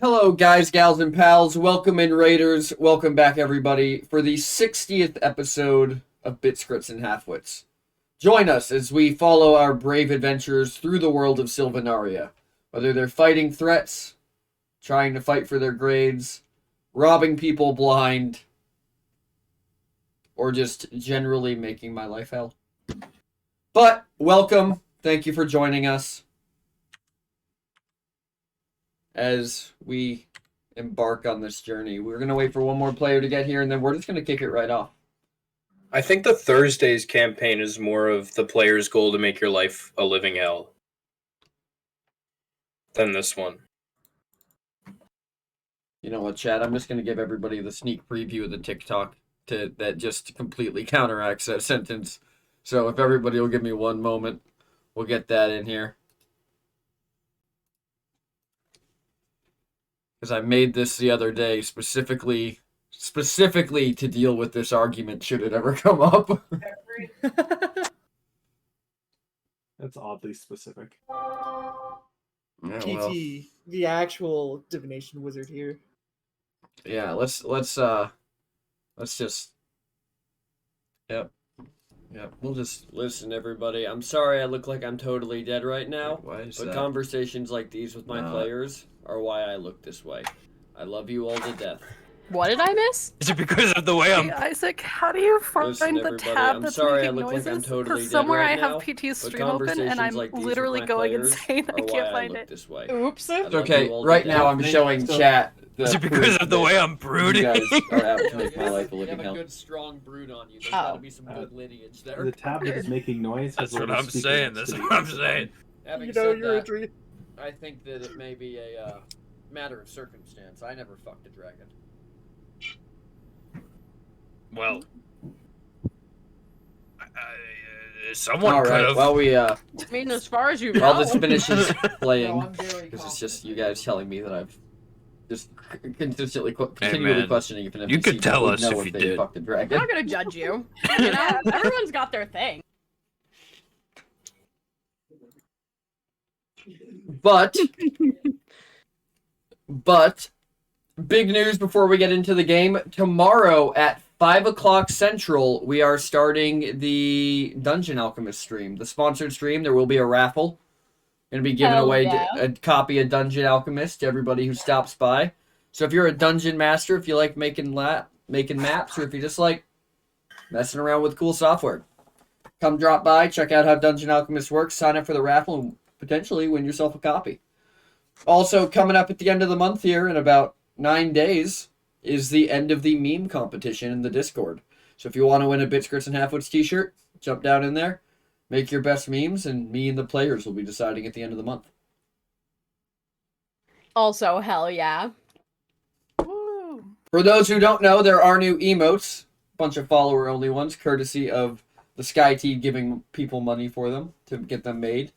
Hello, guys, gals, and pals. Welcome in, Raiders. Welcome back, everybody, for the 60th episode of Bitscripts and Halfwits. Join us as we follow our brave adventurers through the world of Sylvanaria. Whether they're fighting threats, trying to fight for their grades, robbing people blind, or just generally making my life hell. But, welcome. Thank you for joining us as we embark on this journey. We're going to wait for one more player to get here, and then we're just going to kick it right off. I think the Thursdays campaign is more of the player's goal to make your life a living hell than this one. You know what, Chad? I'm just going to give everybody the sneak preview of the TikTok that just completely counteracts that sentence. So if everybody will give me one moment, we'll get that in here. Because I made this the other day specifically to deal with this argument should it ever come up. That's oddly specific. Yeah, PT, the actual divination wizard here. Yeah, let's just. Yep. We'll just listen, everybody. I'm sorry I look like I'm totally dead right now, but conversations like these with my players are why I look this way. I love you all to death. What did I miss? Is it because of the way I'm... Hey, Isaac, how do you find Listen, the everybody, tab I'm that's sorry making I look noises? like I'm totally dead somewhere right I have now, PT's but stream open and I'm conversations like these with literally my going players insane. I are why can't I find look it. this way. Oops. I love Okay, you all to right death. now I'm showing chat. Is it because of the way I'm brooding? You guys are apt to make my life a You living have a hell. good, strong brood on you. There's Oh. gotta be some good lineage there. The tab that is making noise has That's what a little I'm speaker saying. next That's to what the I'm exit saying. Having You know said you're a that, dream. I think that it may be a matter of circumstance. I never fucked a dragon. Well, someone All could right, have. well, I mean, as far as you know. while this finishes No, playing, I'm very because it's just confident. you guys telling me that I've just continually man, questioning if an NPC you could tell would us know if you they did. fucked a I'm dragon. not gonna judge you. You know, everyone's got their thing. But big news before we get into the game. Tomorrow at 5 o'clock Central, we are starting the Dungeon Alchemist stream, the sponsored stream. There will be a raffle. Going to be giving Hell away yeah. a copy of Dungeon Alchemist to everybody who stops by. So if you're a dungeon master, if you like making maps, or if you just like messing around with cool software, come drop by, check out how Dungeon Alchemist works, sign up for the raffle, and potentially win yourself a copy. Also, coming up at the end of the month here in about 9 days is the end of the meme competition in the Discord. So if you want to win a Bitscripts and Halfwits t-shirt, jump down in there, make your best memes, and me and the players will be deciding at the end of the month. Also, hell yeah. Woo. For those who don't know, there are new emotes, bunch of follower-only ones, courtesy of the Sky Tea giving people money for them to get them made,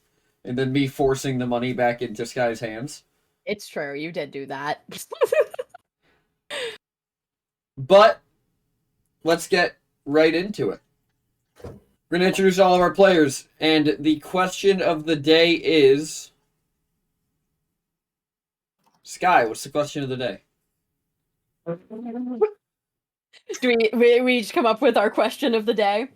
and then me forcing the money back into Sky's hands. It's true, you did do that. But let's get right into it. We're going to introduce all of our players, and the question of the day is... Sky, what's the question of the day? Do we each come up with our question of the day?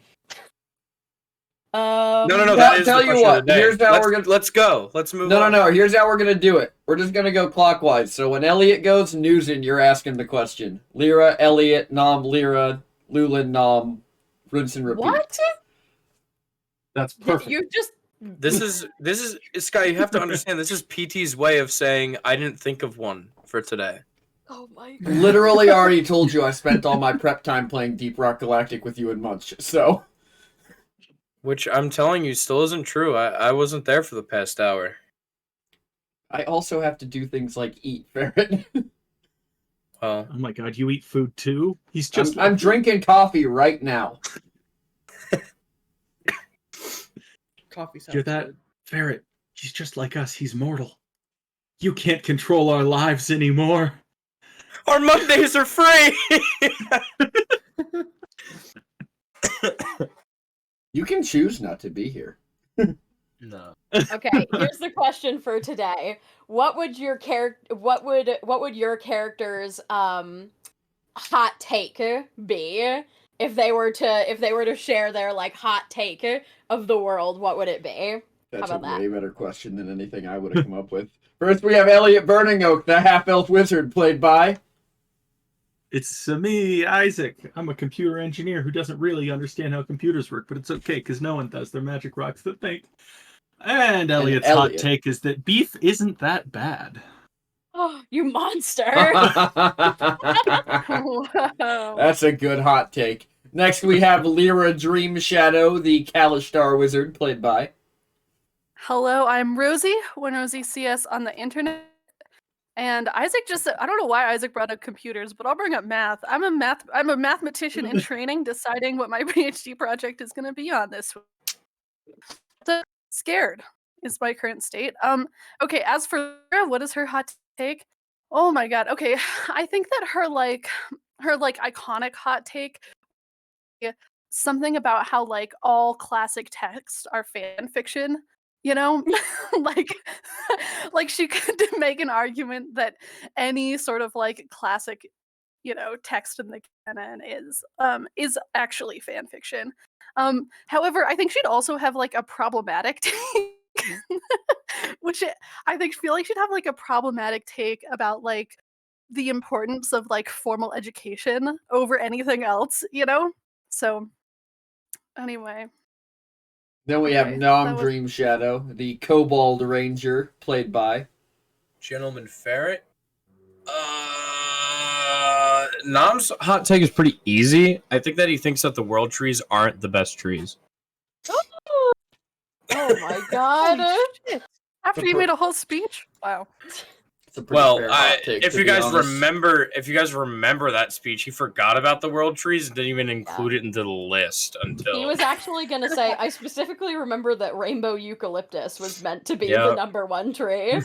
No, Tell- that is tell the you question what, of the day. here's how we're gonna- Let's go. Let's move on. No. Here's how we're going to do it. We're just going to go clockwise. So when Elliot goes, Newson, you're asking the question. Lyra, Elliot, Nom, Lyra, Lulin, Nom, rinse and repeat. What? That's perfect. You just... This is Sky. You have to understand. This is PT's way of saying I didn't think of one for today. Oh my god. Literally already told you I spent all my prep time playing Deep Rock Galactic with you and Munch, so... Which I'm telling you still isn't true. I wasn't there for the past hour. I also have to do things like eat, Ferret. Well, Oh my god, you eat food too? He's just I'm drinking coffee right now. Coffee sounds You're that good. ferret. He's just like us. He's mortal. You can't control our lives anymore. our Mondays are free. You can choose not to be here. No. Okay, here's the question for today. What would your your character's hot take be if they were to share their like hot take of the world? What would it be? That's How a about that? way better question than anything I would have come up with. First, we have Elliot Burning Oak, the half-elf wizard, played by... It's me, Isaac. I'm a computer engineer who doesn't really understand how computers work, but it's okay because no one does. They're magic rocks that think. And Elliot's hot Elliot. take is that beef isn't that bad. Oh, you monster! Whoa. That's a good hot take. Next, we have Lyra Dream Shadow, the Kalishtar wizard, played by... Hello, I'm Rosie, when Rosie CS on the internet. And Isaac just I don't know why Isaac brought up computers, but I'll bring up math. I'm a mathematician in training, deciding what my PhD project is gonna be on this week. So, scared is my current state. Okay, as for Lyra, what is her hot take? Oh my god, okay. I think that her iconic hot take, something about how like all classic texts are fan fiction. You know, like like she could make an argument that any sort of like classic, text in the canon is actually fan fiction. However, I think she'd also have like a problematic take, I feel like she'd have like a problematic take about like the importance of like formal education over anything else, So anyway. Then we have Okay, Nom that was- Dream Shadow, the Kobold Ranger, played by... Gentleman Ferret. Nom's hot take is pretty easy. I think that he thinks that the world trees aren't the best trees. Oh my god! After you made a whole speech? Wow. It's a pretty Well, fair hot take, if to you be guys honest. if you guys remember that speech, he forgot about the world trees and didn't even include it into the list until He was actually gonna say, I specifically remember that rainbow eucalyptus was meant to be the Yep. #1 tree.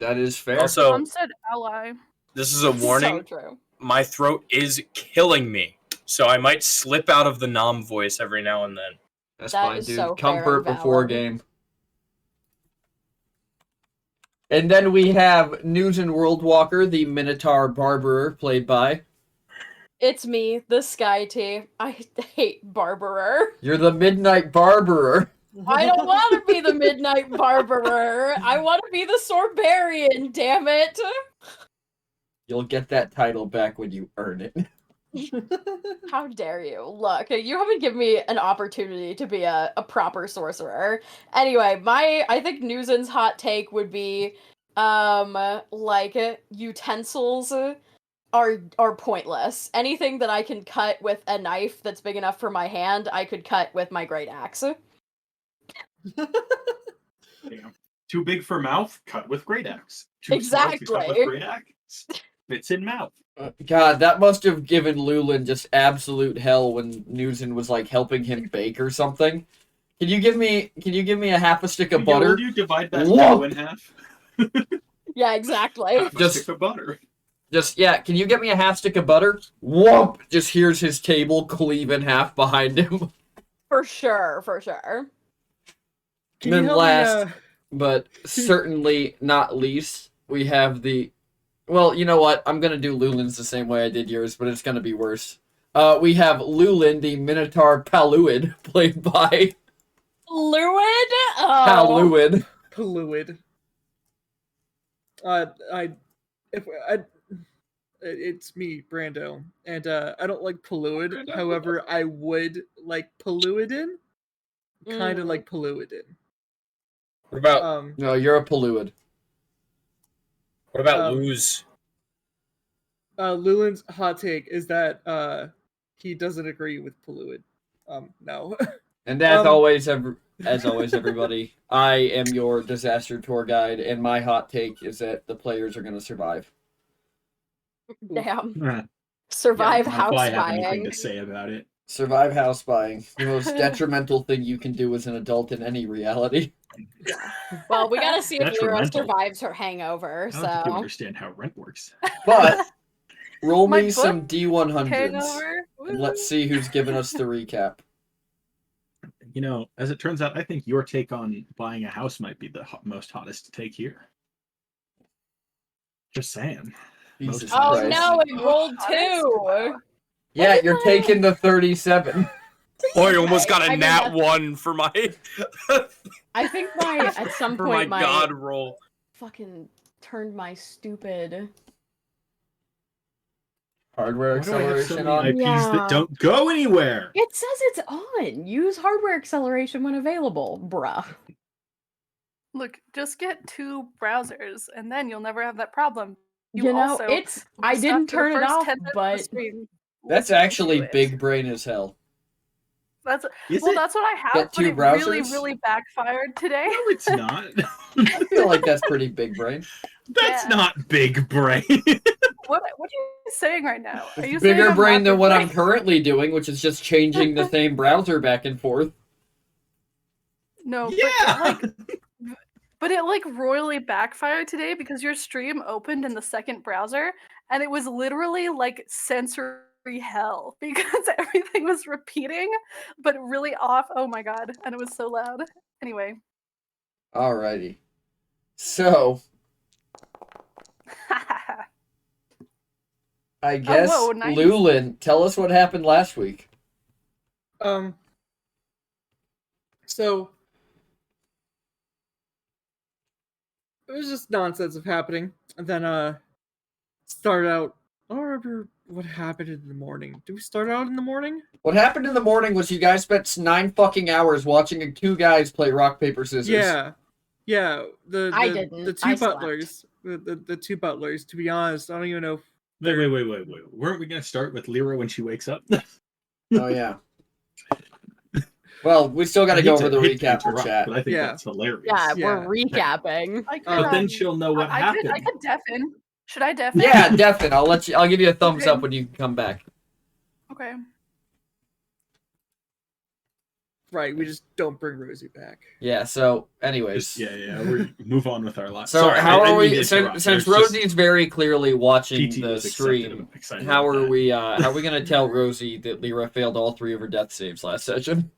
That is fair. Also, Mom said ally. this is a warning. So true. My throat is killing me, so I might slip out of the Nom voice every now and then. That's That fine, is dude. so fair Comfort and before valid. game. And then we have News and World Walker, the Minotaur Barberer, played by... It's me, the Sky Tea. I hate Barberer. You're the Midnight Barberer. I don't want to be the Midnight Barberer. I want to be the Sorbarian, damn it. You'll get that title back when you earn it. How dare you? Look, you haven't given me an opportunity to be a proper sorcerer. Anyway, I think Newson's hot take would be, like, utensils are pointless. Anything that I can cut with a knife that's big enough for my hand, I could cut with my great axe. Damn. Too big for mouth? Cut with great axe. Too small to cut Exactly. with great axe. Fits in mouth. God, that must have given Lulin just absolute hell when Newson was like helping him bake or something. Can you give me a half a stick of Yeah, butter? would you divide that Whoa. dough in half? Yeah, exactly. Half a Just- stick of butter. Can you get me a half stick of butter? Whoop! Just hears his table cleave in half behind him. For sure, for sure. Can And then you help last, me, but certainly not least, we have the... Well, you know what? I'm going to do Lulin's the same way I did yours, but it's going to be worse. We have Lulin, the Minotaur Paluid, played by... Fluid? Oh. Paluid. Fluid. It's me, Brando, and I don't like Paluid. However, I would like Paluidin. Kind of Mm. like Paluidin. What about No, you're a Paluid. Luz? Lulin's hot take is that he doesn't agree with Paluid. No. And as Um, always, everybody, I am your disaster tour guide, and my hot take is that the players are going to survive. Damn. Eh, Survive not house if I have anything buying. to say about it. Survive house buying. The most detrimental thing you can do as an adult in any reality. Well, we gotta see if Lyra Detrimental. survives her hangover, I don't think you so. understand how rent works. But roll My me book some D100s, Hangover. and let's see who's giving us the recap. You know, as it turns out, I think your take on buying a house might be the most hottest take here. Just saying. Jesus Oh Christ. no, it rolled Honest? 2. Wow. Yeah, did you're my- taking the 37. Oh, I almost got a I mean, nat that's- 1 for my I think at some for my point my god roll. fucking turned my stupid. Hardware Why do I have so acceleration many on. IPs Yeah. that don't go anywhere? It says it's on. Use hardware acceleration when available, bruh. Look, just get 2 browsers, and then you'll never have that problem. You know, also it's. will be I stuck didn't for the turn it first off, 10 minutes of the but stream That's listening actually to it. big brain as hell. That's Is well, it? that's what I have, Get but 2 it really, browsers? really backfired today. No, it's not. I feel like that's pretty big brain. That's Yeah. not big brain. What are you saying right now? Are you It's saying bigger I'm brain not than big what brain? I'm currently doing, which is just changing the same browser back and forth. No, Yeah. but it like royally backfired today because your stream opened in the second browser and it was literally like sensory hell because everything was repeating but really off. Oh my god, and it was so loud. Anyway. Alrighty. So, I guess, whoa, nice. Lulin, tell us what happened last week. So it was just nonsense of happening, and then start out. I don't remember what happened in the morning. Did we start out in the morning? What happened in the morning was you guys spent 9 fucking hours watching 2 guys play rock, paper, scissors. Yeah. I didn't. The two I slept. butlers. The two butlers. To be honest, I don't even know. If Wait. Weren't we going to start with Lyra when she wakes up? Oh, yeah. Well, we still got to go over the recap for chat. But I think Yeah. that's hilarious. Yeah, Yeah. we're recapping. I could, But then she'll know what I happened. could deafen. Should I deafen? Yeah, definitely. I'll give you a thumbs Okay. up when you come back. Okay. right, we just don't bring Rosie back. Yeah, so anyways. Yeah. We move on with our lives. So Sorry, how I are didn't mean to we interrupt. since There's just- Rosie's very clearly watching PT the was excited stream, and excited how about are that. we gonna tell Rosie that Lyra failed all 3 of her death saves last session?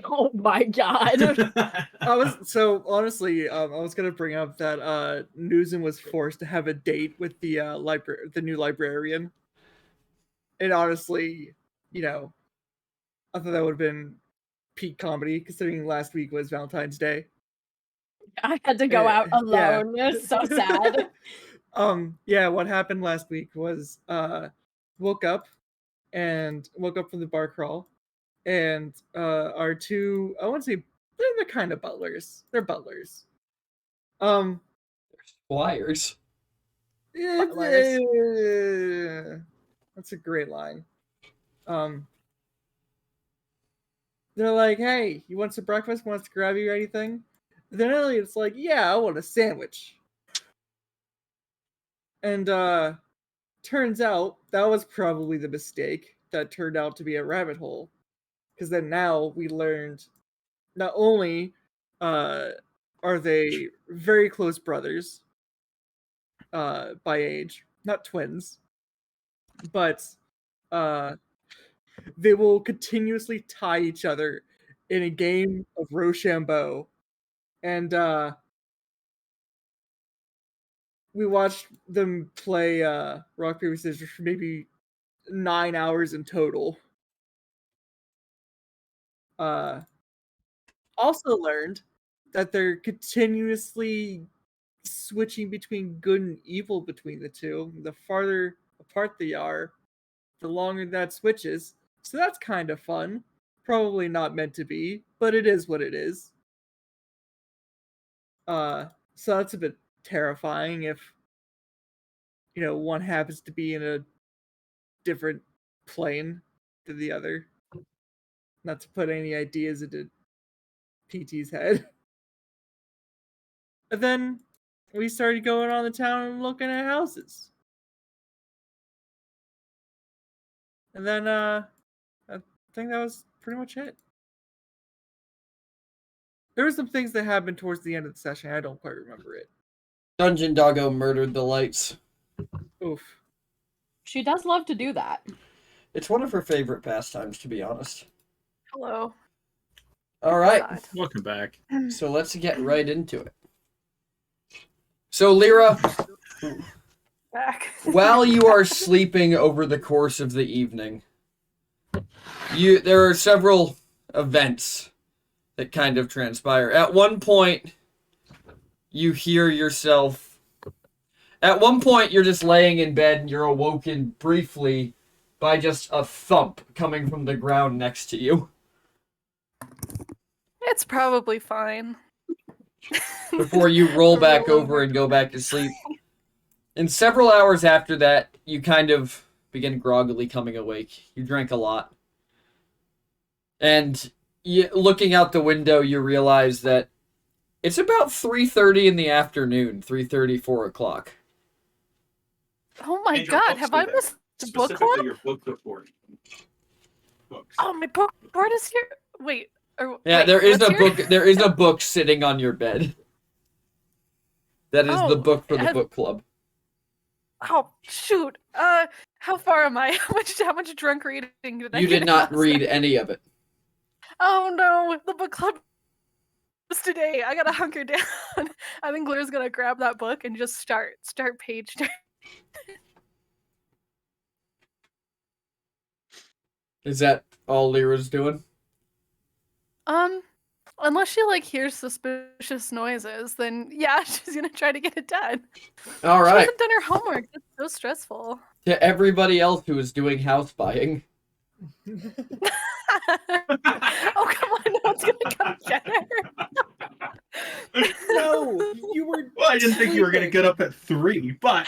Oh my god. Honestly, I was gonna bring up that Newsom was forced to have a date with the the new librarian, and honestly, you know, I thought that would have been peak comedy considering last week was Valentine's Day. I had to go out Yeah. alone. It was so sad. Yeah, what happened last week was woke up from the bar crawl, and our two, I wouldn't say they're kind of butlers. They're butlers. Squires. Butlers. That's a great line. They're like, hey, you want some breakfast? Want us to grab you or anything? Then Elliot's like, yeah, I want a sandwich. And turns out that was probably the mistake that turned out to be a rabbit hole. Because then now we learned not only are they very close brothers by age, not twins, but they will continuously tie each other in a game of Rochambeau. And we watched them play rock, paper, scissors for maybe 9 hours in total. Also learned that they're continuously switching between good and evil between the two. The farther apart they are, the longer that switches. So that's kind of fun. Probably not meant to be, but it is what it is. So that's a bit terrifying if, you know, one happens to be in a different plane than the other. Not to put any ideas into PT's head. And then we started going on the town and looking at houses. And then I think that was pretty much it. There were some things that happened towards the end of the session. I don't quite remember it. Dungeon Doggo murdered the lights. Oof. She does love to do that. It's one of her favorite pastimes, to be honest. Hello. All right. Decide. Welcome back. So let's get right into it. So Lyra, Back. while you are sleeping over the course of the evening, there are several events that kind of transpire. At one point, you hear yourself. At one point, you're just laying in bed and you're awoken briefly by just a thump coming from the ground next to you. It's probably fine. Before you roll back over and go back to sleep. And several hours after that, you kind of begin groggily coming awake. You drank a lot. And looking out the window, you realize that it's about 3:30 in the afternoon, 3:30, 4 o'clock. Oh my And your god, books have were I there. missed the book Specifically, club? your book report. Books. Oh, my book board is here. Wait. Yeah, wait, there is what's a here? book. There is a book sitting on your bed. That is the Oh, book for the has- book club. Oh shoot. How far am I? How much drunk reading did I You get did not last read night? any of it. Oh no, the book club is today. I gotta hunker down. I think Lyra's gonna grab that book and just start page turn. Is that all Lyra's doing? Unless she like hears suspicious noises, then yeah, she's gonna try to get it done. All She right. hasn't done her homework. That's so stressful. To everybody else who is doing house buying, Oh come on, no one's gonna come get her. No, you were. Well, I didn't think you were going to sleeping. get up at 3, but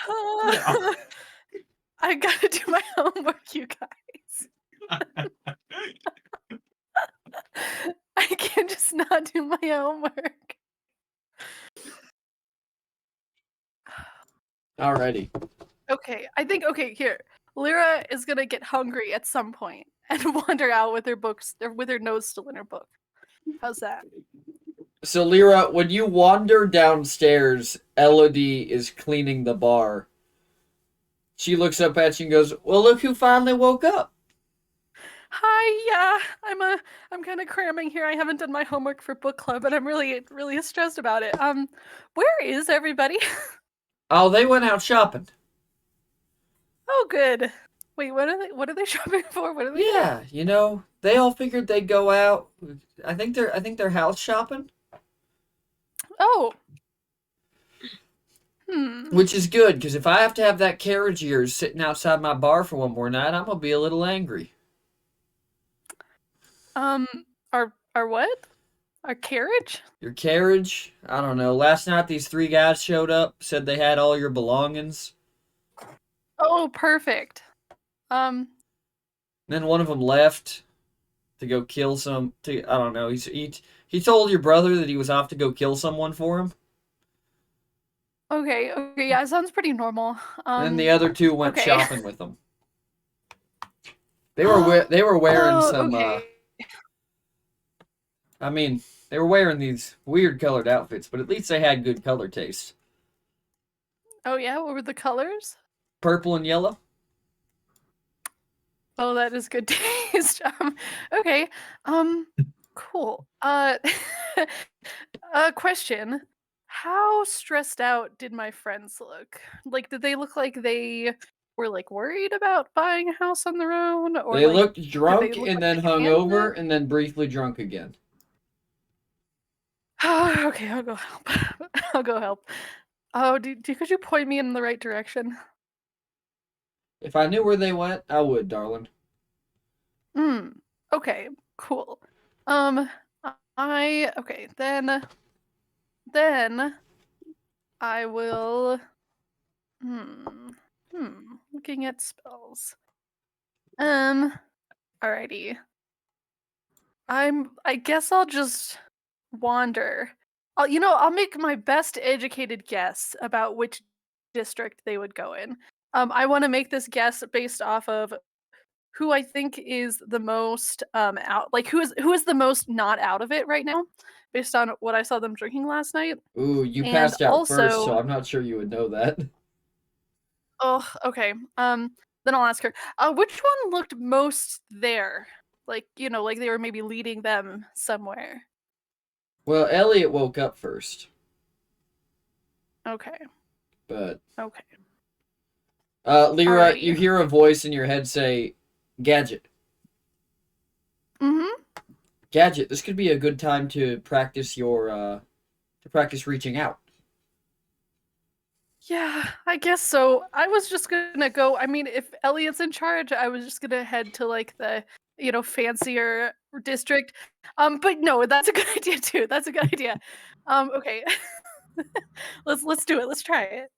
I gotta do my homework, you guys. I can't just not do my homework. alrighty. Okay, I think here. Lyra is gonna get hungry at some point and wander out with her books or with her nose still in her book. How's that? So Lyra, when you wander downstairs, Elodie is cleaning the bar. She looks up at you and goes, "Well, look who finally woke up." Hi, yeah, I'm kind of cramming here. I haven't done my homework for book club, and I'm really stressed about it. Where is everybody? Oh, they went out shopping. Oh, good. Wait, what are they shopping for? What are they? Yeah, you know, they all figured they'd go out. I think they're house shopping, Oh. which is good because if I have to have that carriage of yours sitting outside my bar for one more night, I'm gonna be a little angry. Our what? Our carriage? Your carriage? I don't know. Last night these 3 guys showed up, said they had all your belongings. Oh, perfect. Then one of them left to go kill some. I don't know. He told your brother that he was off to go kill someone for him. Okay, yeah, sounds pretty normal. And then the other 2 went okay. shopping with them. They were wearing Oh, some. okay. I mean, they were wearing these weird colored outfits, but at least they had good color taste. Oh yeah, what were the colors? Purple and yellow. Oh, that is good taste. Okay. Cool. Question. How stressed out did my friends look? Like, did they look like they were like worried about buying a house on their own, or They like, looked drunk look and like then they planned hungover it? and then briefly drunk again. Okay, I'll go help. I'll go help. Oh, could you point me in the right direction? If I knew where they went, I would, darling. Okay, cool. Okay, then I will looking at spells. Alrighty. I guess I'll just wander. I'll make my best educated guess about which district they would go in. I want to make this guess based off of who I think is the most out, like who is the most not out of it right now, based on what I saw them drinking last night. Ooh, you And passed out first, so also- I'm not sure you would know that. Oh, okay. Then I'll ask her. Which one looked most there? like like they were maybe leading them somewhere. Well, Elliot woke up first, Okay. but Okay. Lyra, Alrighty. you hear a voice in your head say, "Gadget, Mm-hmm. Gadget. This could be a good time to practice reaching out." Yeah, I guess so. I was just gonna go. I mean, if Elliot's in charge, I was just gonna head to like the fancier district. But no, that's a good idea too. That's a good idea. Okay. let's do it. Let's try it.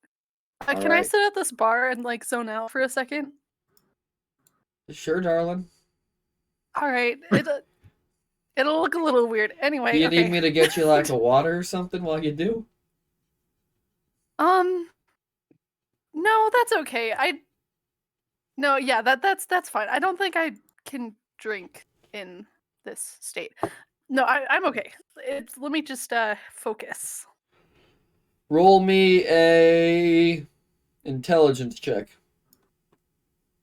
Can I Alright. sit at this bar and like zone out for a second? Sure, darling. All right. It'll look a little weird. Do Anyway, you okay. need me to get you like a water or something while you do? No, that's okay. No, yeah, that's fine. I don't think I can drink in this state. No, I'm okay. Let me just focus. Roll me a intelligence check.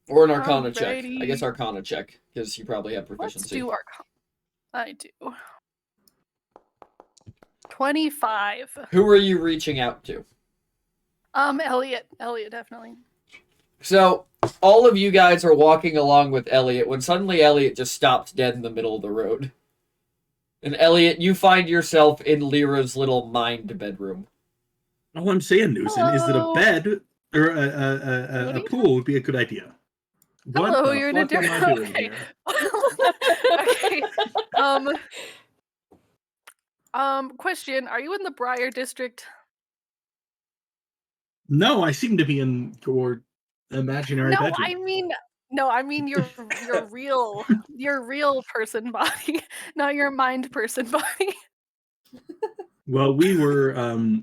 Or an arcana check. I guess Alrighty. arcana check, because you probably have Let's proficiency. do Arcana. I do. 25. Who are you reaching out to? Elliot. Elliot, definitely. So, all of you guys are walking along with Elliot when suddenly Elliot just stops dead in the middle of the road. And Elliot, you find yourself in Lyra's little mind bedroom. All I'm saying, Newson, is that a Hello. bed or What a are you pool would be a good idea. What Hello, the you're in a fuck am different. I doing Okay. here? Okay. Question: Are you in the Briar district? No, I seem to be in your imaginary No, bedroom. I mean your real person body, not your mind person body. Well, we were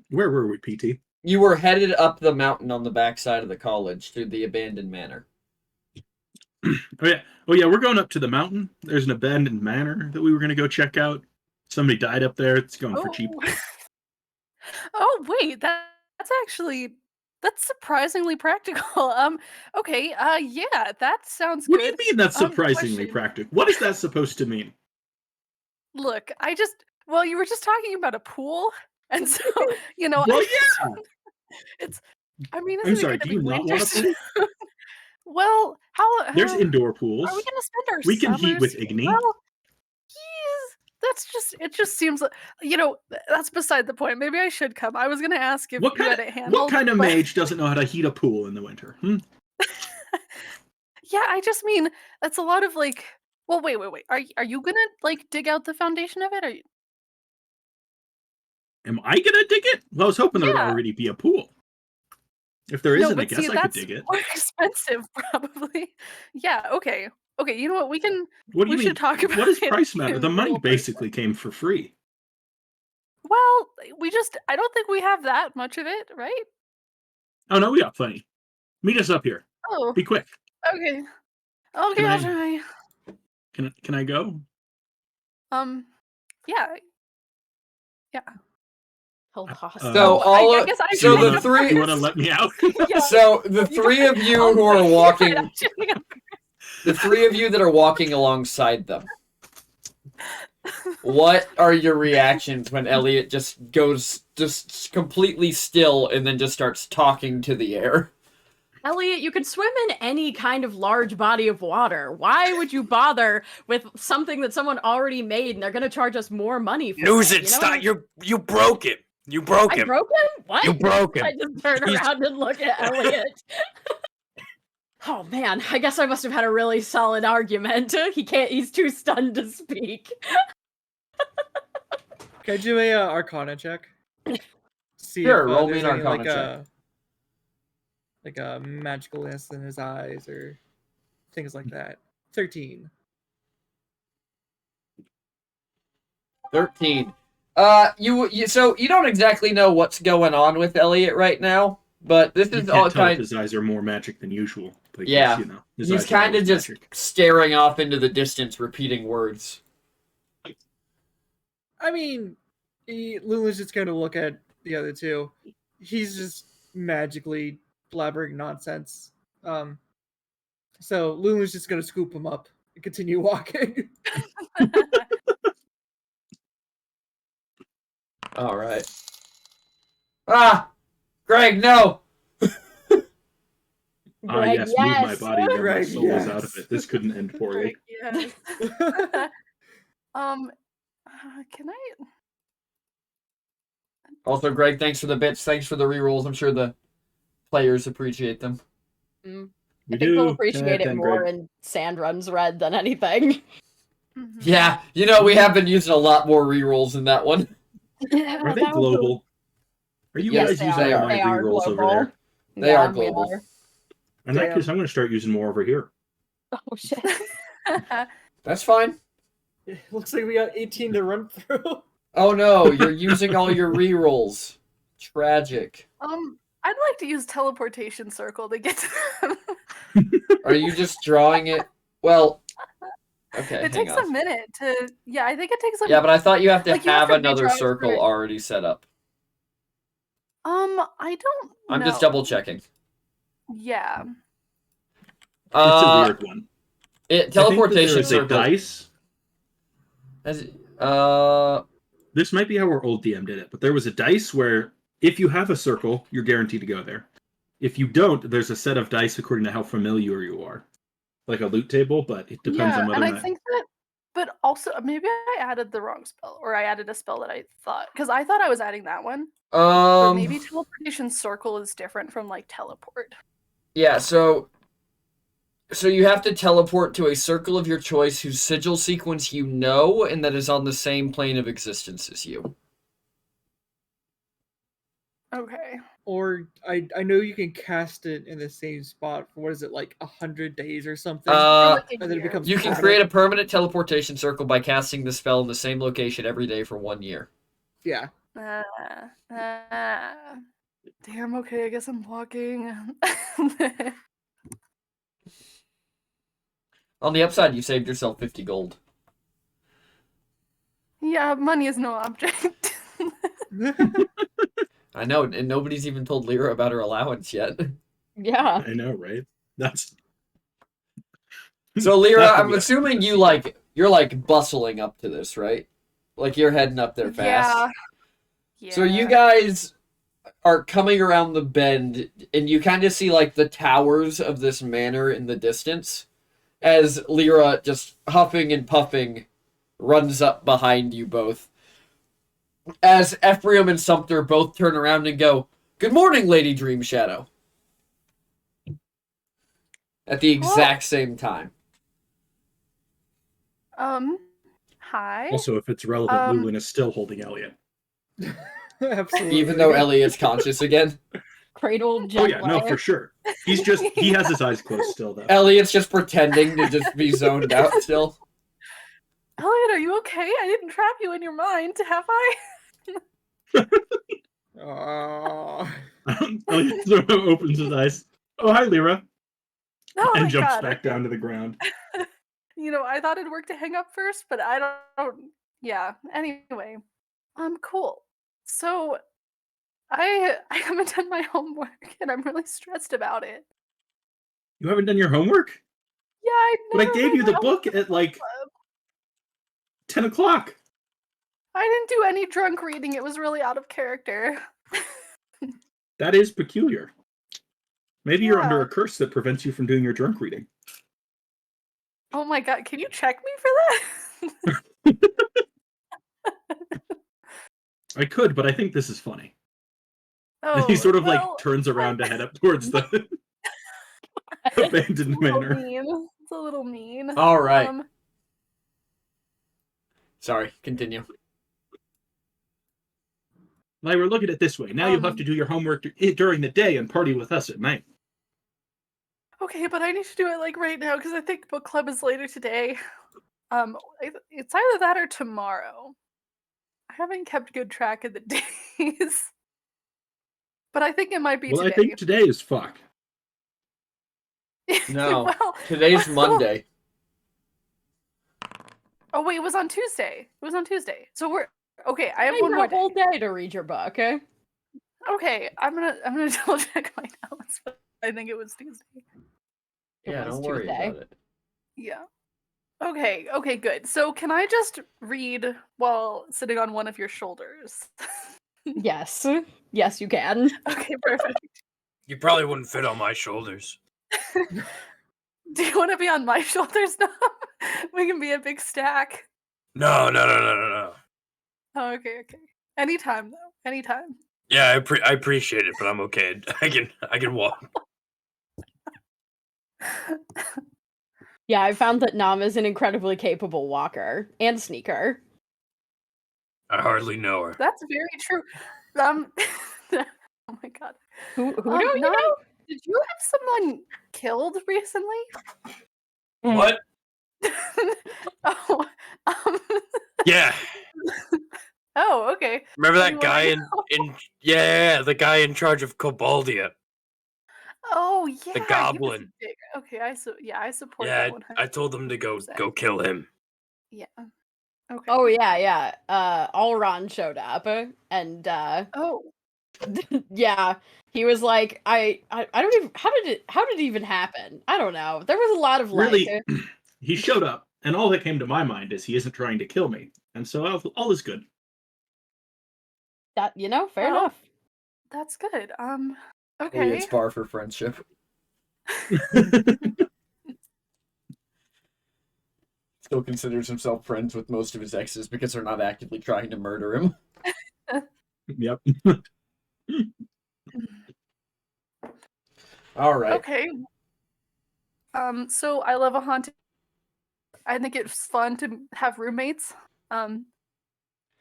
where were we, PT? You were headed up the mountain on the backside of the college through the abandoned manor. Oh yeah, we're going up to the mountain. There's an abandoned manor that we were gonna go check out. Somebody died up there. It's going for cheap. Oh wait, that's surprisingly practical. Okay, yeah, that sounds What do good. you mean that's surprisingly Question. practical? What is that supposed to mean? Look, well, you were just talking about a pool, and so Well, yeah. it's. I mean, I'm isn't sorry. it Do gonna you be not winter want a pool? soon? Well, There's how indoor are pools. we gonna spend our We can heat with summers? Igni. Well, it just seems like that's beside the point. Maybe I should come. I was gonna ask if What you kind had it of handled. mage but doesn't know how to heat a pool in the winter? yeah, I just mean that's a lot of like. Well, wait. Are you gonna like dig out the foundation of it? Are you? Am I gonna dig it? Well, I was hoping there would Yeah. already be a pool. If there No, isn't, I but guess see, I could that's dig it. more expensive, probably. Yeah. Okay. Okay. You know what? What do you We should mean? talk about What does it price matter? in The money real basically person. came for free. Well, I don't think we have that much of it, right? Oh no, we got plenty. Meet us up here. Oh, Be quick. okay. Okay, Can I'll I try. can I go? Yeah. Yeah. He'll toss Uh, it. So I guess I so should the go three You want to first. let me out? Yeah. so the You three got of it. you who are You're right, walking I should go the three of you that are walking alongside them. What are your reactions when Elliot just goes just completely still and then just starts talking to the air? Elliot, you could swim in any kind of large body of water. Why would you bother with something that someone already made and they're gonna charge us more money for Newson, it? You know stop! what You broke him. You broke I him. broke him? What? You broke him. I just turn He's- around and look at Elliot. Oh man, I guess I must have had a really solid argument. He's too stunned to speak. Can I do a Arcana check? See Sure, if roll me there's an any Arcana check. like a magicalness in his eyes or things like that. 13. 13. So you don't exactly know what's going on with Elliot right now, but this You is all can't tell if kind. his eyes are more magic than usual. Because, Yeah. you know, his He's eyes are kind of always just magic. staring off into the distance, repeating words. I mean, Lulu's just going to look at the other two. He's just magically blabbering nonsense. So Lulu's just going to scoop him up and continue walking. All right. Ah, Greg, no. Greg, Yes, move my body while my Greg, soul is out of yes. it. This couldn't end poorly. Yes. Can I? Also, Greg, thanks for the bits. Thanks for the rerolls. I'm sure the players appreciate them. We I think they'll do. appreciate it 10, more Greg. in Sand Runs Red than anything. Mhm. Yeah, you know, we have been using a lot more rerolls in that one. Yeah, Are they global? Are you Yes, guys they using are. all my They are rerolls over global. there? They Yeah, are we global. are. In that Damn. case, I'm going to start using more over here. Oh shit. That's fine. It looks like we got 18 to run through. Oh no, you're using all your rerolls. Tragic. I'd like to use teleportation circle to get to them. Are you just drawing it? Well, okay, It hang takes on. a minute to. Yeah, I think it takes a. Yeah, but I thought you have to Like, you have have to another redraw it circle through it. already set up. I don't. I'm just know. double checking. Yeah. It's a weird one. Teleportation I think that there is a circle. dice. This might be how our old DM did it, but there was a dice where if you have a circle, you're guaranteed to go there. If you don't, there's a set of dice according to how familiar you are. Like a loot table, but it depends on whether and or I not. think that. But also, maybe I added the wrong spell, or I added a spell that I thought, because I thought I was adding that one. But maybe teleportation circle is different from like teleport. Yeah, so you have to teleport to a circle of your choice whose sigil sequence you know and that is on the same plane of existence as you. Okay. Or I know you can cast it in the same spot for, what is it, like 100 days or something? For like a and then it year. becomes You can permanent. create a permanent teleportation circle by casting the spell in the same location every day for 1 year. Yeah. Damn. Okay, I guess I'm walking. On the upside, you saved yourself 50 gold. Yeah, money is no object. I know, and nobody's even told Lyra about her allowance yet. Yeah. I know, right? That's So Lyra, That's what I'm we have assuming to you're like bustling up to this, right? Like you're heading up there fast. Yeah. So you guys are coming around the bend, and you kind of see like the towers of this manor in the distance, as Lyra, just huffing and puffing, runs up behind you both. As Ephraim and Sumter both turn around and go, "Good morning, Lady Dream Shadow." At the exact same time. Hi. also, if it's relevant, Um, Lulin is still holding Elliot. Absolutely. Even though Elliot's conscious again. Cradle Oh gentler. yeah, no, for sure. He has his eyes closed still though. Elliot's just pretending to just be zoned out still. Elliot, are you okay? I didn't trap you in your mind, have I? Elliot sort of opens his eyes. Oh, hi, Lyra. Oh and my jumps God, back okay. down to the ground. I thought it'd work to hang up first, but I don't. Yeah. Anyway, cool. So, I haven't done my homework, and I'm really stressed about it. You haven't done your homework? Yeah, I But I never gave read you the my book homework at like club. 10 o'clock. I didn't do any drunk reading. It was really out of character. That is peculiar. Maybe you're under Yeah. a curse that prevents you from doing your drunk reading. Oh my God, can you check me for that? I could, but I think this is funny. Oh, He sort of well, like turns around to head up towards the abandoned it's a little manor. mean. It's a little mean. All right. Sorry, continue. Lyra, look at it this way. Now you'll have to do your homework during the day and party with us at night. Okay, but I need to do it like right now because I think book club is later today. It's either that or tomorrow. I haven't kept good track of the days, but I think it might be Well, today. I think today is fuck. No, Well, today's Monday. Oh wait, it was on Tuesday. It was on Tuesday. So we're okay. I have You one got more a whole day. day to read your book, okay? Okay, I'm gonna double check my notes, but I think it was Tuesday. It Yeah, was don't worry Tuesday. about it. Yeah. Okay, good. So can I just read while sitting on one of your shoulders? Yes. Yes, you can. Okay, perfect. You probably wouldn't fit on my shoulders. Do you want to be on my shoulders now? We can be a big stack. No. Oh, okay. Anytime though. Anytime. Yeah, I appreciate it, but I'm okay. I can walk. Yeah, I found that Nam is an incredibly capable walker and sneaker. I hardly know her. That's very true. Oh my god. Who don't you Nam, know? did you have someone killed recently? What? Oh, Yeah. oh, okay. Remember that Anyone guy I know? the guy in charge of Cobaldia. Oh yeah, he was a goblin. big- Okay, I support Yeah, that one. I told him to go 100%. kill him. Yeah. Okay. Oh yeah. Alron showed up and Oh. yeah, he was like, I don't even how did it even happen? I don't know. There was a lot of like Really, he showed up, and all that came to my mind is he isn't trying to kill me, and so all is good. that, fair Well, enough. That's good. Okay. Elliot's bar for friendship. Still considers himself friends with most of his exes because they're not actively trying to murder him. Yep. All right. Okay. So I love a haunted. I think it's fun to have roommates.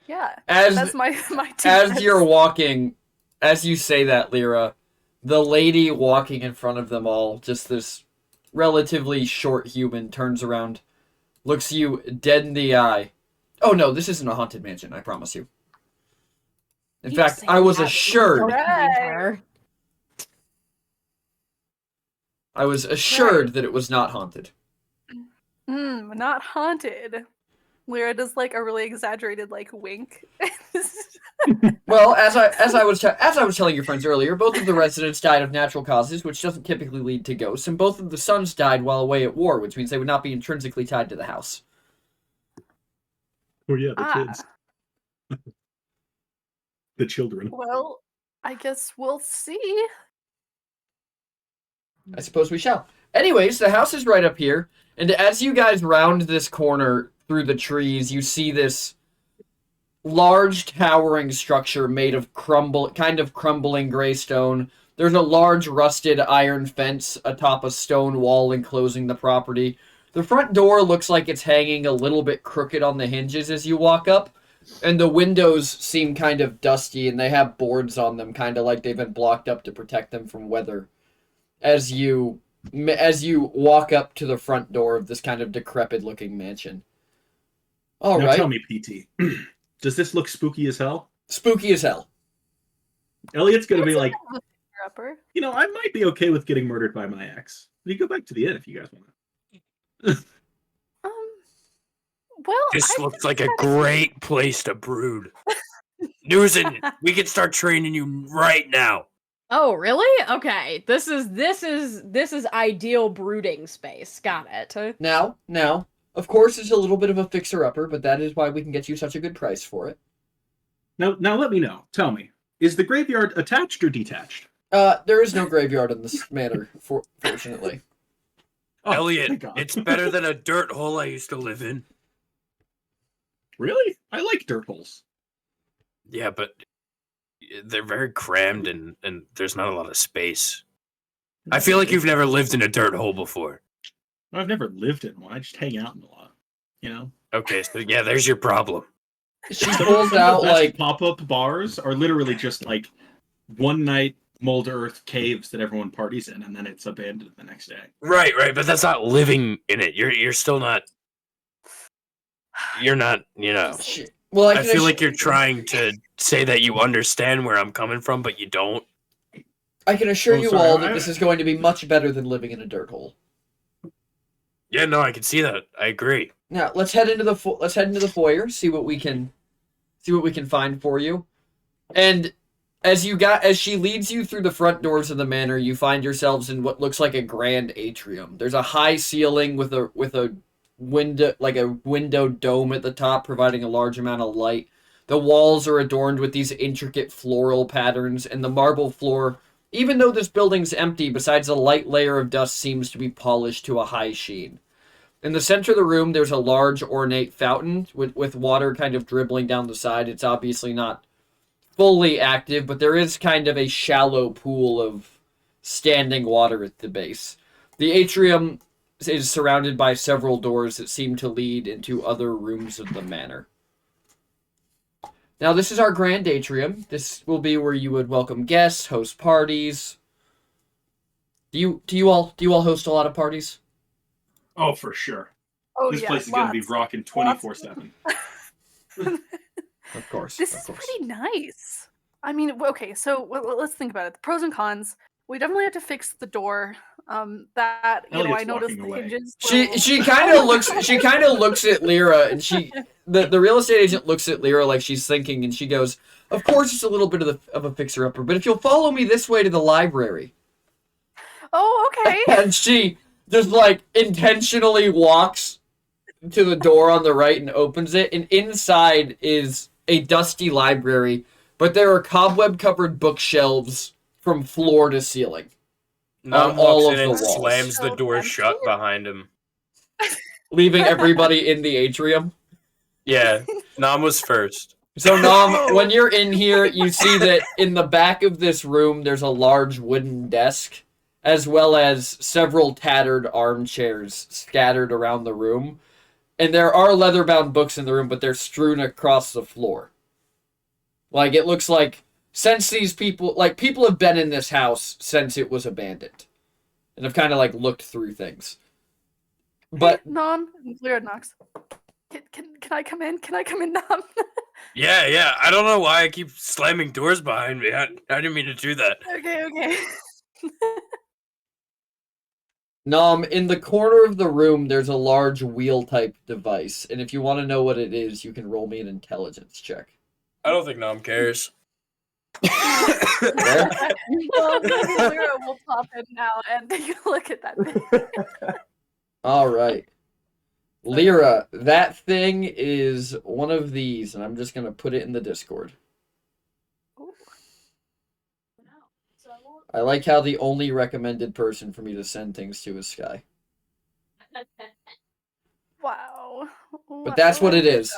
Yeah. As That's my two as cents. you're walking, as you say that, Lyra, the lady walking in front of them all, just this relatively short human, turns around, looks you dead in the eye. Oh no, this isn't a haunted mansion, I promise you. In Keep fact, saying I was that. assured. Right. I was assured that it was not haunted. Not haunted. Lyra does like a really exaggerated like wink. Well, as I was telling your friends earlier, both of the residents died of natural causes, which doesn't typically lead to ghosts, and both of the sons died while away at war, which means they would not be intrinsically tied to the house. Oh yeah, the Ah. kids, the children. Well, I guess we'll see. I suppose we shall. Anyways, the house is right up here, and as you guys round this corner through the trees, you see this large towering structure made of crumbling gray stone. There's a large rusted iron fence atop a stone wall enclosing the property. The front door looks like it's hanging a little bit crooked on the hinges as you walk up, and the windows seem kind of dusty and they have boards on them, kind of like they've been blocked up to protect them from weather. As you walk up to the front door of this kind of decrepit-looking mansion. All Now right. tell me, PT, does this look spooky as hell? Spooky as hell. Elliot's gonna be It's a like, bit of a upper. I might be okay with getting murdered by my ex. You go back to the inn if you guys want to. Well, This I looks just like a kinda- great place to brood. Newson, we can start training you right now. Oh, really? Okay. This is ideal brooding space. Got it. Now, of course, it's a little bit of a fixer-upper, but that is why we can get you such a good price for it. Now let me know. Tell me, is the graveyard attached or detached? There is no graveyard in this manor, fortunately. Oh, Elliot, thank God. it's better than a dirt hole I used to live in. Really? I like dirt holes. Yeah, but they're very crammed and there's not a lot of space. I feel like you've never lived in a dirt hole before. I've never lived in one. I just hang out in a lot. Okay, so yeah, there's your problem. She pulls out like pop-up bars are literally just like one night mold earth caves that everyone parties in, and then it's abandoned the next day. Right, but that's not living in it. You're still not. You're not. well, I feel like you're trying to say that you understand where I'm coming from, but you don't. I can assure Oh, you sorry, all that this is going to be much better than living in a dirt hole. Yeah, no, I can see that. I agree. Now let's head into the foyer, see what we can find for you. And as she leads you through the front doors of the manor, you find yourselves in what looks like a grand atrium. There's a high ceiling with a window dome at the top, providing a large amount of light. The walls are adorned with these intricate floral patterns, and the marble floor, even though this building's empty, besides a light layer of dust, seems to be polished to a high sheen. In the center of the room, there's a large ornate fountain with water kind of dribbling down the side. It's obviously not fully active, but there is kind of a shallow pool of standing water at the base. The atrium is surrounded by several doors that seem to lead into other rooms of the manor. Now, this is our grand atrium. This will be where you would welcome guests, host parties. Do you all host a lot of parties? Oh, for sure. Oh, This yeah, place is going to be lots. rocking 24/7. Of course. This of is course. pretty nice. I mean, okay, so let's think about it. The pros and cons. We definitely have to fix the door. That I Elliot's noticed walking the away. hinges. were a She little- kind of looks at Lyra, and the real estate agent looks at Lyra like she's thinking, and she goes, "Of course, it's a little bit of a fixer upper, but if you'll follow me this way to the library." Oh, okay. And she just intentionally walks to the door on the right and opens it, and inside is a dusty library, but there are cobweb-covered bookshelves from floor to ceiling. Nam On all walks of in the and walls. slams the So door empty. shut behind him. Leaving everybody in the atrium. Yeah, Nam was first. So, Nam, when you're in here, you see that in the back of this room, there's a large wooden desk, as well as several tattered armchairs scattered around the room. And there are leather-bound books in the room, but they're strewn across the floor. It looks like since these people have been in this house since it was abandoned. And have kind of, looked through things. But Hey, Nom, Lyra knocks. Can I come in? Can I come in, Nom? Yeah. I don't know why I keep slamming doors behind me. I didn't mean to do that. Okay. Nom, in the corner of the room, there's a large wheel-type device. And if you want to know what it is, you can roll me an intelligence check. I don't think Nam cares. There? Well, maybe Lyra will pop in now and take a look at that thing. All right. Lyra, that thing is one of these, and I'm just going to put it in the Discord. I like how the only recommended person for me to send things to is Sky. Wow. But that's what it is.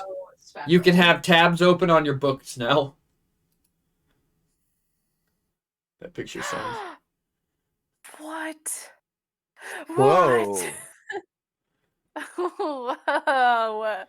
You can have tabs open on your books now. That picture sounds. What? Whoa. Whoa.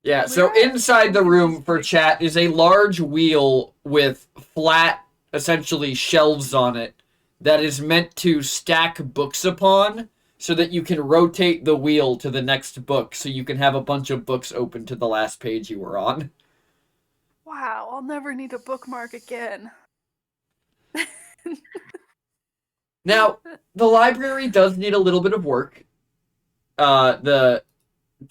Yeah, so inside the room for chat is a large wheel with flat, essentially shelves on it that is meant to stack books upon so that you can rotate the wheel to the next book so you can have a bunch of books open to the last page you were on. Wow, I'll never need a bookmark again. Now, the library does need a little bit of work. The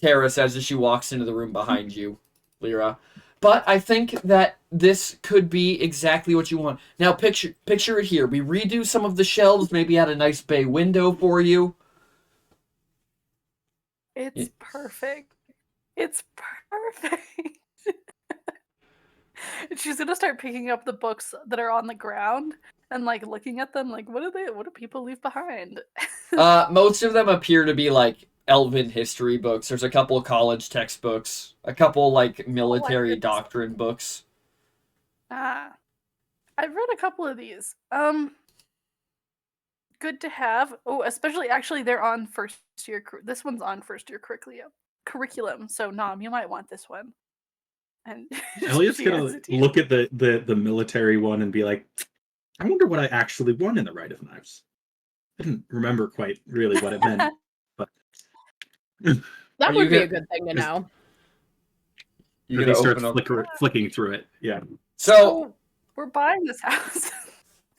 Tara says as she walks into the room behind you, Lyra. But I think that this could be exactly what you want. Now, picture it here. We redo some of the shelves, maybe add a nice bay window for you. It's perfect. It's perfect. And she's gonna start picking up the books that are on the ground and looking at them what do people leave behind? Most of them appear to be Elven history books. There's a couple of college textbooks, a couple military goodness. doctrine books. I've read a couple of these. Good to have. Oh, especially actually they're on first year. This one's on first year curriculum. So Nom, you might want this one. And Elliot's she gonna hands it to you. look at the military one and be like, I wonder what I actually won in the Rite of Knives. I didn't remember quite really what it meant, but That Are would you be a gonna- good thing to know. You he gonna starts open up. flicking through it. Yeah. So, Oh, we're buying this house.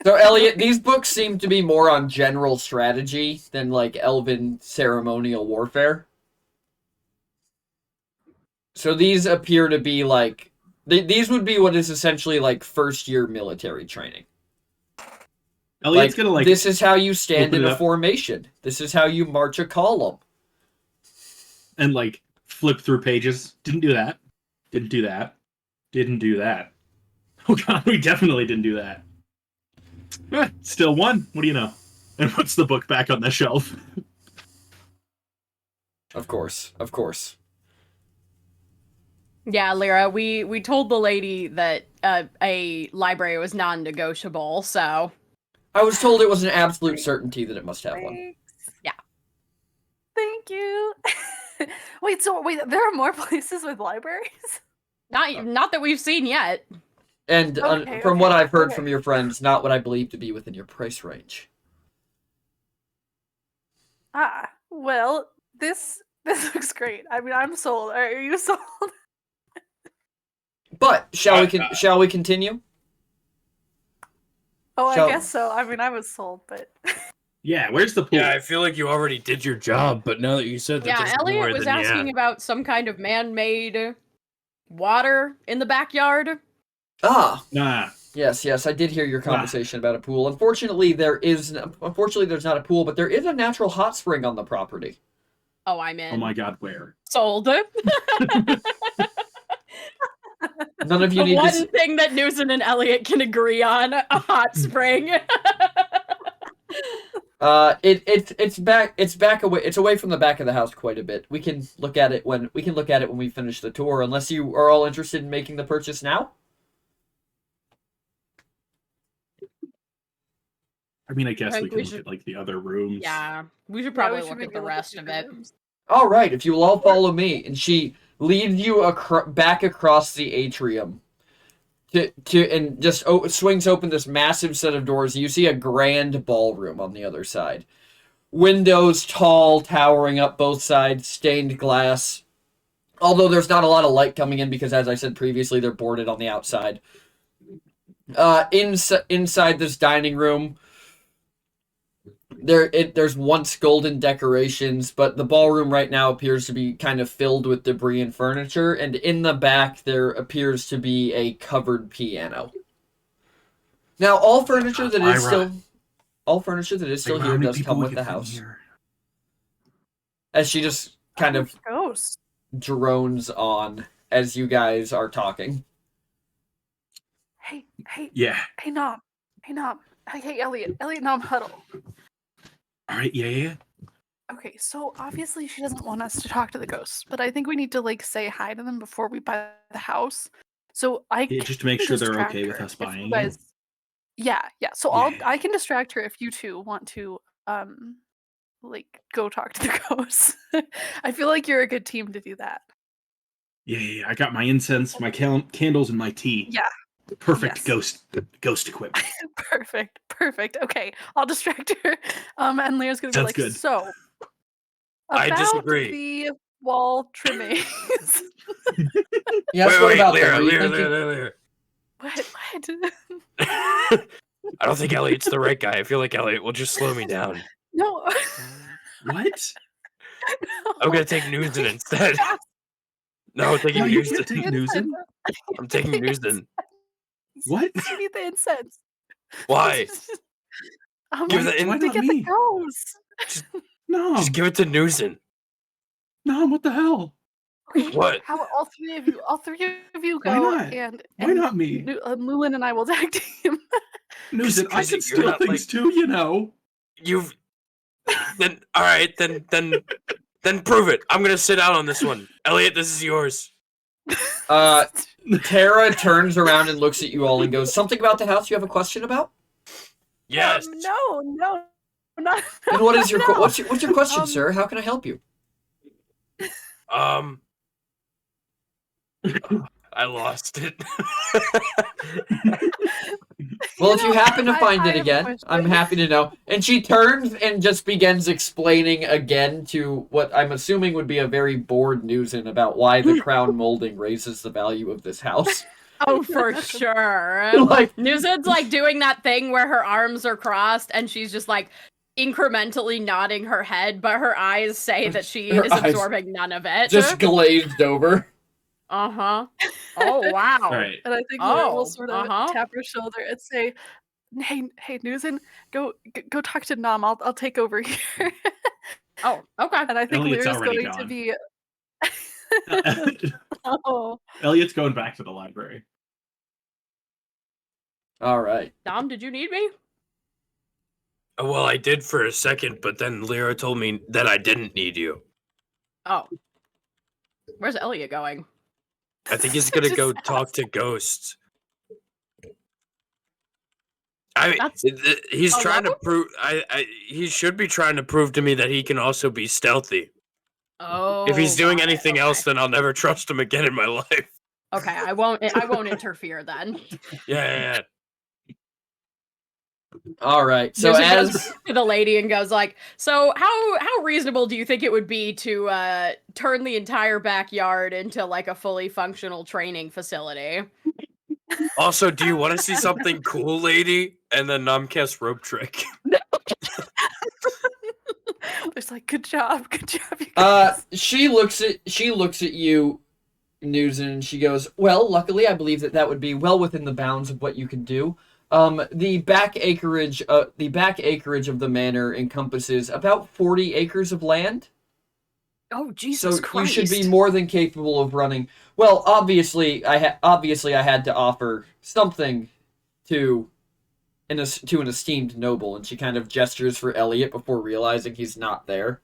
so Elliot, these books seem to be more on general strategy than Elven ceremonial warfare. So these appear to be these would be what is essentially first year military training. Elliot's gonna this is how you stand open in it a up. formation. This is how you march a column. and like flip through pages. Didn't do that. Didn't do that. Didn't do that. Oh god, we definitely didn't do that. Still one. What do you know? And puts the book back on the shelf. Of course, of course. Yeah, Lyra, we told the lady that a library was non-negotiable, so I was told it was an absolute certainty that it must have one. Thanks. Yeah. Thank you. Wait, there are more places with libraries? not that we've seen yet. And Okay, from what okay, I've heard okay. from your friends, not what I believe to be within your price range. Ah, well, this looks great. I mean, I'm sold. Are you sold? But shall we continue? Oh, Shall- I guess so. I mean, I was sold, but Yeah, where's the pool? Yeah, I feel like you already did your job, but now that you said that Yeah, there's Elliot more, was then asking yeah. about some kind of man-made water in the backyard. Ah, Nah. yes, I did hear your conversation about a pool. Unfortunately, there's not a pool, but there is a natural hot spring on the property. Oh, I'm in. Oh my god, where? Sold. None of you The need one to. thing that Newson and Elliot can agree on: a hot spring. It's back away. It's away from the back of the house quite a bit. We can look at it when we finish the tour. Unless you are all interested in making the purchase now. I mean, I guess I we think can we look should- at like the other rooms. Yeah, we should Yeah, probably we should look maybe at the look rest the of other it. rooms. All right, if you will all follow me, and she leads you back across the atrium. And just swings open this massive set of doors. You see a grand ballroom on the other side. Windows tall, towering up both sides, stained glass. Although there's not a lot of light coming in because, as I said previously, they're boarded on the outside. Inside this dining room, there's once golden decorations, but the ballroom right now appears to be kind of filled with debris and furniture, and in the back there appears to be a covered piano. Now, all furniture that is Lyra. still How here many does people come we with could the fit house. here? As she just kind of Ghost. drones on as you guys are talking. Hey, Yeah. hey, Nom. Hey, Elliot, Nom, huddle. All right. Yeah. Okay, so obviously she doesn't want us to talk to the ghosts, but I think we need to like say hi to them before we buy the house. So Yeah, just to make can sure they're distract okay with her us if you buying guys- it. Yeah. So Yeah. I can distract her if you two want to like go talk to the ghosts. I feel like you're a good team to do that. Yeah. I got my incense, my candles, and my tea. Yeah. Perfect Yes. ghost equipment. Perfect. Okay, I'll distract her. And Leah's gonna be Sounds like, good. so I about disagree. the wall trimmings. Yes, what wait, about Lyra, them? Are you Lyra, thinking? Lyra. What? I don't think Elliot's the right guy. I feel like Elliot will just slow me down. No. What? I'm gonna take Newton instead. No, I'm taking No, you Newton. can't take Newton. I'm taking Newton. What? You need the incense. Why? Give To the Why not get me? the ghosts. No. Just give it to Newton. No. What the hell? Okay, What? how about all three of you Why go not? and Why not me? Lewin and I will tag team. Newton, I 'cause can you're steal not, things like- too, you know. You've then all right, then prove it. I'm gonna sit out on this one. Elliot, this is yours. Tara turns around and looks at you all and goes, "Something about the house you have a question about?" Yes. No, not. And what is your no. what's your question, Um, sir? How can I help you? I lost it. Well, if you happen to I find it have a again, question. I'm happy to know. And she turns and just begins explaining again to what I'm assuming would be a very bored Newson about why the crown molding raises the value of this house. Oh, for sure. Like, Newson's like doing that thing where her arms are crossed and she's just like incrementally nodding her head, but her eyes say that she Her is eyes absorbing none of it. just glazed over. Uh-huh. Oh, wow. All right. And I think Laura will Oh, sort of uh-huh. tap her shoulder and say, "Hey, Newson, go talk to Nom. I'll take over here." Oh, okay. And I think Elliot's Lyra's already going to gone. be Oh. Elliot's going back to the library. All right. Dom, did you need me? Well, I did for a second, but then Lyra told me that I didn't need you. Oh. Where's Elliot going? I think he's gonna Just go ask. talk to ghosts. I mean, That's he's trying to Hello? prove. He should be trying to prove to me that he can also be stealthy. Oh. If he's doing got it, anything okay. else, then I'll never trust him again in my life. Okay, I won't interfere then. Yeah. All right. So Newsom as goes to the lady and goes like, "So how reasonable do you think it would be to turn the entire backyard into like a fully functional training facility?" Also, do you want to see something cool, lady? And then Namcast rope trick. It's like, good job, you guys. she looks at you, Newson, and she goes, "Well, luckily, I believe that would be well within the bounds of what you can do. The back acreage of the manor encompasses about 40 acres of land. Oh Jesus So Christ! you should be more than capable of running. Well, obviously, I had to offer something to an esteemed noble," and she kind of gestures for Elliot before realizing he's not there.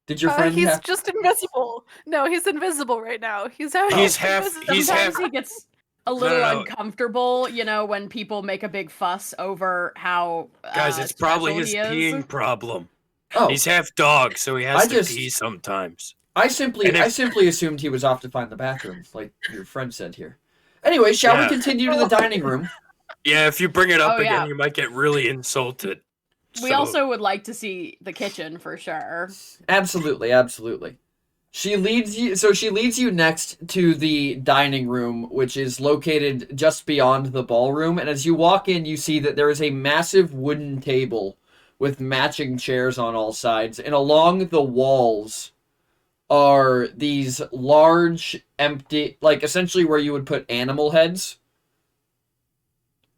Did your friend He's have? just invisible. No, he's invisible right now. He's having He's half- invisible. he's Sometimes half- he gets a little no. uncomfortable, you know, when people make a big fuss over how Guys, it's probably special his he is. peeing problem. Oh, He's half dog, so he has I to just- pee sometimes. I simply And if- assumed he was off to find the bathroom, like your friend said here. Anyway, shall we Yeah. continue to the dining room? Yeah, if you bring it up Oh, yeah. again, you might get really insulted. We So- also would like to see the kitchen for sure. Absolutely, absolutely. She leads you next to the dining room, which is located just beyond the ballroom, and as you walk in, you see that there is a massive wooden table with matching chairs on all sides, and along the walls are these large, empty, like essentially where you would put animal heads,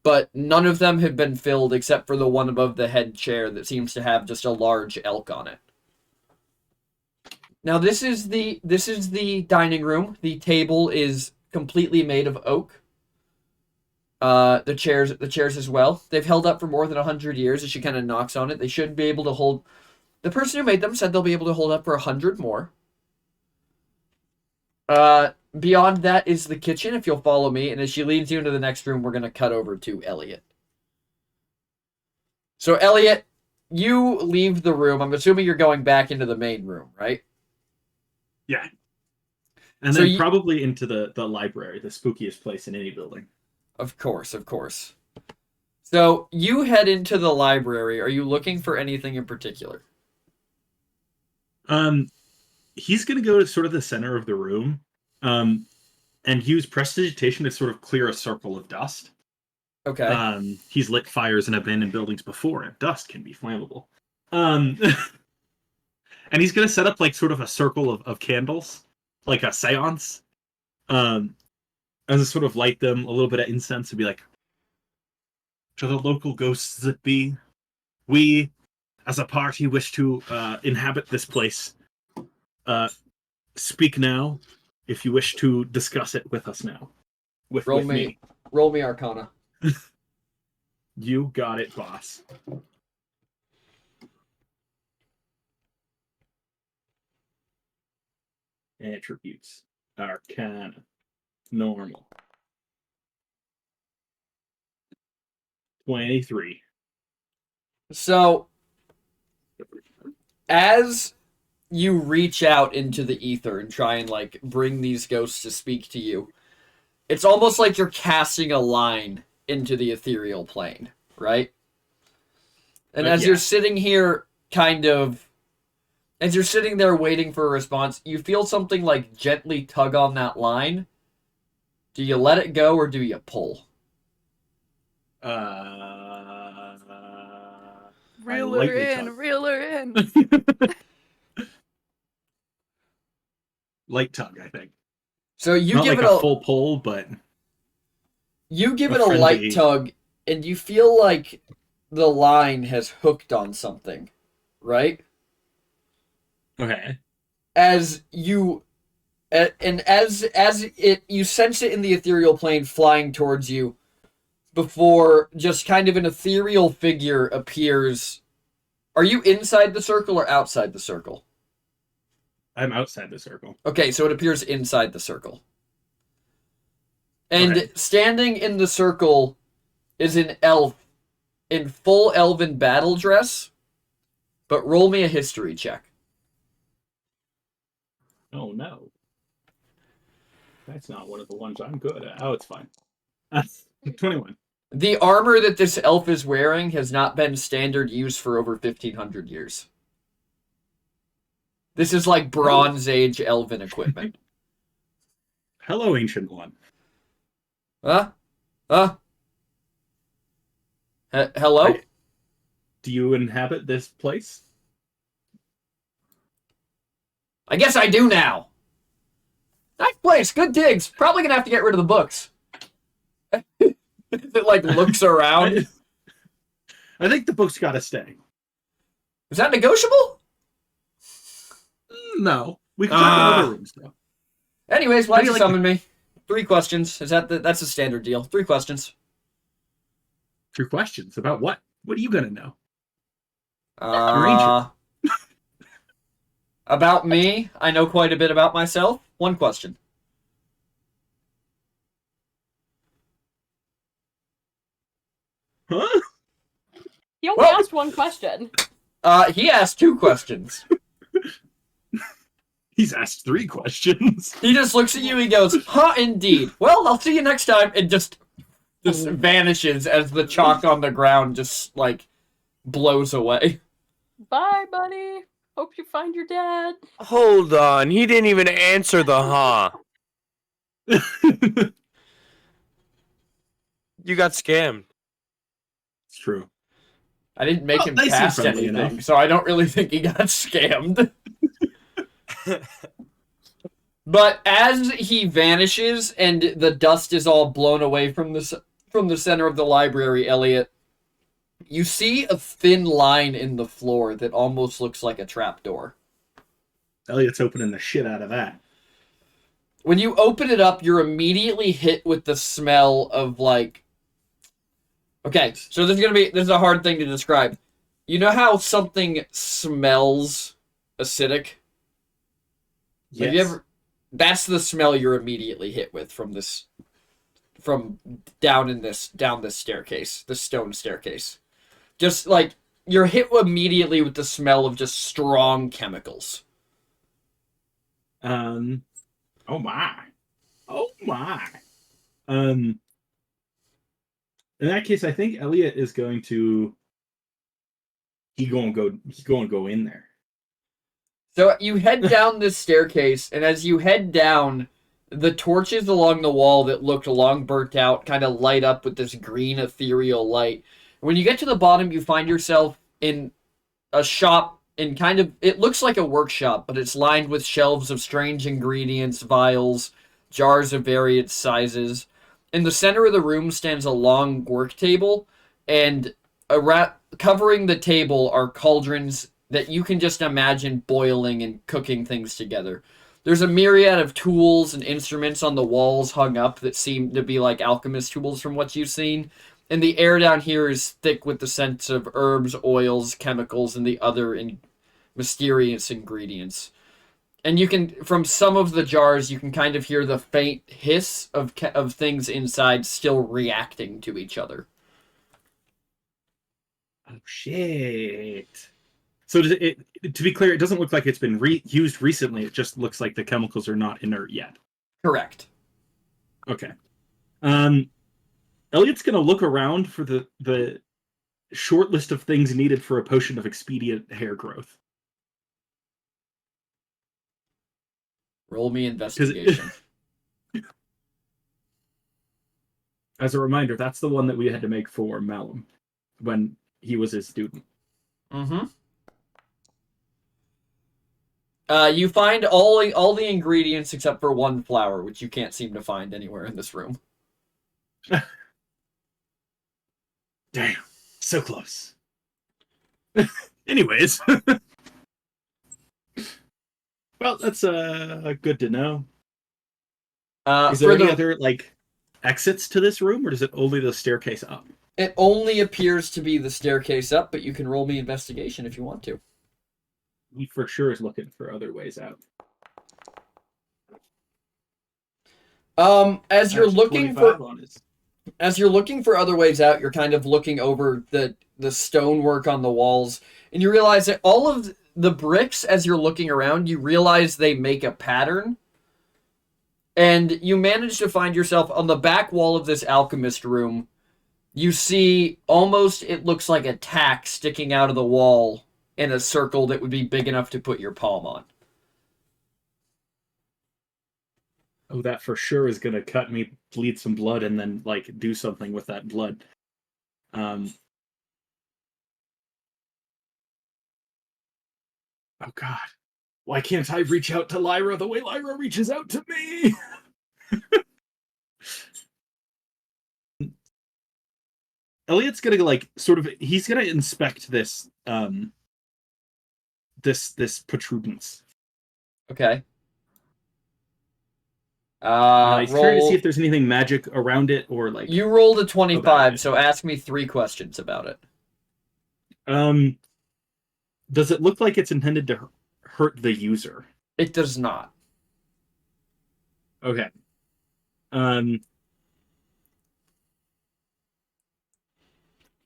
but none of them have been filled except for the one above the head chair that seems to have just a large elk on it. Now this is the dining room. The table is completely made of oak. The chairs as well. They've held up for more than 100 years. As she kind of knocks on it, they should be able to hold. The person who made them said they'll be able to hold up for 100 more. Beyond that is the kitchen. If you'll follow me, and as she leads you into the next room, we're gonna cut over to Elliot. So Elliot, you leave the room. I'm assuming you're going back into the main room, right? Yeah. And So then probably into the library, the spookiest place in any building. Of course, of course. So you head into the library. Are you looking for anything in particular? He's gonna go to sort of the center of the room, and use prestidigitation to sort of clear a circle of dust. Okay. He's lit fires in abandoned buildings before, and dust can be flammable. And he's gonna set up like sort of a circle of candles, like a seance. And to sort of light them a little bit of incense and be like, "To the local ghosts that be, we, as a party, wish to inhabit this place. Speak now, if you wish to discuss it with us now. With me. Roll me Arcana. You got it, boss." Attributes. Arcana. Normal. 23. So as you reach out into the ether and try and like bring these ghosts to speak to you, it's almost like you're casting a line into the ethereal plane, right? And as Yeah. you're sitting here as you're sitting there waiting for a response, you feel something like gently tug on that line. Do you let it go or do you pull? Reel her lightly in, tug. reel her in. Light tug, I think. So you Not give like it a full pull, but you give a it a light friendly- tug, and you feel like the line has hooked on something, right? Okay. As you and as it you sense it in the ethereal plane flying towards you before just kind of an ethereal figure appears. Are you inside the circle or outside the circle? I'm outside the circle. Okay, so it appears inside the circle. And Okay. standing in the circle is an elf in full elven battle dress, but roll me a history check. Oh no. That's not one of the ones I'm good at. Oh, it's fine. 21. The armor that this elf is wearing has not been standard use for over 1,500 years. This is like Bronze Age elven equipment. Hello, Ancient One. Huh? Huh? Hello? Do you inhabit this place? I guess I do now. Nice place, good digs. Probably gonna have to get rid of the books. It like looks around. I think the book's gotta stay. Is that negotiable? No. We can talk in other rooms, though. Anyways, why'd Maybe you like- summon me? 3 questions. That's a standard deal. 3 questions. 3 questions. About what? What are you gonna know? Uh, about me, I know quite a bit about myself. 1 question. Huh? He only Well- asked one question. He asked 2 questions. He's asked 3 questions. He just looks at you, he goes, huh, indeed. Well, I'll see you next time, and just vanishes as the chalk on the ground just, like, blows away. Bye, buddy. Hope you find your dad. Hold on, he didn't even answer the You got scammed. It's true. I didn't make Well, him they seem cast friendly anything, enough. so I don't really think he got scammed. But as he vanishes and the dust is all blown away from the center of the library, Elliot, you see a thin line in the floor that almost looks like a trapdoor. Elliot's opening the shit out of that. When you open it up, you're immediately hit with the smell of, like... Okay, so this is a hard thing to describe. You know how something smells acidic? Yes. Have you ever... That's the smell you're immediately hit with from down this staircase, this stone staircase. Just like you're hit immediately with the smell of just strong chemicals. Oh my. Oh my. In that case, I think Elliot is going to he's going to go in there. So you head down this staircase, and as you head down, the torches along the wall that looked long burnt out kind of light up with this green ethereal light. When you get to the bottom, you find yourself in a shop in kind of... It looks like a workshop, but it's lined with shelves of strange ingredients, vials, jars of various sizes. In the center of the room stands a long work table, and covering the table are cauldrons that you can just imagine boiling and cooking things together. There's a myriad of tools and instruments on the walls hung up that seem to be like alchemist tools from what you've seen. And the air down here is thick with the scents of herbs, oils, chemicals, and the other mysterious ingredients. And you can, from some of the jars, you can kind of hear the faint hiss of things inside still reacting to each other. Oh shit. So does it, to be clear, it doesn't look like it's been used recently. It just looks like the chemicals are not inert yet. Correct. Okay. Elliot's gonna look around for the short list of things needed for a potion of expedient hair growth. Roll me investigation. As a reminder, that's the one that we had to make for Malum when he was his student. Mm-hmm. You find all the ingredients except for 1 flower, which you can't seem to find anywhere in this room. Damn, so close. Anyways, Well, that's good to know. Is For there any the other like exits to this room, or is it only the staircase up? It only appears to be the staircase up, but you can roll me investigation if you want to. He for sure is looking for other ways out. As you're That's looking 25 for on his. as you're looking for other ways out, you're kind of looking over the stonework on the walls, and you realize that all of the bricks, as you're looking around, you realize they make a pattern, and you manage to find yourself on the back wall of this alchemist room. You see almost, it looks like a tack sticking out of the wall in a circle that would be big enough to put your palm on. Oh, that for sure is gonna cut me, bleed some blood, and then like do something with that blood. Oh God, why can't I reach out to Lyra the way Lyra reaches out to me? Elliot's gonna like sort of. He's gonna inspect this this protrudence. Okay. He's trying to see Roll. if there's anything magic around it or like. You rolled a 25, it. so ask me 3 questions about it. Does it look like it's intended to hurt the user? It does not. Okay. The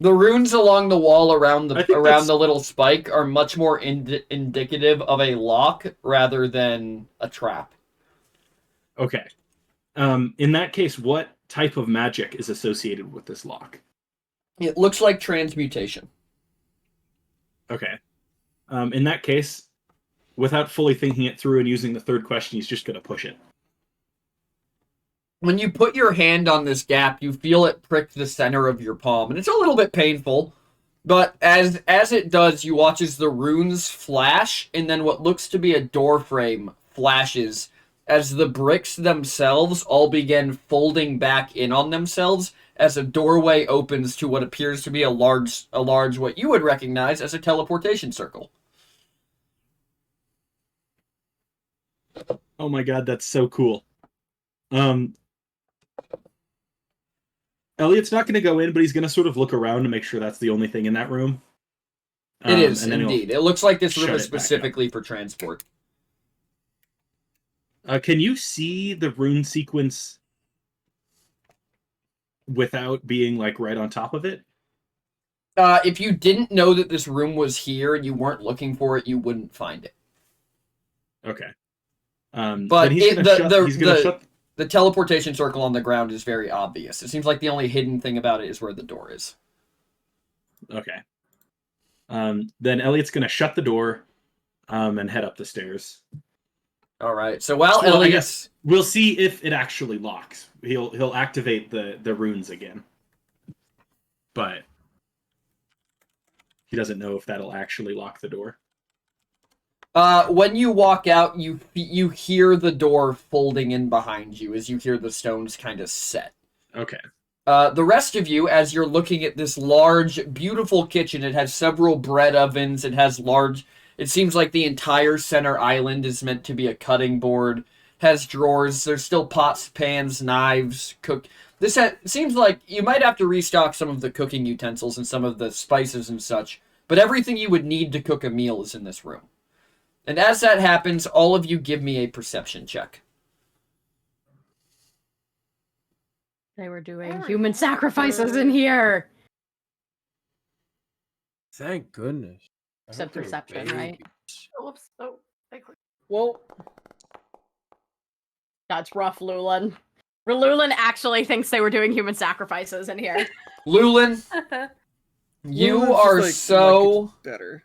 runes along the wall around I think the little spike are much more indicative of a lock rather than a trap. Okay. In that case, what type of magic is associated with this lock? It looks like transmutation. Okay. In that case, without fully thinking it through and using the third question, he's just going to push it. When you put your hand on this gap, you feel it prick the center of your palm, and it's a little bit painful. But as it does, you watch as the runes flash, and then what looks to be a door frame flashes as the bricks themselves all begin folding back in on themselves as a doorway opens to what appears to be a large what you would recognize as a teleportation circle. Oh my God, that's so cool. Elliot's not going to go in, but he's going to sort of look around to make sure that's the only thing in that room. It is, and then indeed. It looks like this room shut is it back up. specifically for transport. Can you see the rune sequence without being like right on top of it? If you didn't know that this room was here and you weren't looking for it, you wouldn't find it. Okay. But then he's gonna shut. The teleportation circle on the ground is very obvious. It seems like the only hidden thing about it is where the door is. Okay. Then Elliot's gonna shut the door, and head up the stairs. All right. So while I Elliot's guess we'll see if it actually locks. He'll activate the runes again, but he doesn't know if that'll actually lock the door. when you walk out, you hear the door folding in behind you as you hear the stones kind of set. Okay. The rest of you, as you're looking at this large, beautiful kitchen, it has several bread ovens. It seems like the entire center island is meant to be a cutting board. Has drawers. There's still pots, pans, knives. Seems like you might have to restock some of the cooking utensils and some of the spices and such. But everything you would need to cook a meal is in this room. And as that happens, all of you give me a perception check. They were doing human sacrifices in here. Thank goodness. I Except hope they're perception, babies. right? Whoops. Oh, I clicked. Well, That's rough, Lulin. Lulin actually thinks they were doing human sacrifices in here. Lulin, you Lulin's just are like, so... it's better.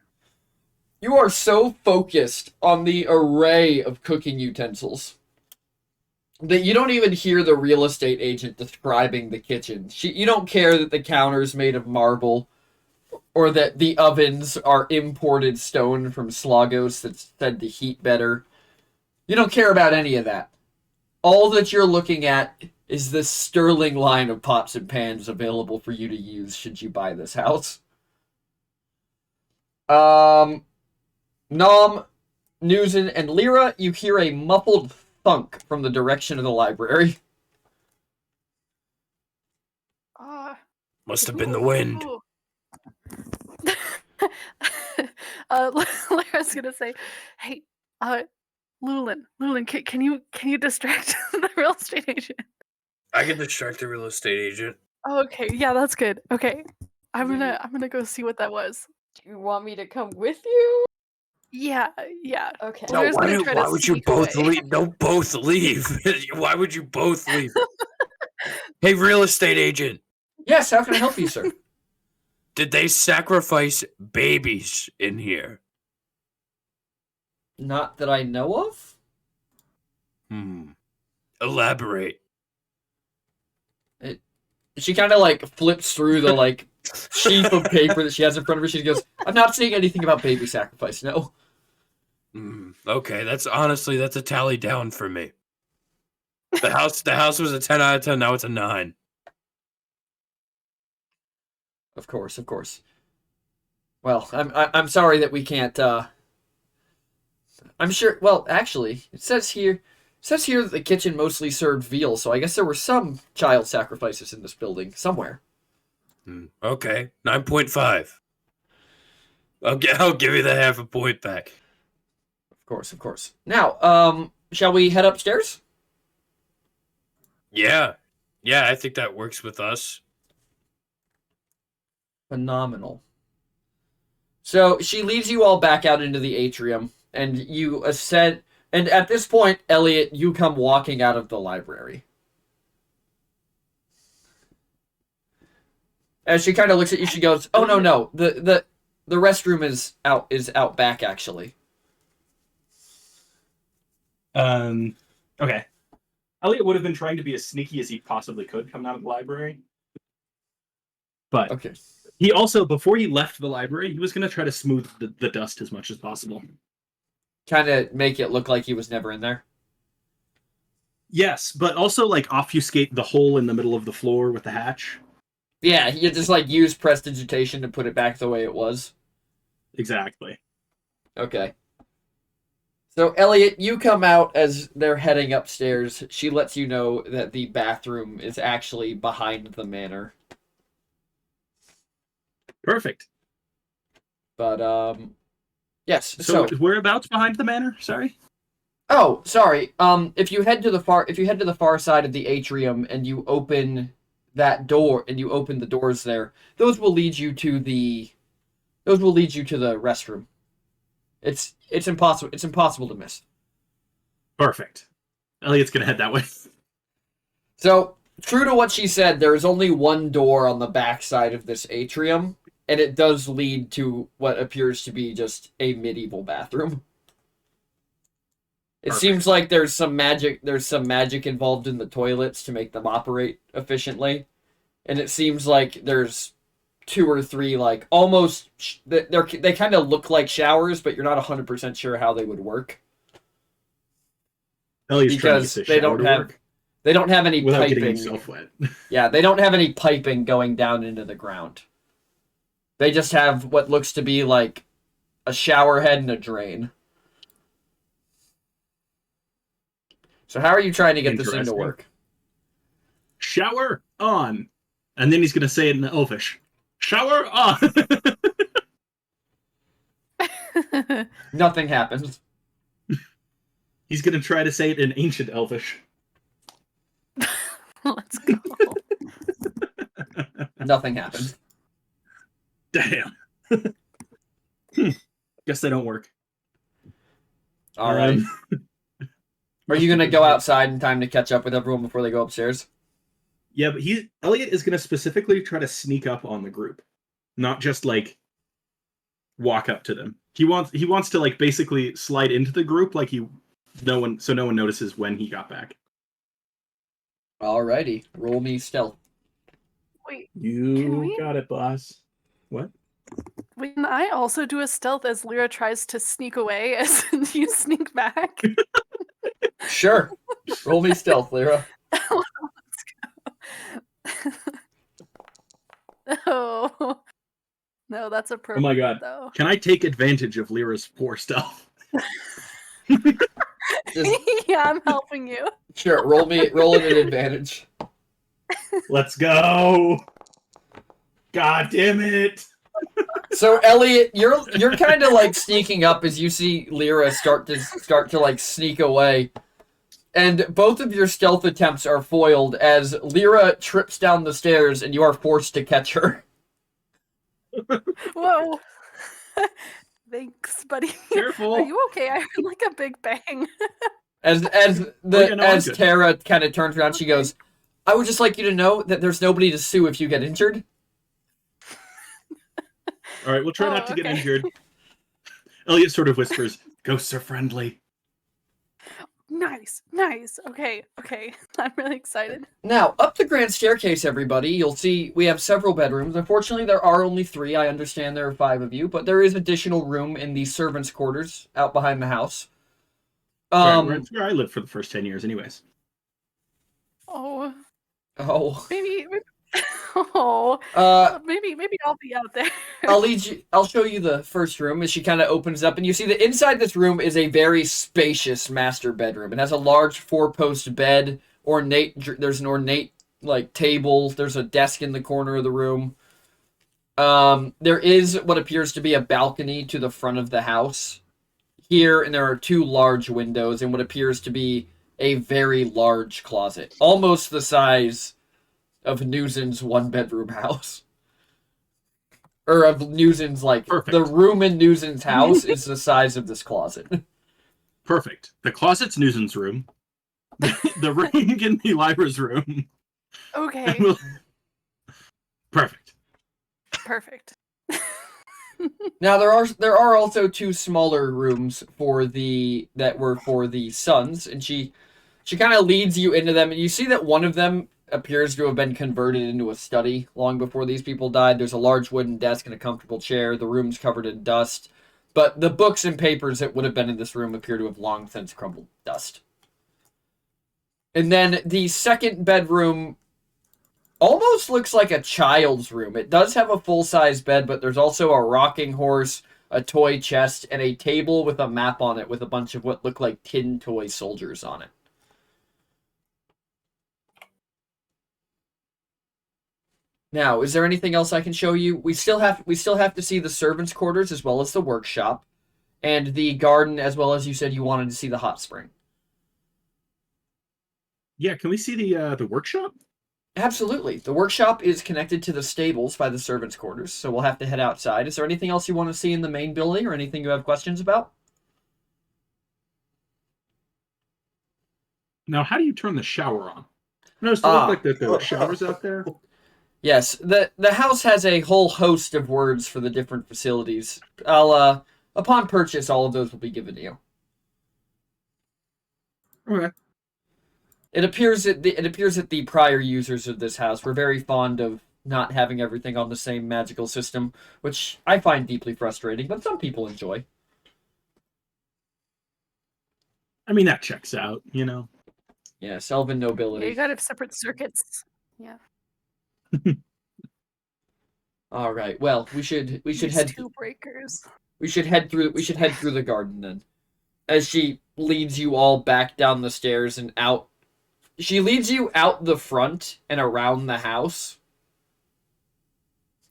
You are so focused on the array of cooking utensils that you don't even hear the real estate agent describing the kitchen. You don't care that the counter's made of marble or that the ovens are imported stone from Slagos that's said to heat better. You don't care about any of that. All that you're looking at is this sterling line of pots and pans available for you to use should you buy this house. Nom, Newson, and Lyra, you hear a muffled thunk from the direction of the library. Must have been the wind. Lyra's gonna say, "Hey, Lulin, can you distract the real estate agent?" I can distract the real estate agent. Oh, okay, yeah, that's good. Okay, I'm gonna go see what that was. Do you want me to come with you? Yeah. Okay. No, Lyra's gonna why, try why to would you sneak both away. leave? Don't both leave. Why would you both leave? Hey, real estate agent, Yes, how can I help you, sir? did they sacrifice babies in here? Not that I know of. Elaborate. She kind of like flips through the like sheaf of paper that she has in front of her. She goes, "I'm not seeing anything about baby sacrifice. No." Okay, that's a tally down for me. The house was a 10 out of 10. Now it's a 9. Of course. Well, I'm sorry that we can't. I'm sure. Well, actually, it says here that the kitchen mostly served veal, so I guess there were some child sacrifices in this building somewhere. Okay, 9.5. I'll give you the half a point back. Of course. Now, shall we head upstairs? Yeah, I think that works with us. Phenomenal. So she leads you all back out into the atrium, and you ascend. And at this point, Elliot, you come walking out of the library. As she kind of looks at you, she goes, "Oh no, the restroom is out back actually." Okay. Elliot would have been trying to be as sneaky as he possibly could coming out of the library. But Okay. he also, before he left the library, he was going to try to smooth the dust as much as possible. Kind of make it look like he was never in there. Yes, but also like obfuscate the hole in the middle of the floor with the hatch. Yeah, you just like use prestidigitation to put it back the way it was. Exactly. Okay. So, Elliot, you come out as they're heading upstairs. She lets you know that the bathroom is actually behind the manor. Perfect. But, yes. So whereabouts behind the manor? Sorry. Oh, sorry. If you head to the far side of the atrium and you open that door and you open the doors there, those will lead you to the restroom. It's impossible to miss. Perfect. Elliot's gonna head that way. So, true to what she said, there is only one door on the back side of this atrium, and it does lead to what appears to be just a medieval bathroom. It seems like there's some magic involved in the toilets to make them operate efficiently. And it seems like there's 2 or 3 like almost they kind of look like showers, but you're not 100% sure how they would work. Elliot's trying to get this shower to work they don't have any without piping. getting himself wet. Yeah, they don't have any piping going down into the ground. They just have what looks to be like a shower head and a drain. So how are you trying to get this thing to work? Shower on. And then he's going to say it in Elvish. Shower on. Nothing happens. He's going to try to say it in ancient Elvish. Let's go. Nothing happens. Damn. Guess they don't work. All right. Are you going to go outside in time to catch up with everyone before they go upstairs? Yeah, but Elliot is going to specifically try to sneak up on the group, not just like walk up to them. He wants to like basically slide into the group like no one notices when he got back. Alrighty, roll me stealth. Wait, You got it, boss. What? can I also do a stealth as Lyra tries to sneak away as you sneak back? Sure. Roll me stealth, Lyra. Oh. No, that's appropriate. Oh my god. Though. Can I take advantage of Lyra's poor stealth? Just Yeah, I'm helping you. sure, roll it at advantage. Let's go. God damn it. So Elliot, you're kind of like sneaking up as you see Lyra start to like sneak away. And both of your stealth attempts are foiled as Lyra trips down the stairs and you are forced to catch her. Whoa. Thanks, buddy. Careful. Are you okay? I heard like a big bang. As Oh, yeah, no, I'm as good. Tara kind of turns around, she Okay. goes, "I would just like you to know that there's nobody to sue if you get injured." All right, we'll try not to get okay. injured. Elliot sort of whispers, "Ghosts are friendly." Nice. Okay. I'm really excited. Now, up the grand staircase, everybody, you'll see we have several bedrooms. Unfortunately, there are only 3. I understand there are 5 of you, but there is additional room in the servants' quarters out behind the house. Right, it's where I lived for the first 10 years, anyways. Oh, Oh. maybe oh, maybe I'll be out there. I'll show you the first room as she kind of opens up, and you see that inside this room is a very spacious master bedroom. It has a large 4-post bed, there's an ornate like table, there's a desk in the corner of the room. There is what appears to be a balcony to the front of the house here, and there are 2 large windows and what appears to be a very large closet, almost the size of Newson's 1-bedroom house. Or of Newson's, like, Perfect. the room in Newson's house is the size of this closet. Perfect. The closet's Newson's room. The room can be Lyra's room. Okay. Perfect. Now there are also 2 smaller rooms that were for the sons, and she kind of leads you into them, and you see that one of them appears to have been converted into a study long before these people died. There's a large wooden desk and a comfortable chair. The room's covered in dust, but the books and papers that would have been in this room appear to have long since crumbled dust. And then the second bedroom almost looks like a child's room. It does have a full-size bed, but there's also a rocking horse, a toy chest, and a table with a map on it with a bunch of what look like tin toy soldiers on it. Now, is there anything else I can show you? We still have to see the servants' quarters as well as the workshop, and the garden, as well as you said you wanted to see the hot spring. Yeah, can we see the workshop? Absolutely. The workshop is connected to the stables by the servants' quarters, so we'll have to head outside. Is there anything else you want to see in the main building or anything you have questions about? Now, how do you turn the shower on? No, does it look like the shower's out there? Yes, the house has a whole host of words for the different facilities. I'll upon purchase, all of those will be given to you. Okay. It appears that the prior users of this house were very fond of not having everything on the same magical system, which I find deeply frustrating, but some people enjoy. I mean, that checks out, you know. Yes, elven nobility. Yeah, you gotta have separate circuits. Yeah. All right. Well, we should These head 2 breakers. we should head through the garden then. As she leads you all back down the stairs and out. She leads you out the front and around the house.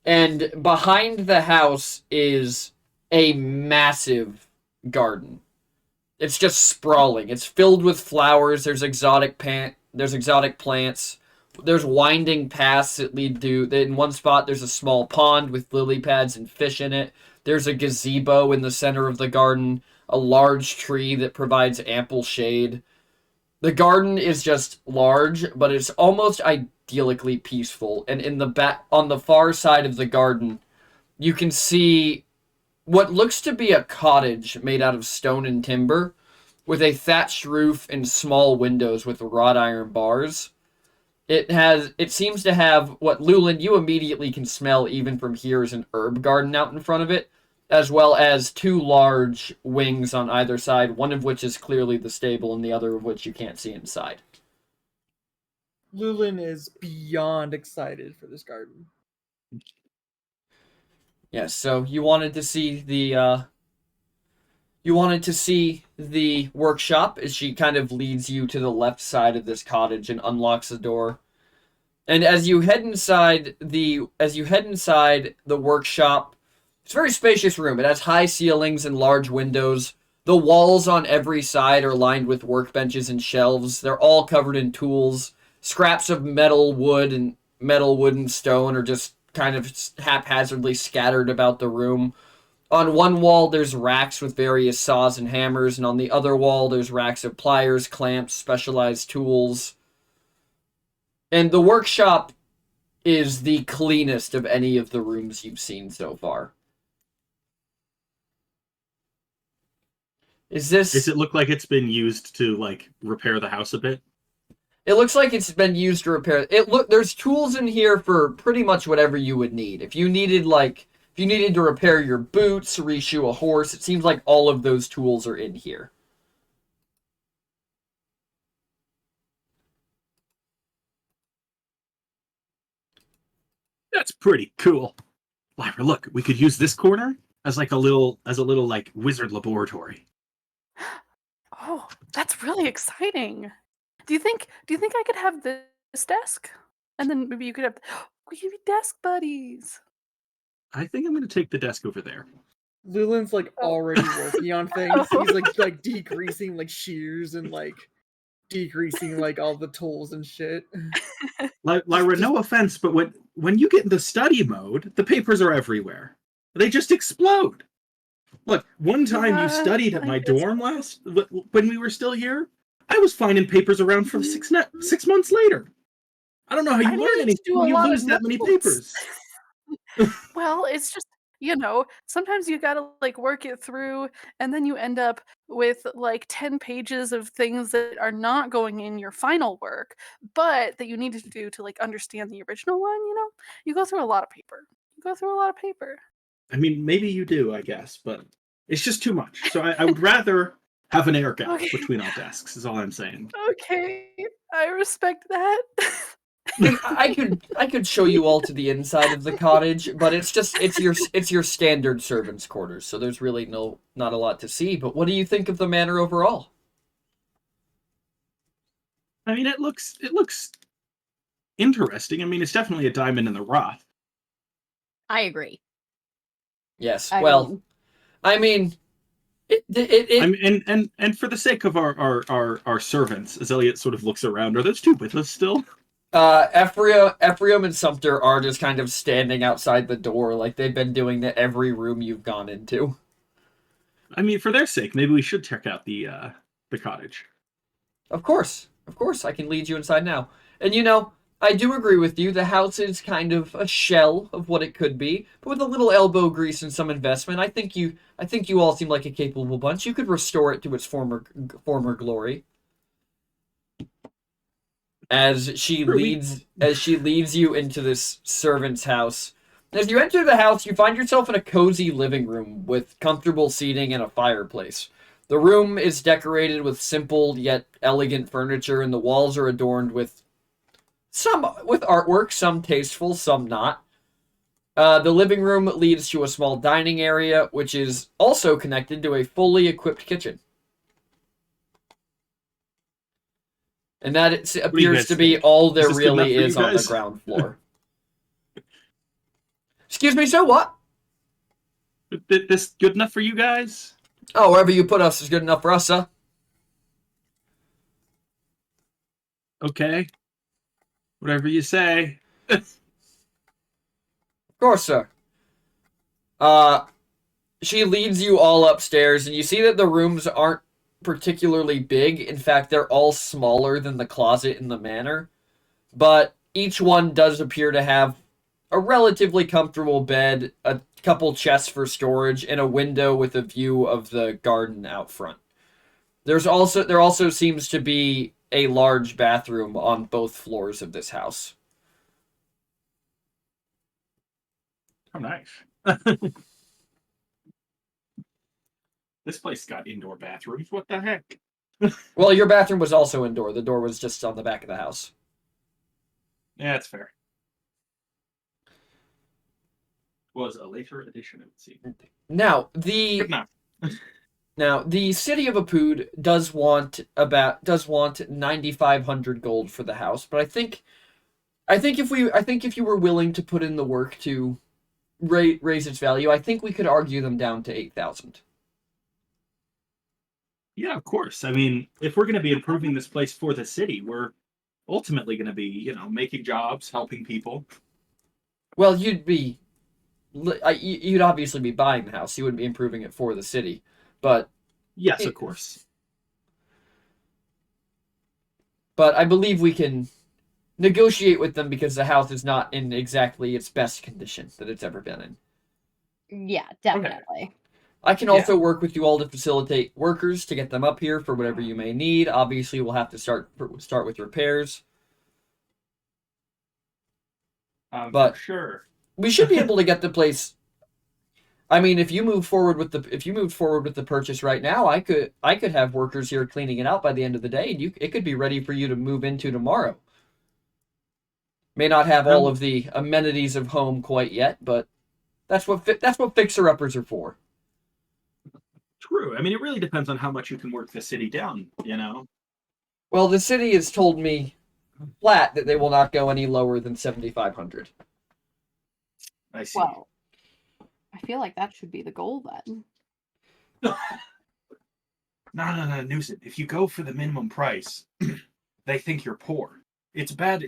And behind the house is a massive garden. It's just sprawling. It's filled with flowers. There's exotic plants. There's winding paths that lead to. In one spot, there's a small pond with lily pads and fish in it. There's a gazebo in the center of the garden. A large tree that provides ample shade. The garden is just large, but it's almost idyllically peaceful. And in the back, on the far side of the garden, you can see what looks to be a cottage made out of stone and timber, with a thatched roof and small windows with wrought iron bars. It seems to have what, Lulin, you immediately can smell even from here, is an herb garden out in front of it, as well as 2 large wings on either side, one of which is clearly the stable and the other of which you can't see inside. Lulin is beyond excited for this garden. Yes, so you wanted to see the You wanted to see the workshop as she kind of leads you to the left side of this cottage and unlocks the door. And as you head inside the workshop, it's a very spacious room. It has high ceilings and large windows. The walls on every side are lined with workbenches and shelves. They're all covered in tools. Scraps of wood, and stone are just kind of haphazardly scattered about the room. On one wall, there's racks with various saws and hammers, and on the other wall, there's racks of pliers, clamps, specialized tools. And the workshop is the cleanest of any of the rooms you've seen so far. Does it look like it's been used to like repair the house a bit? It looks like it's been used to repair it. There's tools in here for pretty much whatever you would need. If you needed to repair your boots, reshoe a horse, it seems like all of those tools are in here. That's pretty cool. Lyra, look, we could use this corner as a little like wizard laboratory. Oh, that's really exciting. Do you think I could have this desk? And then maybe you could have we could be desk buddies. I think I'm going to take the desk over there. Lulin's like Oh. already working on things. Oh. He's like decreasing like shears and like decreasing like all the tools and shit. Lyra, no offense, but when you get into study mode, the papers are everywhere. They just explode. Look, one time you studied at my dorm when we were still here, I was finding papers around for 6 months later. I don't know how you learn anything when you lose that many papers. Well, it's just, sometimes you gotta like work it through, and then you end up with like 10 pages of things that are not going in your final work, but that you needed to do to like understand the original one, You go through a lot of paper. I mean, maybe you do, I guess, but it's just too much. So I would rather have an air gap Okay. between our desks, is all I'm saying. Okay, I respect that. I could show you all to the inside of the cottage, but it's your standard servants' quarters, so there's really not a lot to see. But what do you think of the manor overall? I mean, it looks interesting. I mean, it's definitely a diamond in the rough. I agree. Yes. I Well, mean- I mean, and for the sake of our servants, as Elliot sort of looks around, are those two with us still? Ephraim and Sumter are just kind of standing outside the door, like they've been doing to every room you've gone into. I mean, for their sake, maybe we should check out the cottage. Of course, I can lead you inside now. And I do agree with you. The house is kind of a shell of what it could be, but with a little elbow grease and some investment, I think you all seem like a capable bunch. You could restore it to its former glory. As she leads you into this servant's house. As you enter the house, you find yourself in a cozy living room with comfortable seating and a fireplace. The room is decorated with simple yet elegant furniture, and the walls are adorned with artwork, some tasteful, some not. The living room leads to a small dining area, which is also connected to a fully equipped kitchen. And that appears to be all there really is on the ground floor. Excuse me, so what? This good enough for you guys? Oh, wherever you put us is good enough for us, sir. Okay. Whatever you say. Of course, sir. She leads you all upstairs, and you see that the rooms aren't particularly big. In fact, they're all smaller than the closet in the manor. But each one does appear to have a relatively comfortable bed, a couple chests for storage, and a window with a view of the garden out front. There also seems to be a large bathroom on both floors of this house. Oh, nice. This place got indoor bathrooms. What the heck? Well, your bathroom was also indoor. The door was just on the back of the house. Yeah, that's fair. Was a later addition, it would seem. Now, Good enough. Now, the city of Apud does want 9,500 gold for the house, but I think if you were willing to put in the work to raise its value, I think we could argue them down to 8,000. Yeah, of course. I mean, if we're going to be improving this place for the city, we're ultimately going to be, making jobs, helping people. Well, you'd obviously be buying the house. You wouldn't be improving it for the city, but Yes, of course. But I believe we can negotiate with them because the house is not in exactly its best condition that it's ever been in. Yeah, definitely. I can also work with you all to facilitate workers to get them up here for whatever you may need. Obviously, we'll have to start with repairs. But sure, we should be able to get the place. I mean, if you moved forward with the purchase right now, I could have workers here cleaning it out by the end of the day, and it could be ready for you to move into tomorrow. May not have all of the amenities of home quite yet, but that's what fixer-uppers are for. True. I mean, it really depends on how much you can work the city down, Well, the city has told me flat that they will not go any lower than 7,500. I see. Well, I feel like that should be the goal then. No, Newsom. If you go for the minimum price, they think you're poor. It's bad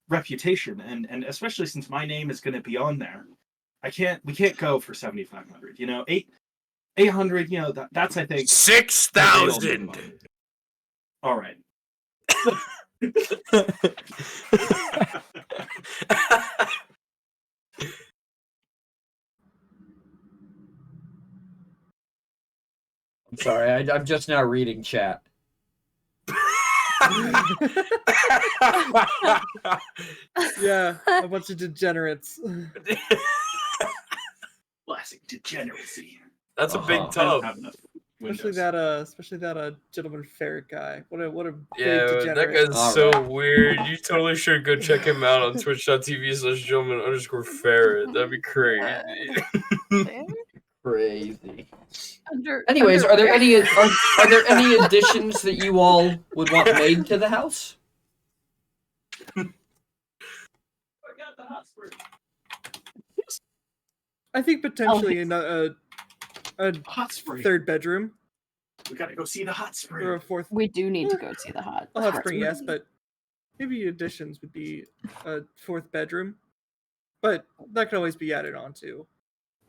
reputation, and especially since my name is going to be on there, we can't go for 7,500. 800. That's I think 6,000. All right. I'm sorry, I'm just now reading chat. Yeah, a bunch of degenerates. Classic degeneracy. That's a Uh-huh. big I don't tub. have enough Especially windows. that gentleman ferret guy. What a big Yeah, that degenerate. guy's so weird. You totally should go check him out on twitch.tv/gentleman_ferret. That'd be crazy. Crazy. Under, Anyways, are there underwear. any additions that you all would want made to the house? I got the hot spring. I think potentially a Hot spring. third bedroom We gotta go see the hot spring. or a fourth. We do need to go see the hot. A hot spring, yes, but maybe additions would be a fourth bedroom. But that can always be added on to.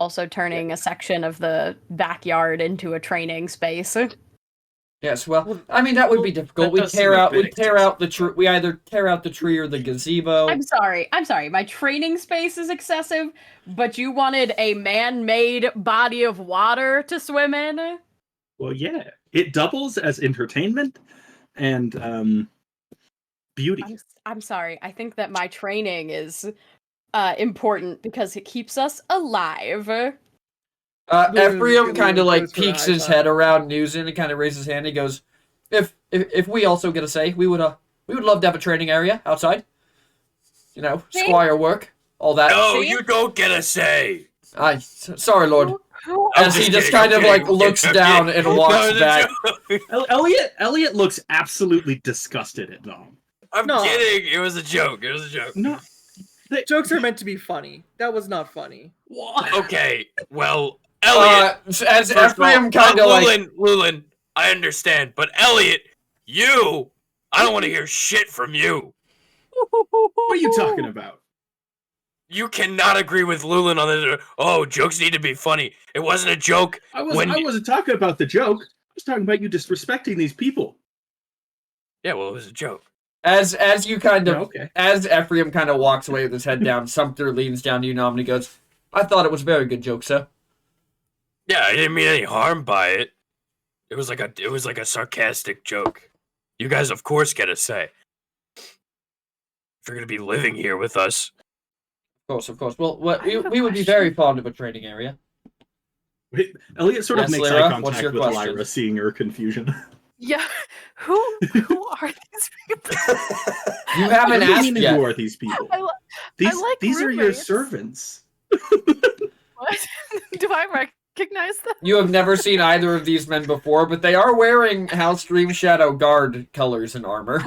Also turning a section of the backyard into a training space. Yes, well, I mean that would be difficult. that We does tear seem a out bit the tree. We either tear out the tree or the gazebo. I'm sorry. My training space is excessive, but you wanted a man-made body of water to swim in? Well, yeah, it doubles as entertainment and beauty. I'm sorry. I think that my training is important because it keeps us alive. Ephraim kind of like goes for a peeks high his five. head around Newson and kind of raises his hand. He goes, "If we also get a say, we would love to have a training area outside. See? Squire work, all that." No, See? you don't get a say. Sorry, Lord. Who I'm As he just just kidding, kind of I'm like kidding, looks I'm down kidding. and walks No, it's a back. joke. Elliot looks absolutely disgusted at Dom. I'm No. kidding. It was a joke. No, Jokes are meant to be funny. That was not funny. Okay, well, Elliot. As first of all, Ephraim kind of like Lulin, I understand, but Elliot, I don't want to hear shit from you. what are you talking about? You cannot agree with Lulin on this. Oh, jokes need to be funny. It wasn't a joke. I wasn't talking about the joke. I was talking about you disrespecting these people. Yeah, well, it was a joke. as you kind of Yeah, okay. as Ephraim kind of walks away with his head down. Sumter leans down to you, Nom, and he goes, "I thought it was a very good joke, sir." Yeah, I didn't mean any harm by it. It was like a sarcastic joke. You guys, of course, get a say. If you're gonna be living here with us, Of course. Well, I have a we would be question. very fond of a training area. Wait, Elliot sort of Yes, makes Lyra, eye what's contact your with question? Lyra, seeing her confusion. Yeah. Who are these people? You haven't What do you asked mean, yet. who are these people? I These like these are your roommates. servants. What? Do I recognize them. You have never seen either of these men before, but they are wearing House Dream Shadow Guard colors and armor.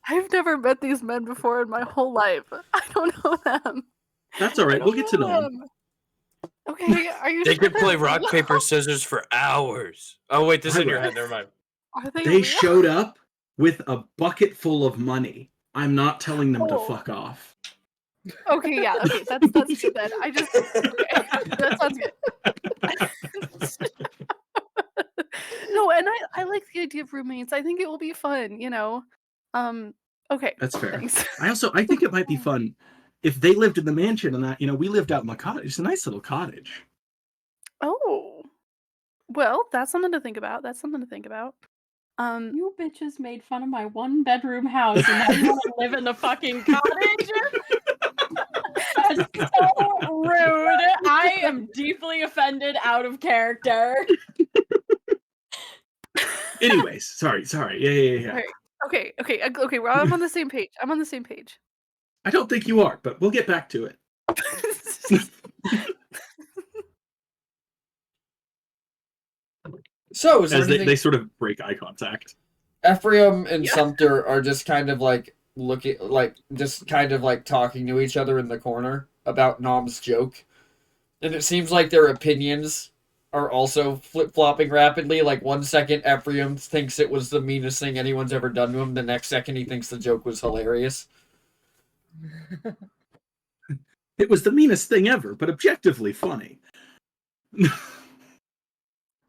I've never met these men before in my whole life. I don't know them. That's all right. We'll get to know them. Okay, are you They sure could play they're rock, real? paper, scissors for hours. Oh wait, this is in your Alright. head. Never mind. Are they They real? showed up with a bucket full of money. I'm not telling them to Oh. fuck off. Okay, yeah, okay, that's good then. Okay, that sounds good. No, and I like the idea of roommates. I think it will be fun, you know. Okay. That's fair. Thanks. I think it might be fun if they lived in the mansion and that, we lived out in a cottage. It's a nice little cottage. Oh. Well, that's something to think about. You bitches made fun of my 1-bedroom house and now you want to live in the fucking cottage? That's so rude. I am deeply offended, out of character. Anyways, sorry. Yeah. Alright. Okay, well, I'm on the same page. I don't think you are, but we'll get back to it. So, is there As anything... they sort of break eye contact. Ephraim and Yeah. Sumter are just kind of like talking to each other in the corner about Nom's joke. And it seems like their opinions are also flip-flopping rapidly. Like, 1 second, Ephraim thinks it was the meanest thing anyone's ever done to him. The next second, he thinks the joke was hilarious. It was the meanest thing ever, but objectively funny.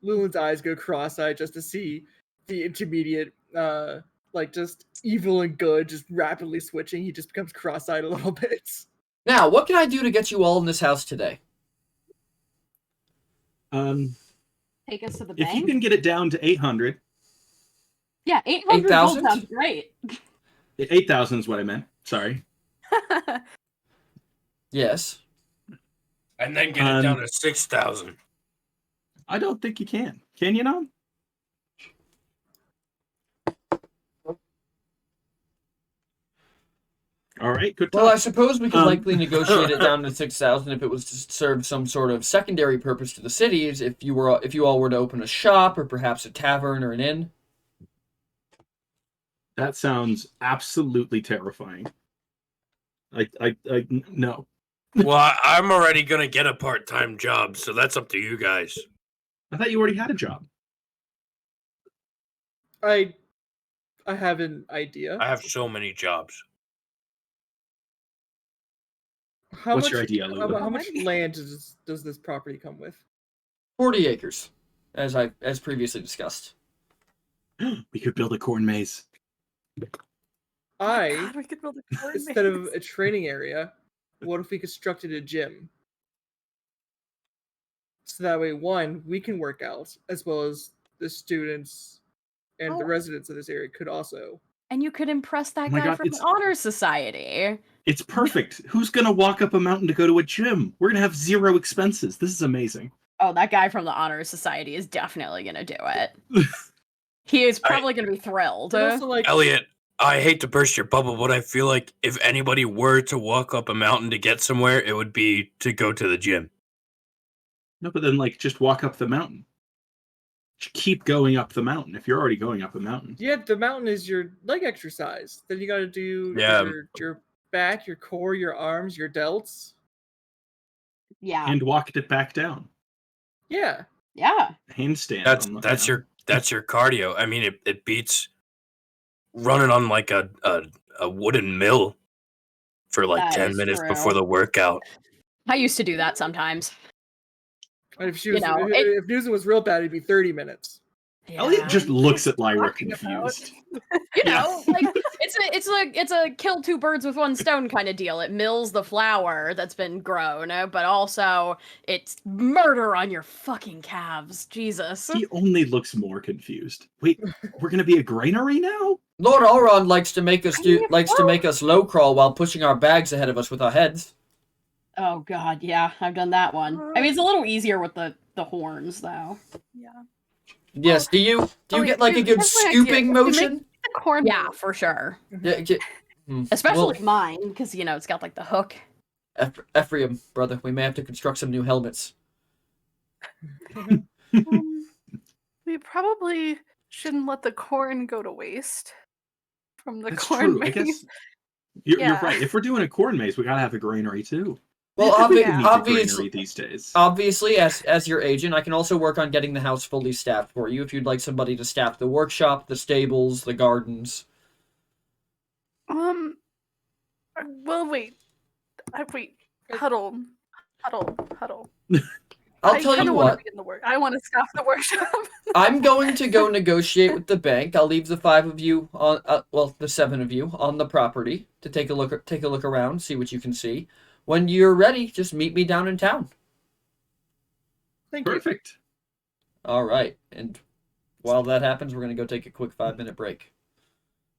Lulin's eyes go cross-eyed just to see the intermediate, just evil and good, just rapidly switching. He just becomes cross-eyed a little bit. Now, what can I do to get you all in this house today? Take us to the If bank? you can get it down to 800, Yeah, 800 gold 8,000? sounds great. 8,000 is what I meant. Sorry. Yes. And then get it down to 6,000. I don't think you can. Can you not? All right, good talk. Well, I suppose we could Um, likely negotiate it down to 6,000 if it was to serve some sort of secondary purpose to the cities. If you all were to open a shop or perhaps a tavern or an inn. That sounds absolutely terrifying. No. Well, I'm already gonna get a part-time job, so that's up to you guys. I thought you already had a job. I have an idea. I have so many jobs. What's your idea, Lulu? How much land does this property come with? 40 acres, as previously discussed. We could build a corn maze. God, we could build a corn Instead of maze. a training area, what if we constructed a gym? So that way, one, we can work out, as well as the students and the residents of this area could also. And you could impress that Oh my guy God, from the honor society. It's perfect. Who's going to walk up a mountain to go to a gym? We're going to have zero expenses. This is amazing. Oh, that guy from the honor society is definitely gonna do it. He is probably gonna be thrilled. And also, like, Elliot, I hate to burst your bubble, but I feel like if anybody were to walk up a mountain to get somewhere, it would be to go to the gym. No, but then, just walk up the mountain. Just keep going up the mountain if you're already going up a mountain. yeah, the mountain is your leg exercise. Then you got to do Yeah. your back, your core, your arms, your delts. Yeah. And walk it back down. Yeah. Yeah. Handstand. That's your cardio. I mean, it beats running on like a wooden mill for like That 10 is minutes true. before the workout. I used to do that sometimes. And if You know, if Newsom was real bad, it'd be 30 minutes. Elliot just looks at Lyra Talking about- confused. You know, like it's a kill two birds with one stone kind of deal. It mills the flour that's been grown, but also it's murder on your fucking calves. Jesus. He only looks more confused. Wait, we're going to be a granary now? Lord Elrond likes to make us low crawl while pushing our bags ahead of us with our heads. Oh god, yeah, I've done that one. I mean, it's a little easier with the horns though. Yeah. Yes. Do you get like a good here's my idea. scooping If you motion? make the corn Yeah, for sure. Yeah. Especially mine, because you know it's got like the hook. Ephraim, brother, we may have to construct some new helmets. We probably shouldn't let the corn go to waste from the That's corn true. maze. I guess you're Yeah. right. If we're doing a corn maze, we gotta have a granary too. Well, Everything obvi- needs a obviously, granary these days. obviously, as your agent, I can also work on getting the house fully staffed for you if you'd like somebody to staff the workshop, the stables, the gardens. Well, wait. Wait. Huddle. Huddle. I'll tell kind you of want to what. be in the work. I want to staff the workshop. I'm going to go negotiate with the bank. I'll leave the 5 of you on, well, the 7 of you on the property to take a look around, see what you can see. When you're ready, just meet me down in town. Thank you. Perfect. All right. And while that happens, we're going to go take a quick 5-minute break.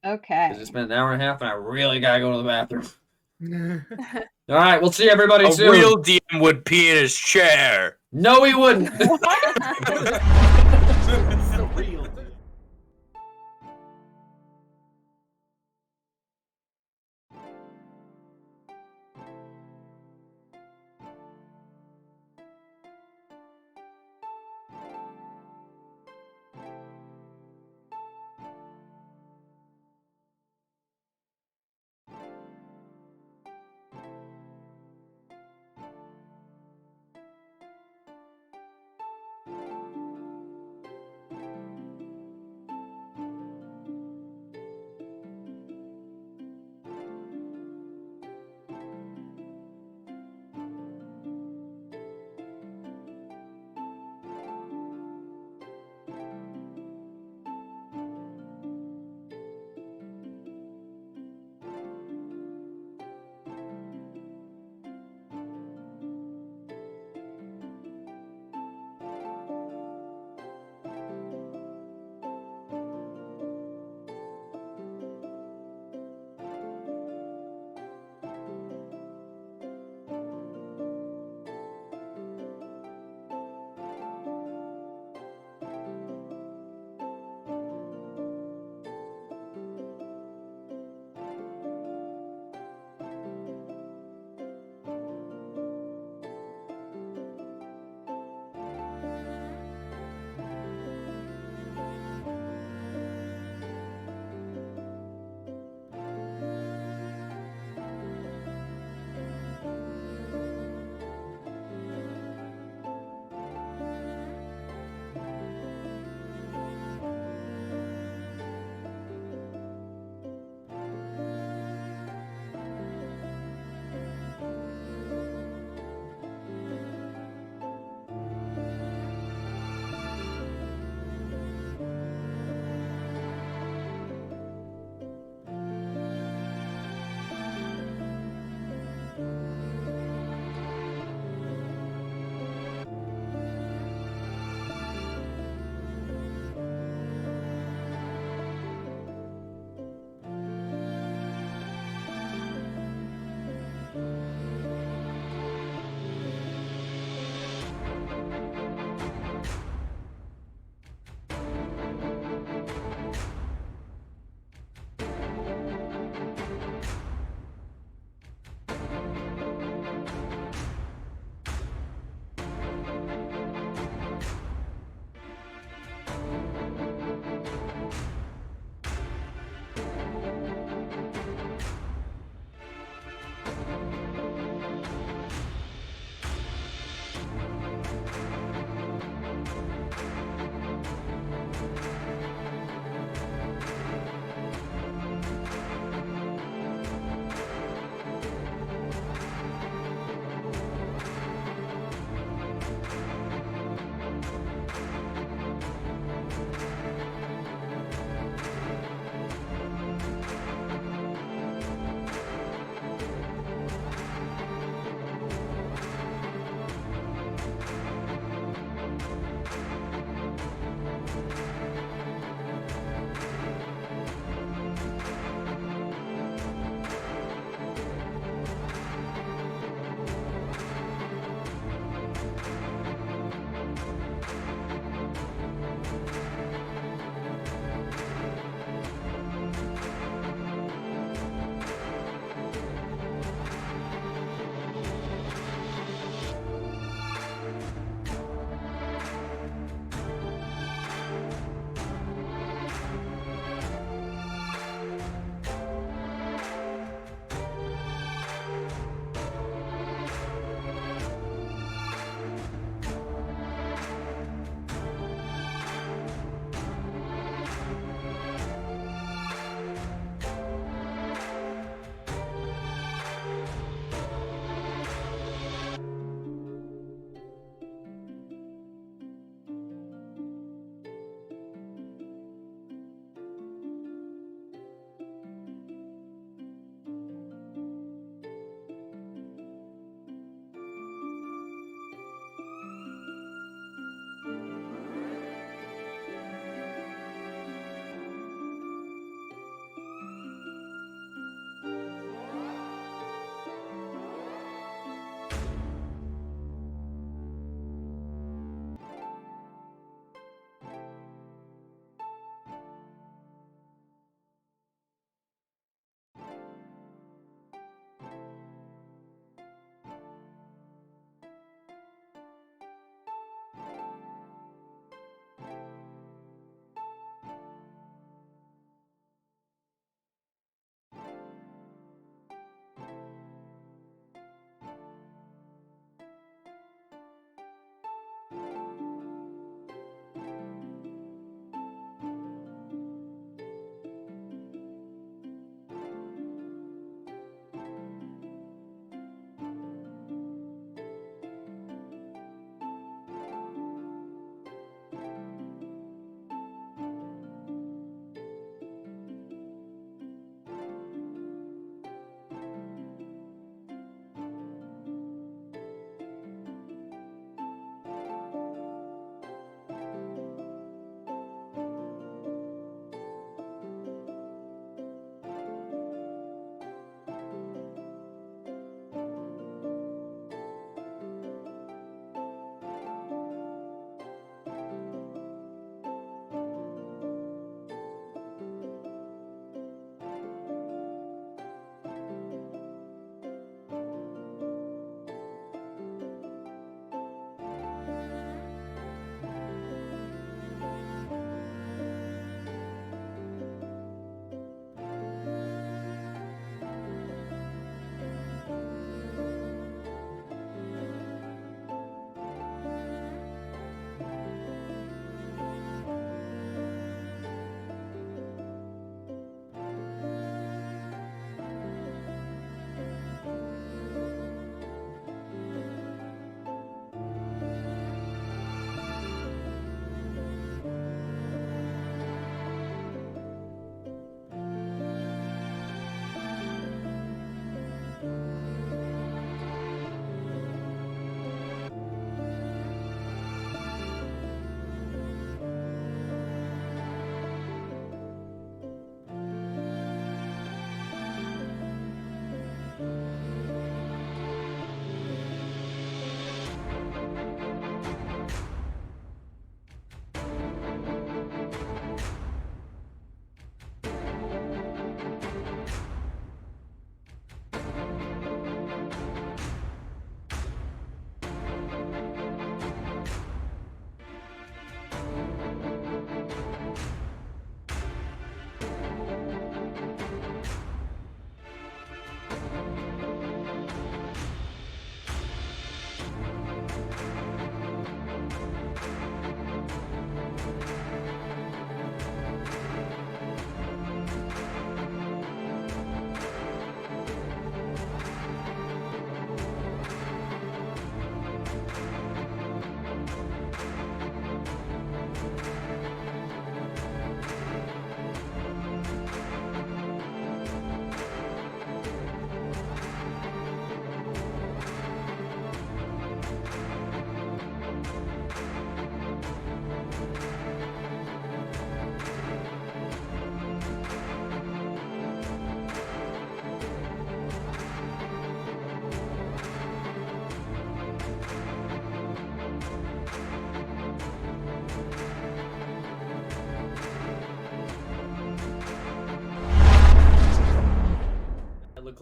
Okay. Because it's been an hour and a half and I really got to go to the bathroom. All right. We'll see everybody A soon. real DM would pee in his chair. No, he wouldn't. So real.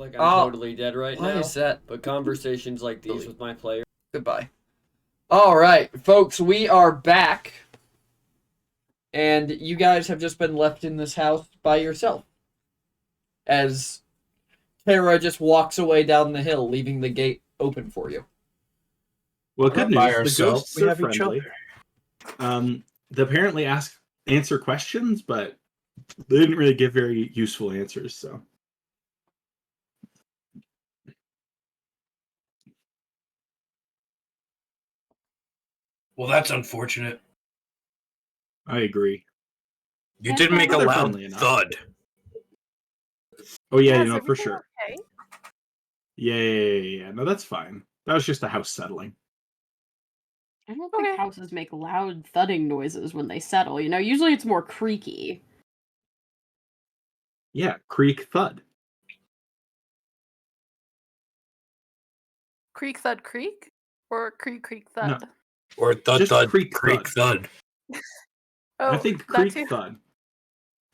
like I'm Oh, totally dead right why now. is that? But conversations like these with my player. Goodbye. All right, folks, we are back. And you guys have just been left in this house by yourself. As Tara just walks away down the hill, leaving the gate open for you. Well, We're good not by news. The ourselves, ghosts we are have each friendly. other. They apparently answer questions, but they didn't really give very useful answers. So Well, that's unfortunate. I agree. You did make a Well, they're loud friendly enough. thud. Oh yeah, Is for everything sure. Okay? Yeah. No, that's fine. That was just a house settling. I don't think Okay. houses make loud thudding noises when they settle. You know, usually it's more creaky. Yeah, creak thud. Creak thud creak? Or creak creak No. thud? Or thud Just thud creak creak thud. Oh, I think that creak too. thud.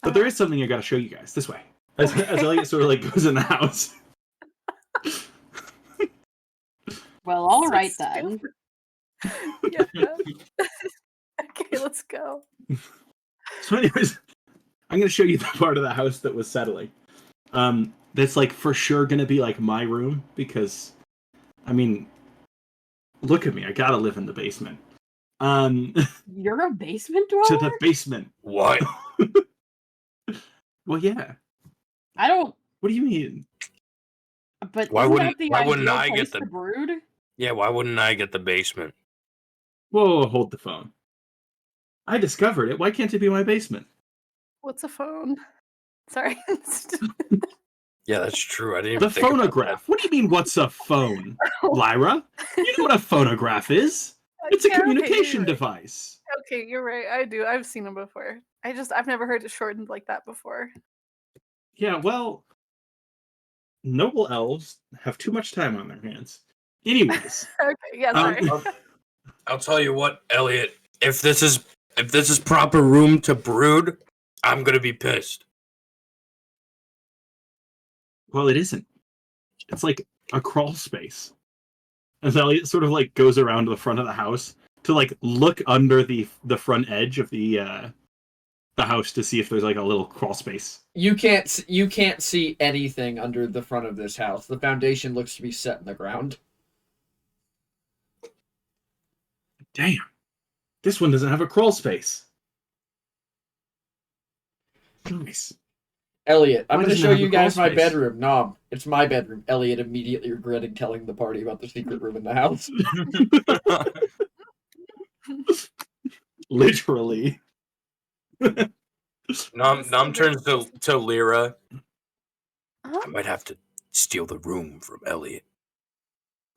But there is something I gotta show you guys. This way. As Elliot sort of like goes in the house. Well, all So right then. Yeah. Okay, let's go. So anyways, I'm gonna show you the part of the house that was settling. That's like for sure gonna be like my room because I mean look at me, I gotta live in the basement. You're a basement To dweller? the basement. What? Well yeah. I don't. What do you mean? But Why isn't wouldn't- that the why ideal wouldn't I place get the- to brood? Yeah, why wouldn't I get the basement? Whoa, hold the phone. I discovered it. Why can't it be my basement? What's a phone? Sorry. Yeah, that's true. I didn't The even think about phonograph. What do you mean, what's a phone? Lyra? You know what a phonograph is? It's a Yeah, okay, you're communication right. device. Okay, you're right. I do. I've seen them before. I've never heard it shortened like that before. Yeah, well, noble elves have too much time on their hands. Anyways, Okay, yeah, sorry. I'll tell you what, Elliot. If this is proper room to brood, I'm gonna be pissed. well, it isn't. It's like a crawl space. As Elliot sort of like goes around to the front of the house to like look under the front edge of the house to see if there's like a little crawl space. You can't see anything under the front of this house. The foundation looks to be set in the ground. Damn. This one doesn't have a crawl space. Nice. Elliot, I'm Why going to doesn't it show have a you crawl guys my space? bedroom. No, it's my bedroom. Elliot immediately regretted telling the party about the secret room in the house. Literally. Nom turns to Lyra. Huh? I might have to steal the room from Elliot.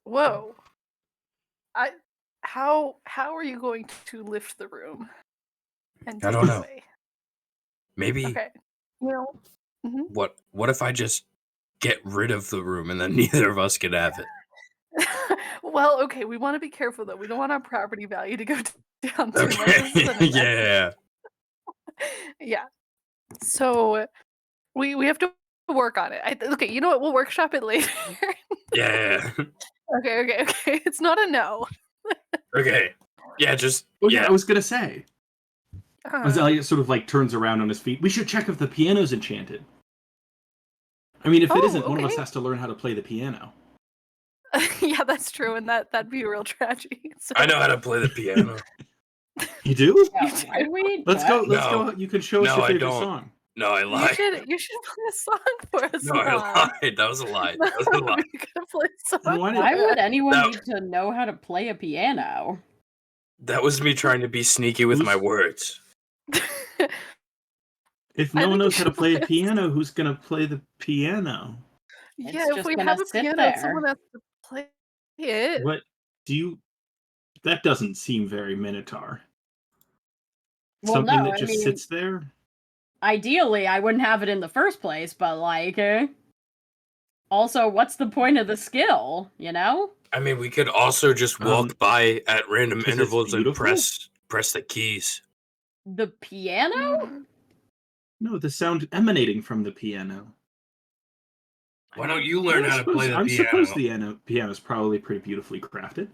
Whoa. How are you going to lift the room? And I take don't it know. away? Maybe Okay. Well. what if I just get rid of the room and then neither of us can have it? Well, okay. We want to be careful though. We don't want our property value to go down too much. Okay. This is an investment. Yeah. Yeah. So we have to work on it. Okay, you know what? We'll workshop it later. Yeah. Okay. It's not a no. Okay. Yeah, just Oh yeah, yeah. I was gonna say. As Uh, Elliot sort of like turns around on his feet, we should check if the piano's enchanted. I mean, if it Oh, isn't, one of us okay. has to learn how to play the piano. yeah, that's true, and that'd be a real tragedy. So. I know how to play the piano. You do? Yeah, You do. why do we? Let's go. what? Let's No. go. You can show us No, your I favorite don't. song. No, I You lied. should play a song for us. No, I Mom. lied. That was a lie. That was a lie. You gotta play a song. And why did- Why would anyone No. need to know how to play a piano? That was me trying to be sneaky with my words. If I no one think knows you how to should play a play a piano, who's gonna play the piano? Yeah, if just we gonna have a sit piano, there. someone has to play it. What do you? That doesn't seem very Minotaur. Well, Something no, that I just mean, sits there. ideally, I wouldn't have it in the first place, but like, also, what's the point of the skill? You know? I mean, we could also just walk by at random 'cause it's intervals and beautiful? press the keys. The piano? No, the sound emanating from the piano. Why don't you learn how to play the I'm piano? suppose the piano is probably pretty beautifully crafted.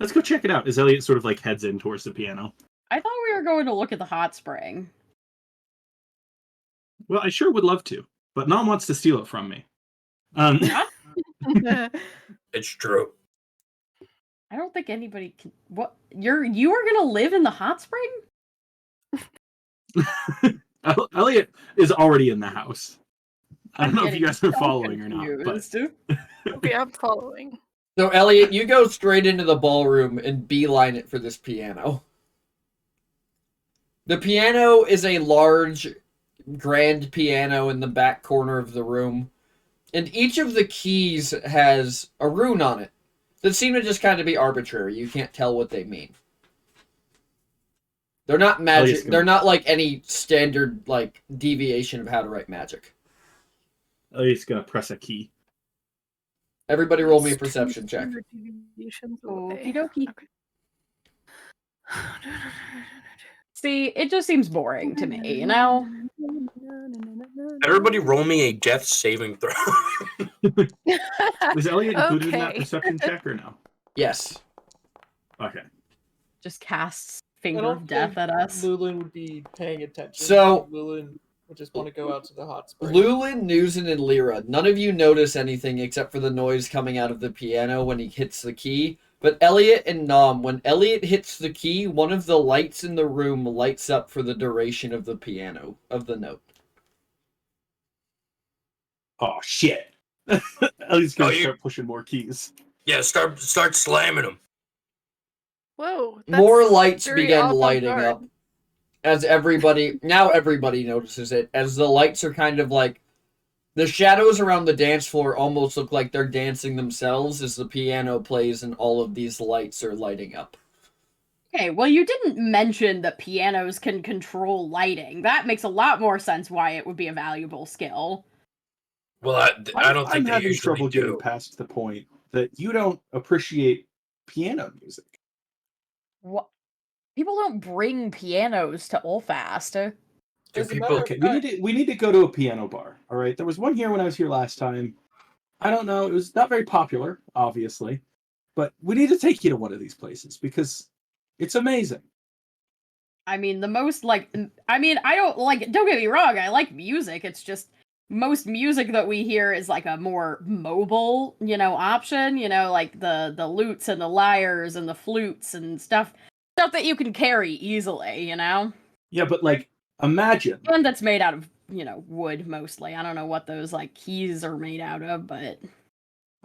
Let's go check it out. As Elliot sort of like heads in towards the piano. I thought we were going to look at the hot spring. Well, I sure would love to, but Nom wants to steal it from me. What? It's true. I don't think anybody can. What? You are gonna live in the hot spring? Elliot is already in the house. I don't know if you getting guys are so following or not, but confused. Okay, I'm following. So, Elliot, you go straight into the ballroom and beeline it for this piano. The piano is a large, grand piano in the back corner of the room, and each of the keys has a rune on it that seem to just kind of be arbitrary. You can't tell what they mean. They're not magic. They're not like any standard like deviation of how to write magic. Elliot's gonna press a key. Everybody roll me a perception check. Okie dokie. See, it just seems boring to me, you know? Everybody roll me a death saving throw. Was Elliot included in that Okay. perception check or no? Yes. Okay. Just casts I finger don't of death think at us. Lulin would be paying attention. So- Lulin would just want to go out to the hot spring. Lulin, Nuzin, and Lyra, none of you notice anything except for the noise coming out of the piano when he hits the key. But Elliot and Nom, when Elliot hits the key, one of the lights in the room lights up for the duration of the piano, of the note. Oh shit! Elliot's gonna Oh, you- start pushing more keys. Yeah, start slamming them. Whoa. More that's lights very begin avant-garde. lighting up. As everybody notices it, as the lights are kind of like the shadows around the dance floor almost look like they're dancing themselves as the piano plays and all of these lights are lighting up. Okay, well, you didn't mention that pianos can control lighting. That makes a lot more sense why it would be a valuable skill. Well, I don't I'm think they having usually trouble do. getting past the point that you don't appreciate piano music. What? People don't bring pianos to Ulfast. Do As a people? matter of Okay, fact- we need to go to a piano bar. All right, there was one here when I was here last time. I don't know, it was not very popular, obviously, but we need to take you to one of these places because it's amazing. I mean, I don't get me wrong, I like music. It's just most music that we hear is like a more mobile, option, like the lutes and the lyres and the flutes and stuff that you can carry easily, Yeah, but like, imagine. And that's made out of, wood mostly. I don't know what those like keys are made out of, but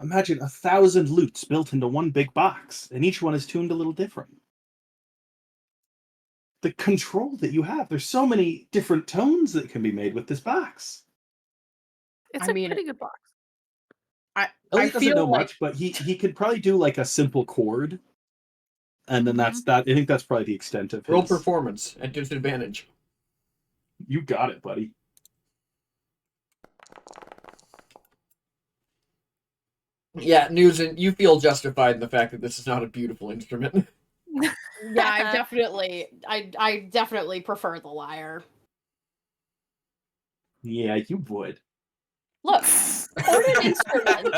Imagine 1,000 lutes built into one big box, and each one is tuned a little different. The control that you have, there's so many different tones that can be made with this box. It's I a mean- pretty good box. Elliot doesn't feel know like- much, but he could probably do like a simple chord, and then that's that. I think that's probably the extent of Roll his. performance at disadvantage. You got it, buddy. Yeah, Nuzin, you feel justified in the fact that this is not a beautiful instrument. yeah, I definitely prefer the lyre. Yeah, you would. Look, corded instruments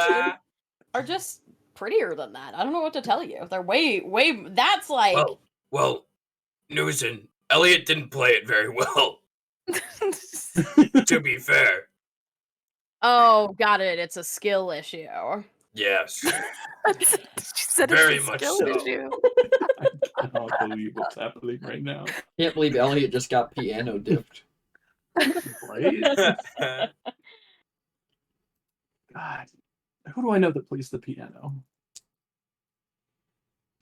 are just prettier than that. I don't know what to tell you. They're way. That's like. Well, Newson, Elliot didn't play it very well. To be fair, Oh, got it. It's a skill issue. yes. She said Very it's a much skill so. issue. I cannot believe what's happening right now. Can't believe Elliot just got piano dipped. Right? God, who do I know that plays the piano?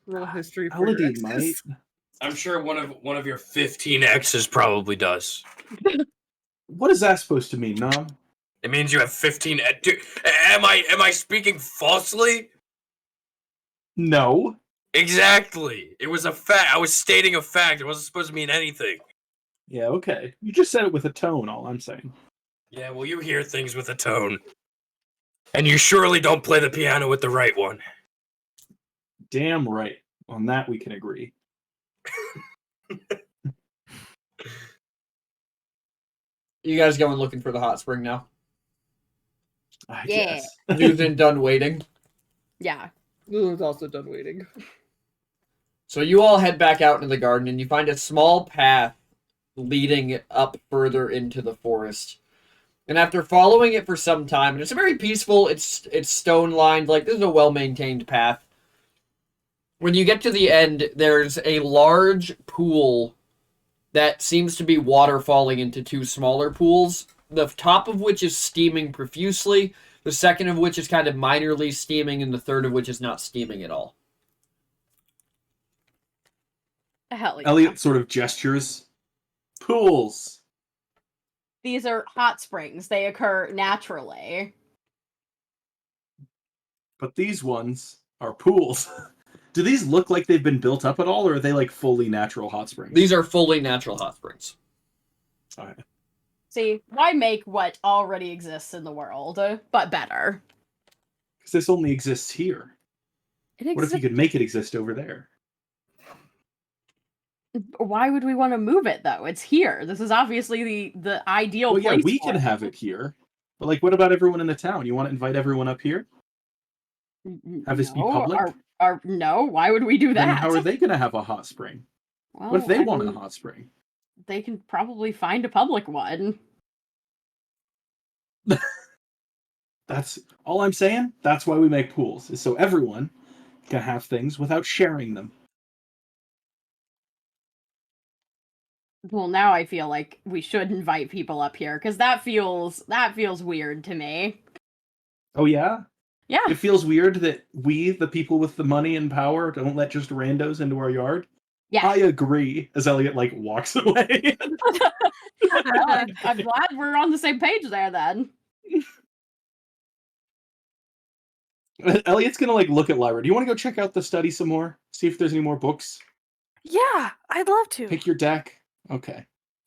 Roll history for your Aladdin might. exes. I'm sure one of your 15 exes probably does. What is that supposed to mean, Nom? It means you have 15. Am I speaking falsely? No. Exactly. It was a fact. I was stating a fact. It wasn't supposed to mean anything. Yeah, okay. You just said it with a tone, all I'm saying. Yeah, well, you hear things with a tone. And you surely don't play the piano with the right one. Damn right. On that we can agree. You guys going looking for the hot spring now? I Yeah. guess. Newton done waiting. Yeah. Lulu's also done waiting. So you all head back out into the garden, and you find a small path leading up further into the forest. And after following it for some time, and it's a very peaceful, it's stone lined, like this is a well maintained path. When you get to the end, there's a large pool that seems to be water falling into two smaller pools. The top of which is steaming profusely, the second of which is kind of minorly steaming, and the third of which is not steaming at all. Hell yeah. Elliot sort of gestures. Pools. These are hot springs. They occur naturally. But these ones are pools. Do these look like they've been built up at all, or are they like fully natural hot springs? These are fully natural hot springs. Okay. See, why make what already exists in the world, but better? Because this only exists here. It What if you could make it exist over there? Why would we want to move it though? It's here. This is obviously the ideal Well, place. yeah, we for can it. have it here. But like, what about everyone in the town? You want to invite everyone up here? Have this be public? No, why would we do that? Then how are they going to have a hot spring? Well, What if they I want a mean, hot spring? They can probably find a public one. That's all I'm saying. That's why we make pools, is so everyone can have things without sharing them. Well, now I feel like we should invite people up here because that feels weird to me. Oh yeah? Yeah. It feels weird that we, the people with the money and power, don't let just randos into our yard. Yeah. I agree. As Elliot like walks away. Well, I'm glad we're on the same page there then. Elliot's gonna like look at Lyra. Do you want to go check out the study some more? See if there's any more books. Yeah, I'd love to. Pick your deck. Okay.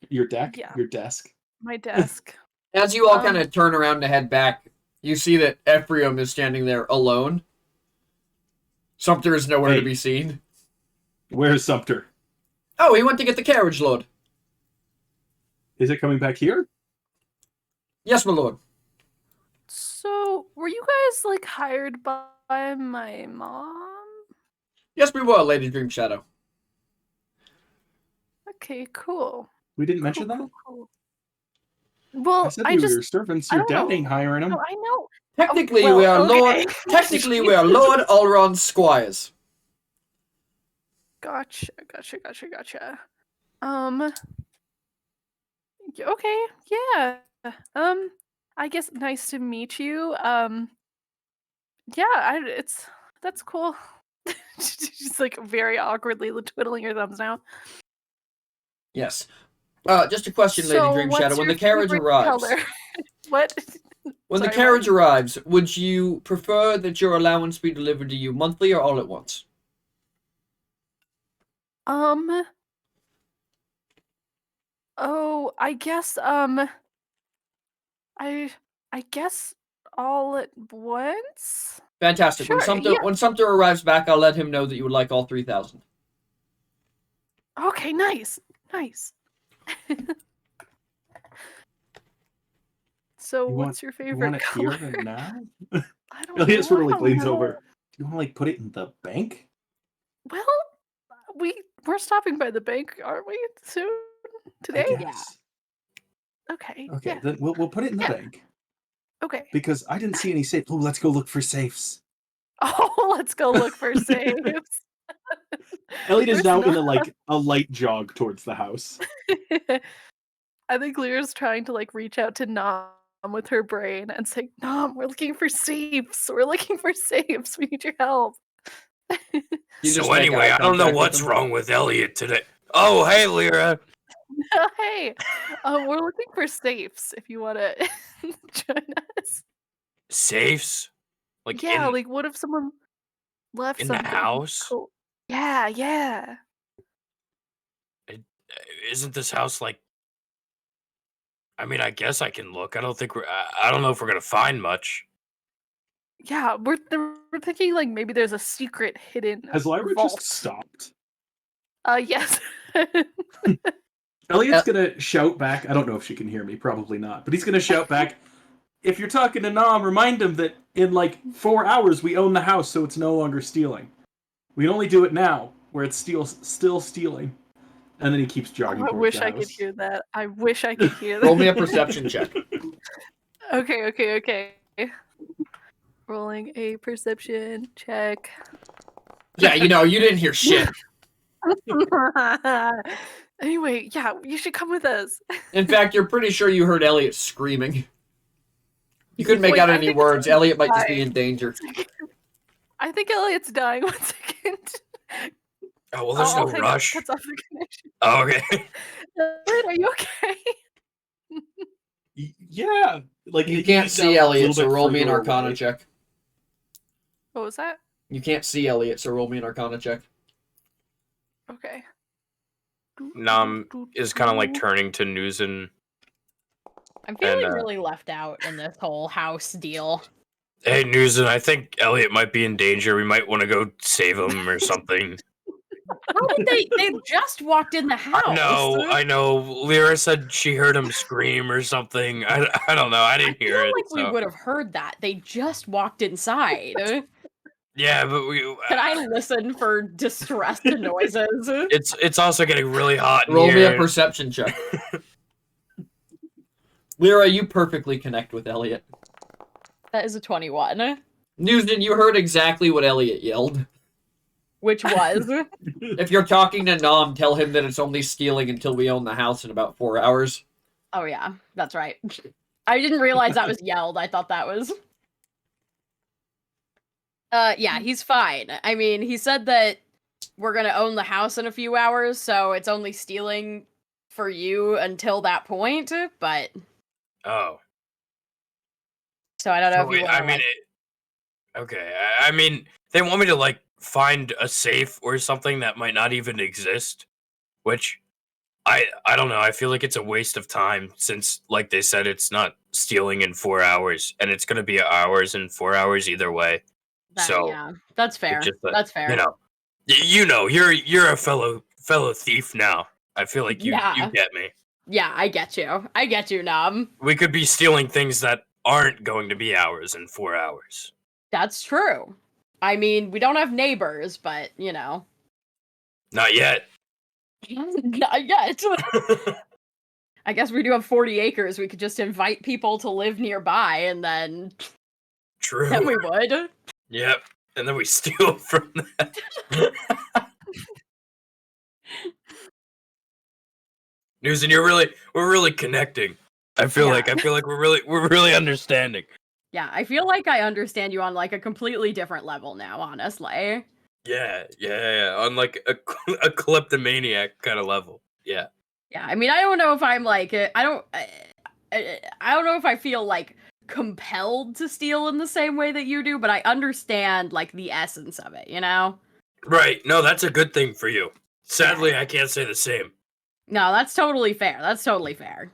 Your deck? Yeah. Your desk. My desk. As you all kind of turn around to head back, you see that Ephraim is standing there alone. Sumter is nowhere to Hey. be seen. Where's Sumter? Oh, he went to get the carriage load. Is it coming back here? Yes, my lord. So, were you guys like hired by my mom? Yes, we were, Lady Dream Shadow. Okay, cool. We didn't mention that? Cool. Well, I said I we were just your servants. I Your don't dad know. ain't hiring them. No, I know. Technically, well, we are okay. Lord. Technically, we are Lord Alron's squires. Gotcha. Okay, yeah. I guess nice to meet you. Yeah, that's cool. She's like very awkwardly twiddling her thumbs now. Yes. Just a question, Lady So, Dream what's Shadow. When your the carriage favorite arrives, color? What? when the Sorry, carriage what? arrives, would you prefer that your allowance be delivered to you monthly or all at once? Oh, I guess I guess all at once. Fantastic. Sure, When Sumter arrives back, I'll let him know that you would like all 3,000. Okay, nice. So, what's your You favorite want it color? here and now? I don't Elliot know. sort of I like don't leans know. over. Do you want to like put it in the bank? Well, we're stopping by the bank, aren't we? Soon today. I guess. Okay. Okay, Yeah. then we'll put it in the Yeah. bank Okay. because I didn't see any safe. Oh, let's go look for safes. Oh, let's go look for safes. Elliot is There's now in not- a light jog towards the house. I think Lyra's trying to like reach out to Nom with her brain and say, "Nom, we're looking for safes. We're looking for safes. We need your help." You just So make anyway, eye I don't know contact with what's him. wrong with Elliot today. Oh, hey, Lyra. Hey, we're looking for safes. If you want to join us. Safes? Like Yeah, in, like what if someone left in the something? house? Cool. Yeah. Isn't this house like? I mean, I guess I can look. I don't think I don't know if we're gonna find much. Yeah, we're thinking like maybe there's a secret hidden Has Lyra vault. just stopped? Yes. Elliot's gonna shout back. I don't know if she can hear me. Probably not. But he's gonna shout back. if you're talking to Nam, remind him that in like 4 hours we own the house, so it's no longer stealing. We can only do it now, where it's still stealing. And then he keeps jogging I towards wish the I house. could hear that. I wish I could hear Roll that. me a perception check. Okay. Rolling a perception check. Yeah, you didn't hear shit. Anyway, yeah, you should come with us. In fact, you're pretty sure you heard Elliot screaming. You couldn't make Wait, out I any think words. it's Elliot might just be dying. in danger. I think Elliot's dying. 1 second. Oh well, there's I'll no take rush. cuts off the connection. Oh, okay. Elliot, are you okay? Yeah, like You he can't leans see out a Elliot, little so bit roll me an further Arcana away. check. What was that? You can't see Elliot, so roll me an Arcana check. Okay. Nam is kind of like turning to Newson. I'm feeling And, really left out in this whole house deal. Hey, Newson, I think Elliot might be in danger. We might want to go save him or something. How did they just walked in the house? I know. Lyra said she heard him scream or something. I don't know. I I didn't feel hear it. like we so- would have heard that. They just walked inside. Yeah, but we. Can I listen for distressed noises? It's also getting really hot in Roll me a here. perception check. Lyra, you perfectly connect with Elliot. That is a 21. Newton, you heard exactly what Elliot yelled. Which was? If you're talking to Nom, tell him that it's only stealing until we own the house in about 4 hours. Oh yeah, that's right. I didn't realize that was yelled. I thought that was... yeah, he's fine. I mean, he said that we're gonna own the house in a few hours, so it's only stealing for you until that point, but... Oh. So I don't know So if wait, you I want mean, okay. I mean, they want me to like find a safe or something that might not even exist, which I don't know. I feel like it's a waste of time since, like they said, it's not stealing in 4 hours, and it's gonna be hours and 4 hours either way. that. So Yeah, that's fair. it's just that, That's fair. You know, you're a fellow thief now. I feel like you Yeah. get me. Yeah, I get you. I get you, Nom. We could be stealing things that aren't going to be hours in 4 hours. That's true. I mean, we don't have neighbors, but, you know. Not yet. Not yet. I guess we do have 40 acres. We could just invite people to live nearby, and then True. we would. Yep. And then we steal from that. News, and we're really connecting. I feel Yeah. like we're really understanding. Yeah, I feel like I understand you on like a completely different level now, honestly. Yeah. On like a kleptomaniac kind of level. Yeah. Yeah, I mean, I don't know if I'm like, I don't know if I feel like compelled to steal in the same way that you do, but I understand like the essence of it, you know? Right. No, that's a good thing for you. Sadly, I can't say the same. No, that's totally fair. That's totally fair.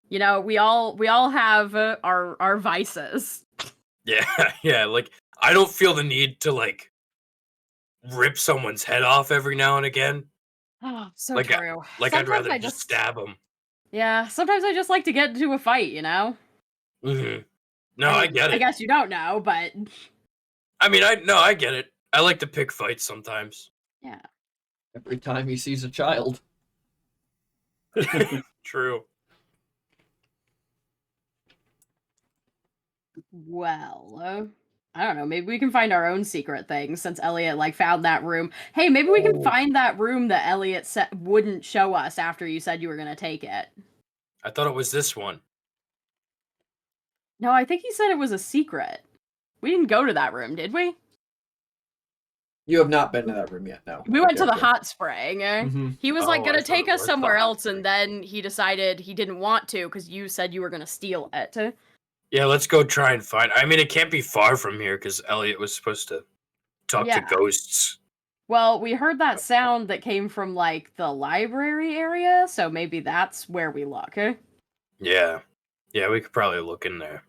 You know, we all have our vices. Yeah. Like I don't feel the need to like rip someone's head off every now and again. Oh, so Like, true. Like Sometimes I'd rather I just stab them. Yeah, sometimes I just like to get into a fight, you know? Mm-hmm. No, I get it. I guess you don't know, but I mean, I get it. I like to pick fights sometimes. yeah. Every time he sees a child. True. Well, I don't know. Maybe we can find our own secret thing since Elliot like found that room. Hey, maybe we can find that room that Elliot wouldn't show us after you said you were gonna take it. I thought it was this one. No, I think he said it was a secret. We didn't go to that room, did we? You have not been to that room yet, no. We went to the Okay. hot spring. Mhm. He was Oh, like I gonna thought take it us was the somewhere hot else, spring. and then he decided he didn't want to because you said you were gonna steal it. Yeah, let's go try and find. I mean, it can't be far from here because Elliot was supposed to talk Yeah. to ghosts. Well, we heard that sound that came from like the library area, so maybe that's where we look. Yeah, we could probably look in there.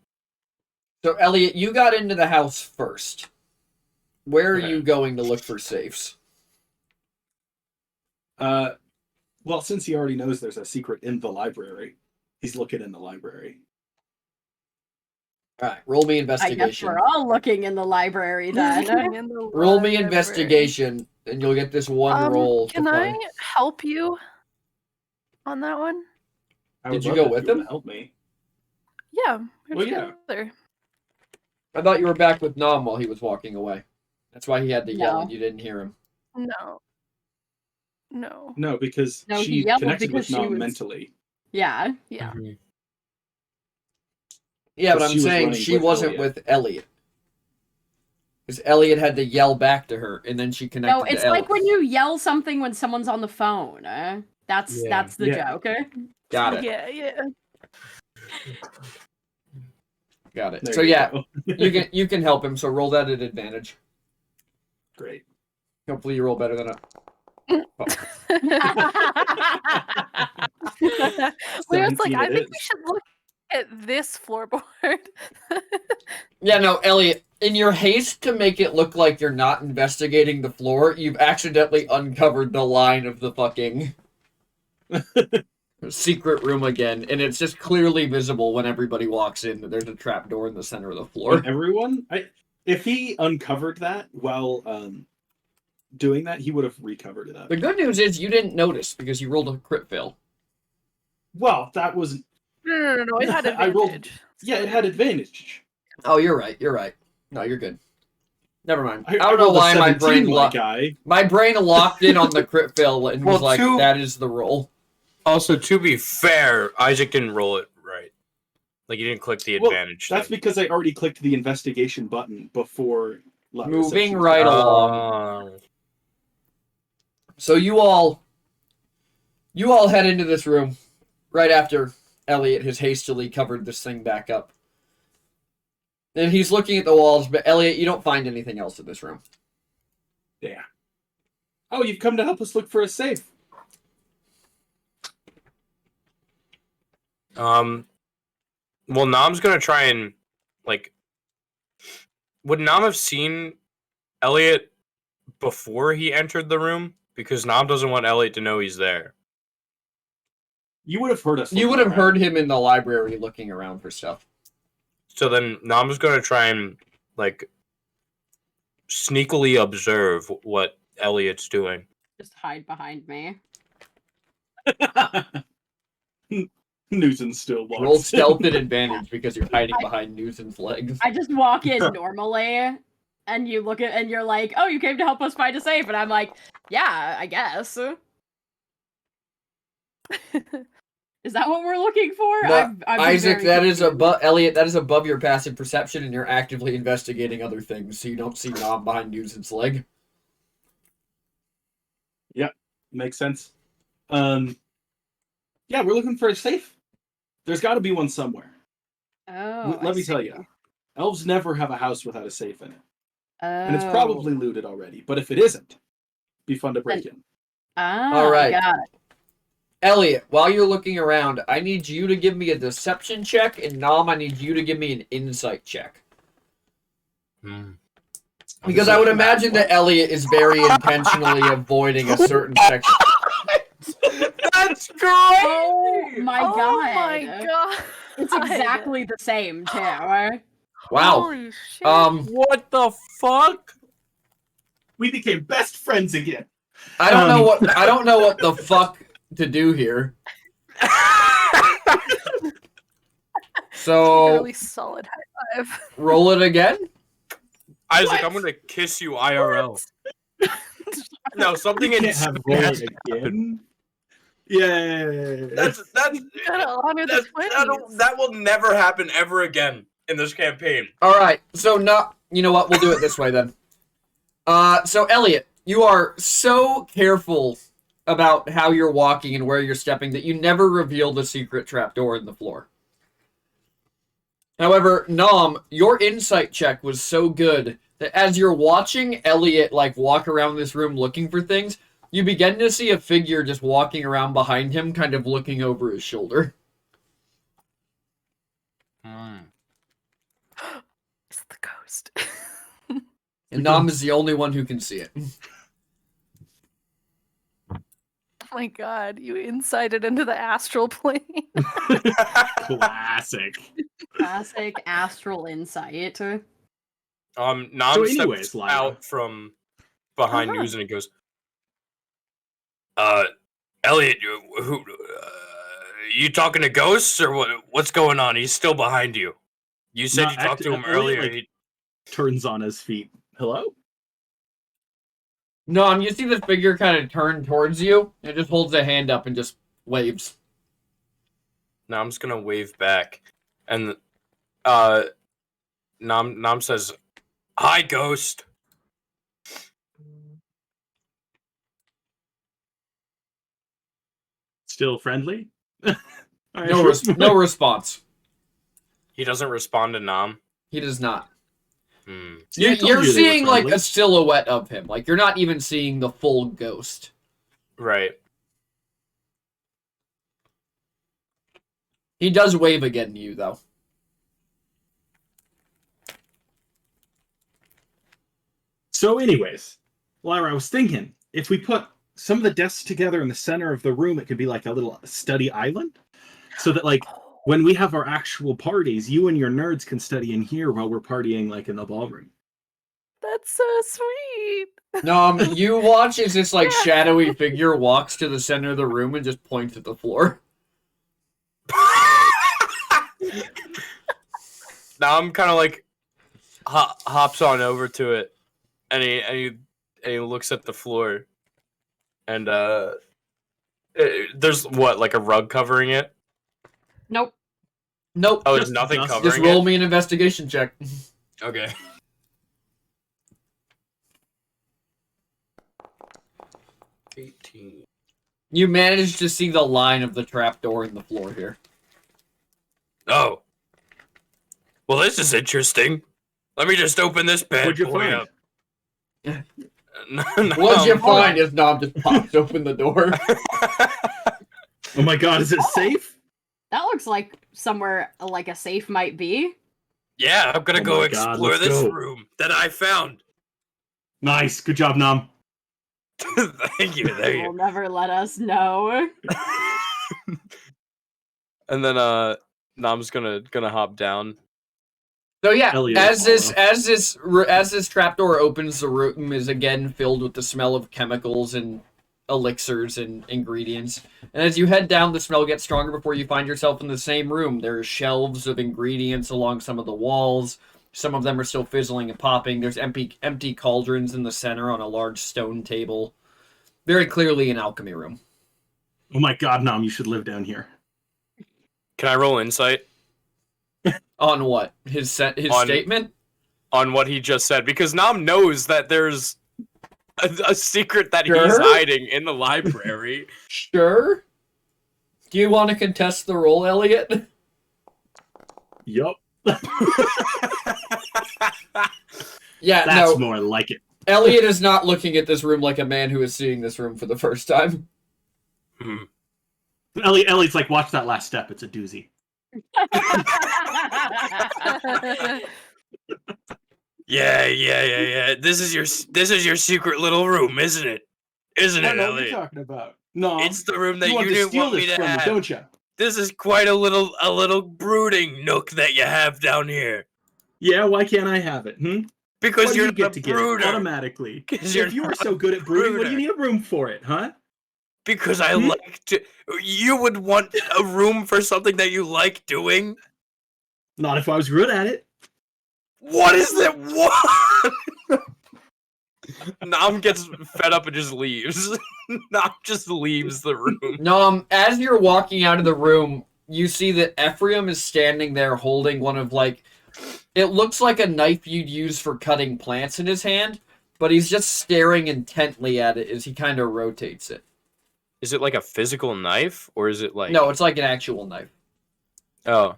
So, Elliot, you got into the house first. Where are Okay. you going to look for safes? Well, since he already knows there's a secret in the library, he's looking in the library. All right, roll me I guess investigation. we're all looking in the library then. In the Roll me library. investigation, and you'll get this one roll. Can to I find. help you on that one? I Did would you love go it if with you wanna him? Help me. Yeah. We're Well, yeah. together. I thought you were back with Nom while he was walking away. That's why he had to yell No. and you didn't hear him. No. No. No, because No, he she yelled connected because with she Nom was- mentally. Yeah. Yeah. Mhm. Yeah, but But I'm she was saying running she with wasn't Elliot. with Elliot. Because Elliot had to yell back to her, and then she connected No, it's to like Elliot. when you yell something when someone's on the phone. That's Yeah. the Yeah. joke. Eh? Got it. Yeah. Got it. There So you yeah, go. you can help him. So roll that at advantage. Great. Hopefully you roll better than a. Leo's like, 17 I it think is. we should look at this floorboard. Yeah, no, Elliot. In your haste to make it look like you're not investigating the floor, you've accidentally uncovered the line of the fucking secret room again, and it's just clearly visible when everybody walks in that there's a trap door in the center of the floor. When everyone, if he uncovered that while doing that, he would have recovered it up. The good news is you didn't notice because you rolled a crit fail. Well, that was No. It had I rolled- advantage. yeah, it had advantage. Oh, you're right. You're right. No, you're good. Never mind. I I don't know rolled a why my 17, brain my locked. guy. My brain locked in on the crit fail and was Well, like, two- "That is the roll." Also, to be fair, Isaac didn't roll it right. Like he didn't click the Well, advantage. That's thing. because I already clicked the investigation button before. Lara said Moving she was right gonna- along. So you all head into this room right after Elliot has hastily covered this thing back up. And he's looking at the walls, but Elliot, you don't find anything else in this room. Yeah. Oh, you've come to help us look for a safe. Well, Nam's gonna try and like. Would Nam have seen Elliot before he entered the room? Because Nam doesn't want Elliot to know he's there. You would have heard us. You would looking have around. heard him in the library looking around for stuff. So then Nam's gonna try and like sneakily observe what Elliot's doing. Just hide behind me. Newton still walks. Roll in. stealth at advantage because you're hiding behind Newton's legs. I just walk in normally, and you look at and you're like, "Oh, you came to help us find a safe," and I'm like, "Yeah, I guess." Is that what we're looking for? No, I've been Isaac, very that is confused. above Elliot. That is above your passive perception, and you're actively investigating other things, so you don't see Nom behind Newton's leg. Makes sense. Yeah, we're looking for a safe. There's got to be one somewhere. Oh, Let I me tell see. you, elves never have a house without a safe in it, Oh. and it's probably looted already. But if it isn't, be fun to break in. Ah, All right. got it. Elliot, while you're looking around, I need you to give me a deception check, and Nom, I need you to give me an insight check. Because I would imagine that Elliot is very intentionally avoiding a certain section. That's great. Oh my Oh god. my god. It's exactly the same too. Right? Wow. Holy shit. What the fuck? We became best friends again. I don't know what the fuck to do here. So Really solid high five. roll it again. Isaac, What? I'm gonna kiss you IRL. No, something We can't insane have roll has it to happen. again. Yeah. That's Gotta honor the 20s. that will never happen ever again in this campaign. All right. So you know what? We'll do it this way then. So Elliot, you are so careful about how you're walking and where you're stepping that you never reveal the secret trapdoor in the floor. However, Nom, your insight check was so good that as you're watching Elliot like walk around this room looking for things, you begin to see a figure just walking around behind him, kind of looking over his shoulder. It's the ghost. And Nom is the only one who can see it. my god, you incited into the astral plane. Classic. Classic astral insight. Nam So steps anyways, Lyra. out from behind Uh-huh. News and he goes, Elliot, you talking to ghosts or what? What's going on? He's still behind you. You said you talked to him Elliot, earlier. like, turns on his feet. Hello? No, you see the figure kind of turn towards you and just holds a hand up and just waves. Nam's gonna wave back, and Nam says, "Hi, ghost." Still friendly? All right, No response. He doesn't respond to Nam. He does not. See, I told You're you they were seeing like friendly. a silhouette of him. Like you're not even seeing the full ghost. Right. He does wave again to you though. So anyways, Lyra, I was thinking, if we put some of the desks together in the center of the room, it could be like a little study island. So that like when we have our actual parties, you and your nerds can study in here while we're partying like in the ballroom. That's so sweet. No, you watch as this like shadowy figure walks to the center of the room and just points at the floor. Nam kind of like hops on over to it, and he looks at the floor, and there's what, like a rug covering it? Nope. Nope. Oh, there's nothing just covering Just roll it. me an investigation check. Okay. $18. You managed to see the line of the trapdoor in the floor here. Oh. Well, this is interesting. Let me just open this bad What'd you boy find? up. What'd you find as Nom just pops open the door? Oh my god, is it safe? That looks like somewhere like a safe might be. Yeah, I'm gonna Oh go my God, explore let's this go. room that I found. Nice, good job, Nom. Thank you. There Will you. never let us know. And then Nam's gonna hop down. So yeah, Elliot as will this trapdoor opens, the room is again filled with the smell of chemicals and elixirs and ingredients. And as you head down, the smell gets stronger before you find yourself in the same room. There are shelves of ingredients along some of the walls. Some of them are still fizzling and popping. There's empty cauldrons in the center on a large stone table. Very clearly an alchemy room. Oh my god, Nom, you should live down here. Can I roll insight On what? His statement? on what he just said? Because Nam knows that there's a secret that he's Sure. hiding in the library. Sure. Do you want to contest the roll, Elliot? Yup. Yeah, That's no. more like it. Elliot is not looking at this room like a man who is seeing this room for the first time. Hmm. Elliot's like, watch that last step. It's a doozy. Yeah. This is your secret little room, isn't it? Isn't it, Elliot? talking about. No, It's the room that you you want to didn't steal want me this to from me, have. don't you? This is quite a little brooding nook that you have down here. Yeah, why can't I have it? Why Because do you're you not get a to get it brooder. automatically? 'Cause you're If you were not so a good at brooding, what do you brooder. need a room for it, huh? Because I like to. You would want a room for something that you like doing. Not if I was good at it. What is it? What? Nam gets fed up and just leaves. Nam just leaves the room. No, as you're walking out of the room, you see that Ephraim is standing there holding one of like, it looks like a knife you'd use for cutting plants in his hand, but he's just staring intently at it as he kind of rotates it. Is it like a physical knife, or is it like? No, it's like an actual knife. Oh.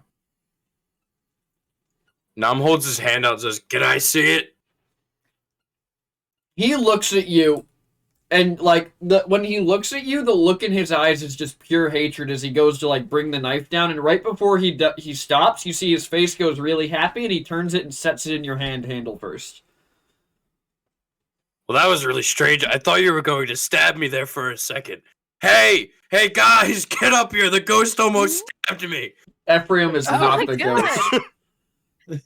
Nam holds his hand out and says, "Can I see it?" He looks at you, and like when he looks at you, the look in his eyes is just pure hatred as he goes to like bring the knife down. And right before he stops, you see his face goes really happy, and he turns it and sets it in your handle first. Well, that was really strange. I thought you were going to stab me there for a second. Hey, guys, get up here! The ghost almost stabbed me. Ephraim is Oh not my the God. ghost.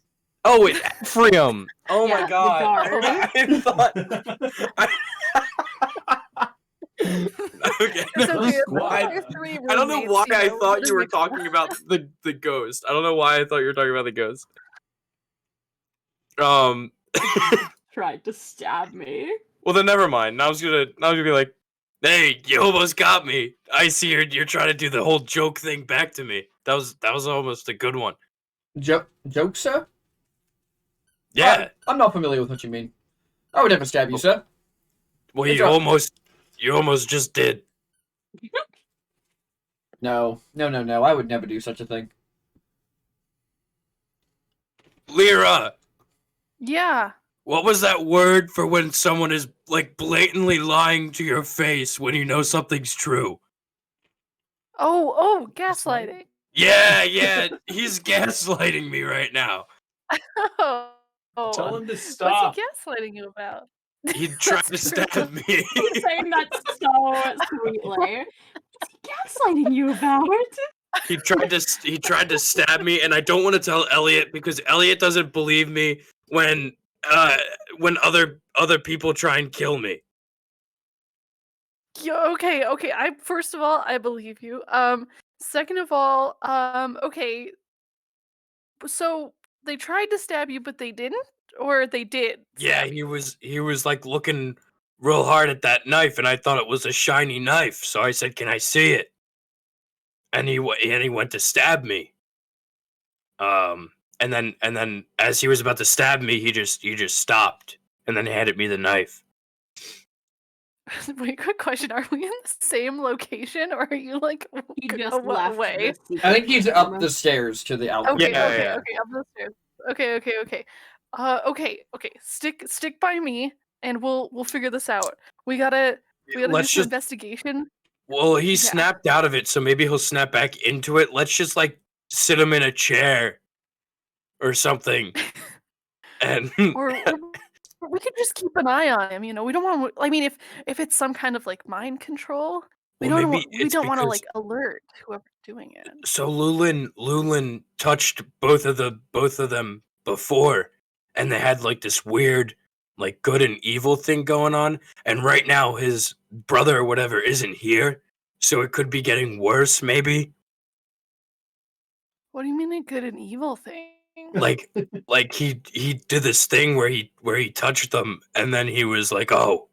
Oh, it's Ephraim. Oh Yeah, my the god. guard. I thought. Okay. It's okay. Squad. I don't know why I thought you were talking about the ghost. I don't know why I thought you were talking about the ghost. Tried to stab me. Well then never mind. Now I was gonna be like, hey, you almost got me. I see you're trying to do the whole joke thing back to me. That was almost a good one. Joke, sir? Yeah. I'm not familiar with what you mean. I would never stab you, sir. Well, It's you a- almost just did. No. I would never do such a thing. Lyra, Yeah. what was that word for when someone is like blatantly lying to your face when you know something's true? Oh, gaslighting. Yeah, he's gaslighting me right now. Oh. Tell him to What's stop. he gaslighting you about? He tried to That's true. stab me. He's saying that so sweetly. What's he gaslighting you about? He tried to stab me, and I don't want to tell Elliot because Elliot doesn't believe me when other people try and kill me. Okay. I first of all, I believe you. Second of all, okay. So they tried to stab you, but they didn't, or they did. Yeah, stab you? he was like looking real hard at that knife, and I thought it was a shiny knife, so I said, "Can I see it?" And he went to stab me. And then as he was about to stab me, he just stopped, and then handed me the knife. Wait, quick question: are we in the same location, or are you like He g- just a- left. away? the secret I think he's up room. the stairs to the alcove. Okay, Yeah, okay, yeah. okay, up the stairs. Okay. Okay. Stick by me, and we'll figure this out. We gotta do Let's some just. investigation. Well, he Yeah. snapped out of it, so maybe he'll snap back into it. Let's just like sit him in a chair or something, and Or we could just keep an eye on him. We don't want. I mean, if it's some kind of like mind control, we Well, don't. maybe We it's don't want to because- like alert whoever's doing it. so Lulin touched both of them before, and they had like this weird like good and evil thing going on. And right now, his brother or whatever isn't here, so it could be getting worse. Maybe What do you mean a good and evil thing? like he did this thing where he touched them, and then he was like, oh,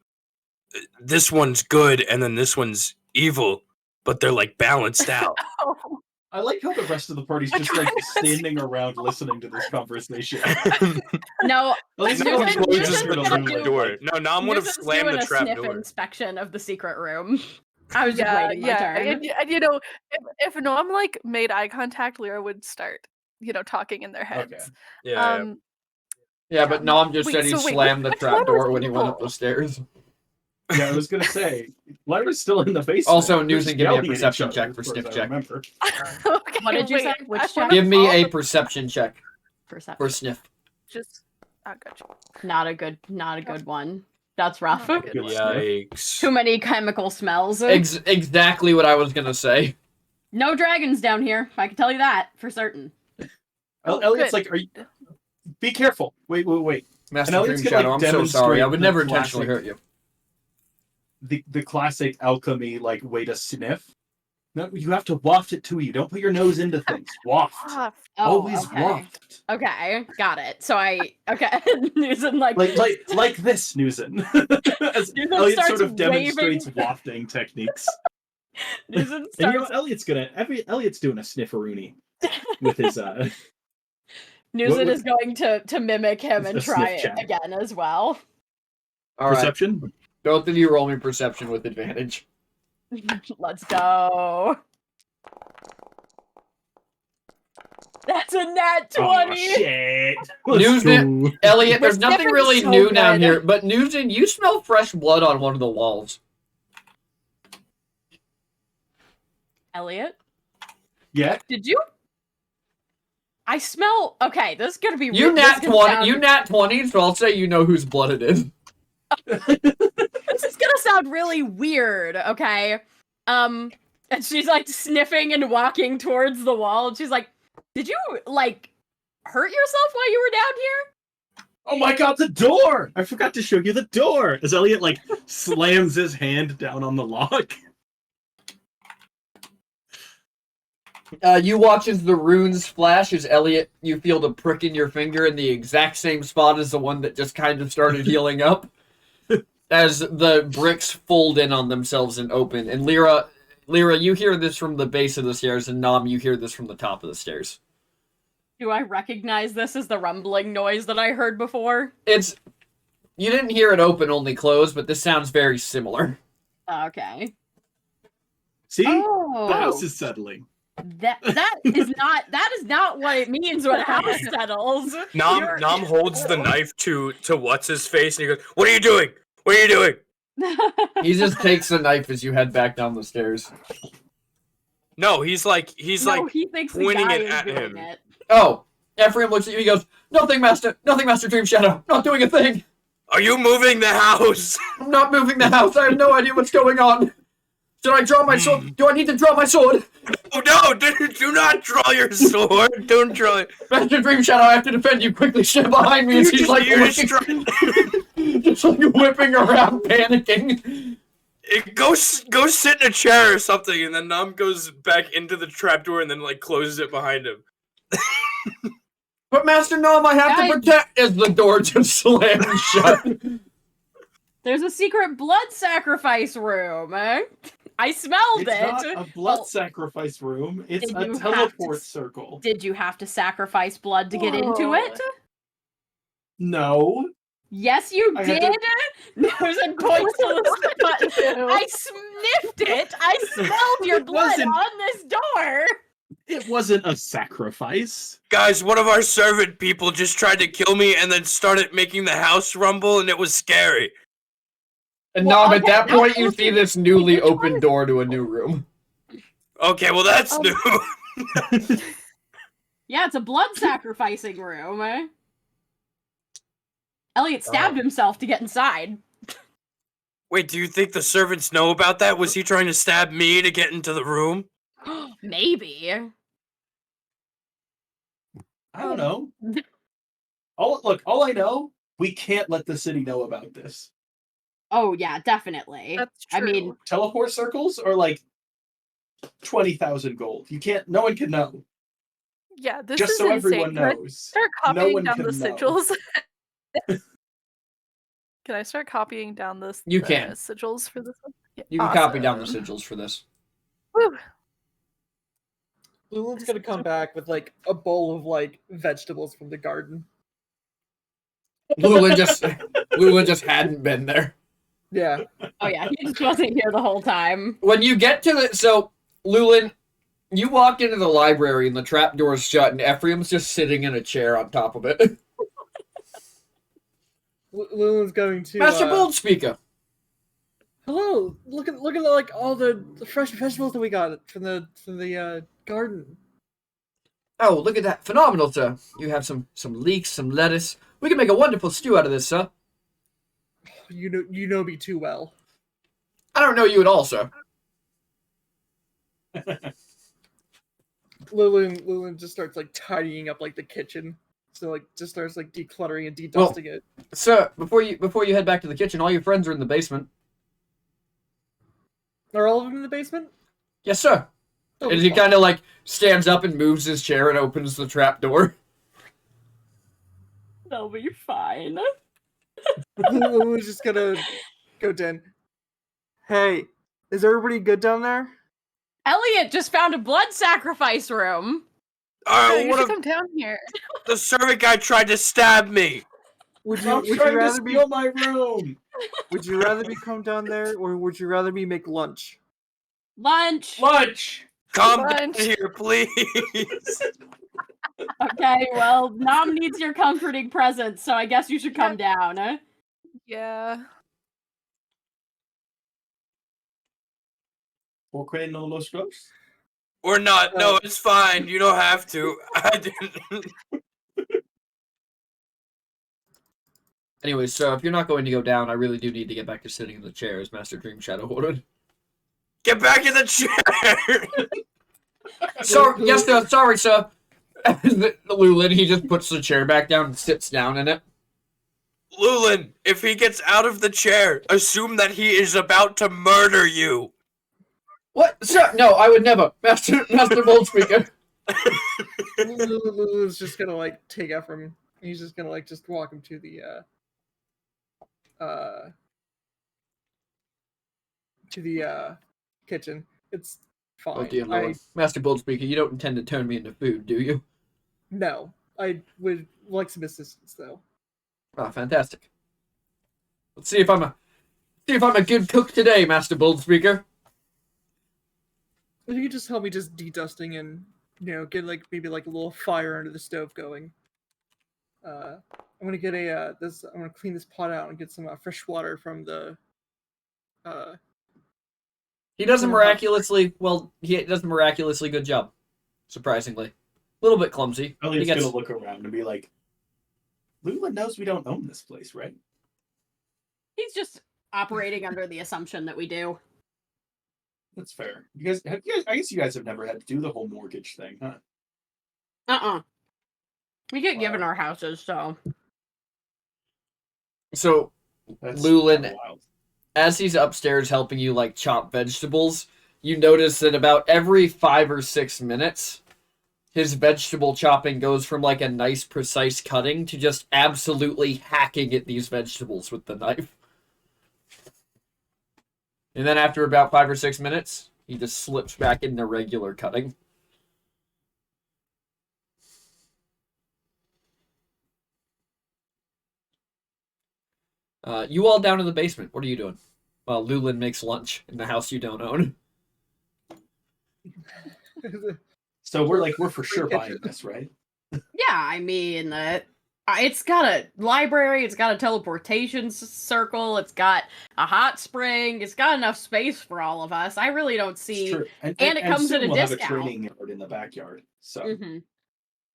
this one's good, and then this one's evil, but they're like balanced out. Oh, I like how the rest of the party's I just like tried to standing around listening to this conversation. No, At least Newton- no one Newton's closes gonna the do- door. No, now I'm gonna Newton's slam doing the a trap sniff door. inspection of the secret room. I was just waiting my turn. And if Noam like made eye contact, Lyra would start, talking in their heads. Okay. Yeah, Um, Yeah, but Nom just Wait, said he so wait, slammed the which one was trapdoor when he went up evil? the stairs. Yeah, I was gonna say, Lyra's still in the basement. Also, They're Newton, give me a yelling at each perception other, check as for far sniff as I check. remember. okay, What did you wait, say? Which I check? wanna Give me a follow- perception check Perception. for sniff. Just, gotcha. Not a good one. That's rough. Not a good one. Yikes. Too many chemical smells. Exactly what I was gonna say. No dragons down here. I can tell you that for certain. Oh, Elliot's good. like, "Are you? Be careful! Wait! Master Elliot's Dream gonna, Shadow, like, I'm so sorry. I demonstrate would the never intentionally classic- hurt you. The classic alchemy like way to sniff. No, you have to waft it to you. Don't put your nose into things. Waft. Ah, Always okay. waft. Okay, got it. So Newton Like this, Newton. As Newton Elliot starts sort of demonstrates waving. wafting techniques. Newton And you know, starts. Elliot's doing a snifferoonie with his Newton what- is going to mimic him a and sniff try it check. again as well. All right, perception. both of you roll me perception with advantage. Let's go. That's a nat 20. Oh, shit. Let's Newton, go. Elliot, there's We're nothing sniffing really so new down good. here, but Newton, you smell fresh blood on one of the walls. Elliot, Yeah. did you? I smell. Okay, this is gonna be. You this nat is gonna 20, sound- you nat 20, so I'll say you know whose blood it is. This is gonna sound really weird. Okay, And she's like sniffing and walking towards the wall. And she's like, "Did you like hurt yourself while you were down here?" Oh my god, the door! I forgot to show you the door! As Elliot, like, slams his hand down on the lock. You watch as the runes flash as Elliot, you feel the prick in your finger in the exact same spot as the one that just kind of started healing up. As the bricks fold in on themselves and open. And Lyra, you hear this from the base of the stairs, and Nam, you hear this from the top of the stairs. Do I recognize this as the rumbling noise that I heard before? You didn't hear it open, only close, but this sounds very similar. Okay. See? Oh. The house is settling. That is not what it means when a house settles. Nom holds the knife to what's his face, and he goes, "What are you doing? What are you doing?" He just takes the knife as you head back down the stairs. No, he's like he thinks pointing the guy it is at doing him. it. Oh, Ephraim looks at you, he goes, Nothing, Master Dream Shadow, not doing a thing. Are you moving the house? I'm not moving the house, I have no idea what's going on. Should I draw my sword? Do I need to draw my sword? Oh no, do not draw your sword. Don't draw it. Master Dream Shadow, I have to defend you. Quickly stand behind me as he's like just like whipping around, panicking. Go sit in a chair or something, and then Nom goes back into the trapdoor and then like closes it behind him. But Master Nom, I have to protect as the door just slams shut. There's a secret blood sacrifice room, eh? I smelled It's it. not a blood sacrifice room. It's Did a you teleport circle. Did you have to sacrifice blood to get into it? No. Yes, you I had did. to- Nuzen points to the button. I sniffed it. I smelled your blood wasn't- on this door. It wasn't a sacrifice. Guys, one of our servant people just tried to kill me and then started making the house rumble, and it was scary. And Well, Nom, at okay, that now point, you listen, see this newly which opened one? door to a new room. Okay, well that's new. Yeah, it's a blood sacrificing room. Eh? Elliot stabbed himself to get inside. Wait, do you think the servants know about that? Was he trying to stab me to get into the room? Maybe. I don't know. All I know, we can't let the city know about this. Oh yeah, definitely. That's true. I mean, Teleport circles are like 20,000 gold. You can't. No one can know. Yeah, this Just is so insane. everyone Can I knows. start No copying one down can the know. sigils? Can I start copying down the You can. sigils for this one? Yeah, You can copy down the awesome. sigils for this. Woo. Lulu's gonna come back with like a bowl of like vegetables from the garden. Lula just hadn't been there. Yeah. oh yeah, he just wasn't here the whole time. When you get to the Lulin, you walk into the library and the trap door is shut, and Ephraim's just sitting in a chair on top of it. Lulu's going to Master Boldspeaker. Hello, look at like all the fresh vegetables that we got from the garden. Oh, look at that. Phenomenal, sir. You have some leeks, some lettuce. We can make a wonderful stew out of this, sir. You know me too well. I don't know you at all, sir. Lulin just starts like tidying up like the kitchen. So like just starts like decluttering and dedusting it. Sir, before you head back to the kitchen, all your friends are in the basement. Are all of them in the basement? Yes, sir. Oh, And he fuck. kind of like stands up and moves his chair and opens the trap door. They'll be fine. Lulu's just gonna go down. Hey, is everybody good down there? Elliot just found a blood sacrifice room. Oh, Alright, you what should if come down here. the servant guy tried to stab me? Would Stop you trying to rather be steal my room. would you rather me come down there or would you rather me make lunch? Lunch. Lunch. Come down Lunch. here, please. Okay, well, Nom needs your comforting presence, so I guess you should come down. Eh? Yeah. ¿Por qué no los dos? Or not. No, it's fine. You don't have to. I didn't. Anyway, so if you're not going to go down, I really do need to get back to sitting in the chair as Master Dream Shadow ordered. Get back in the chair! Sorry, yes, sir. Sorry, sir. Lulin, he just puts the chair back down and sits down in it. Lulin, if he gets out of the chair, assume that he is about to murder you. What, sir? No, I would never, Master Boltspeaker. Lulu's just gonna like take out from. He's just gonna like just walk him to the kitchen. It's fine. Oh dear Lord, Master Boltspeaker, you don't intend to turn me into food, do you? No, I would like some assistance though. Ah, fantastic. Let's see if I'm a good cook today, Master Boltspeaker. If you could just help me just dedusting and get like maybe like a little fire under the stove going. I'm gonna get I'm gonna clean this pot out and get some fresh water from the. He does a miraculously good job. Surprisingly, a little bit clumsy. Elliot's gonna look around and be like, "Lula knows we don't own this place, right?" He's just operating under the assumption that we do. That's fair. I guess you guys have never had to do the whole mortgage thing, huh? We get given our houses, so. So, That's Lulin, wild. as he's upstairs helping you like chop vegetables, you notice that about every 5 or 6 minutes, his vegetable chopping goes from like a nice precise cutting to just absolutely hacking at these vegetables with the knife. And then after about 5 or 6 minutes, he just slips back into regular cutting. You all down in the basement. What are you doing? Well, Lulin makes lunch in the house you don't own. So we're for sure buying this, right? Yeah, I mean, it's got a library, it's got a teleportation circle, it's got a hot spring, it's got enough space for all of us. I really don't see. True. And it comes soon at a we'll discount. Have a training yard in the backyard. So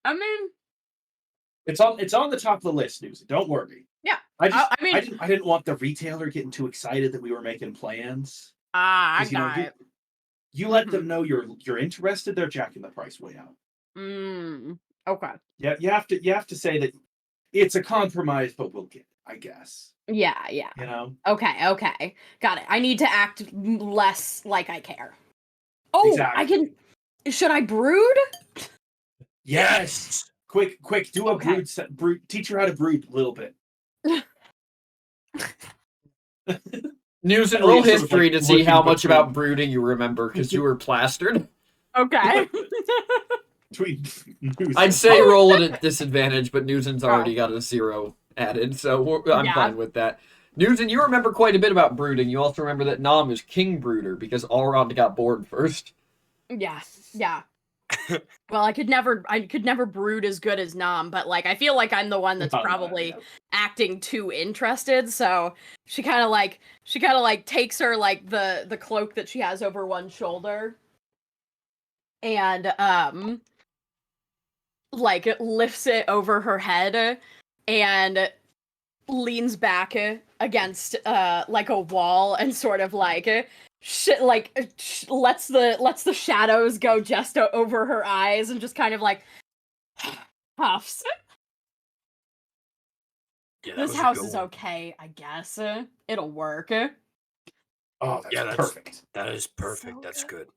I mean, it's on the top of the list, Newsy. Don't worry. Yeah. I didn't want the retailer getting too excited that we were making plans. I got it. You let them know you're interested, they're jacking the price way out. Okay. Yeah, you have to say that it's a compromise, but we'll get it, I guess. Yeah. Okay. Got it. I need to act less like I care. Oh, Exactly. I can. Should I brood? Yes. Quick, do a Okay. brood. Teach her how to brood a little bit. News and Elliot roll sort of, history like, to see looking how much between- about brooding you remember, because you were plastered. Okay. I'd say roll it at disadvantage, but Newson's already got a 0 added, so I'm Yeah. fine with that. Newson, you remember quite a bit about brooding. You also remember that Nom is king brooder because Alrond got bored first. Yeah. Well, I could never brood as good as Nom, but like I feel like I'm the one that's probably acting too interested. So she kind of like takes her like the cloak that she has over one shoulder, and like lifts it over her head and leans back against like a wall and sort of like lets the shadows go just over her eyes and just kind of like puffs. Yeah, This house is okay, I guess. It'll work. Oh, that's perfect. That is perfect. So That's good.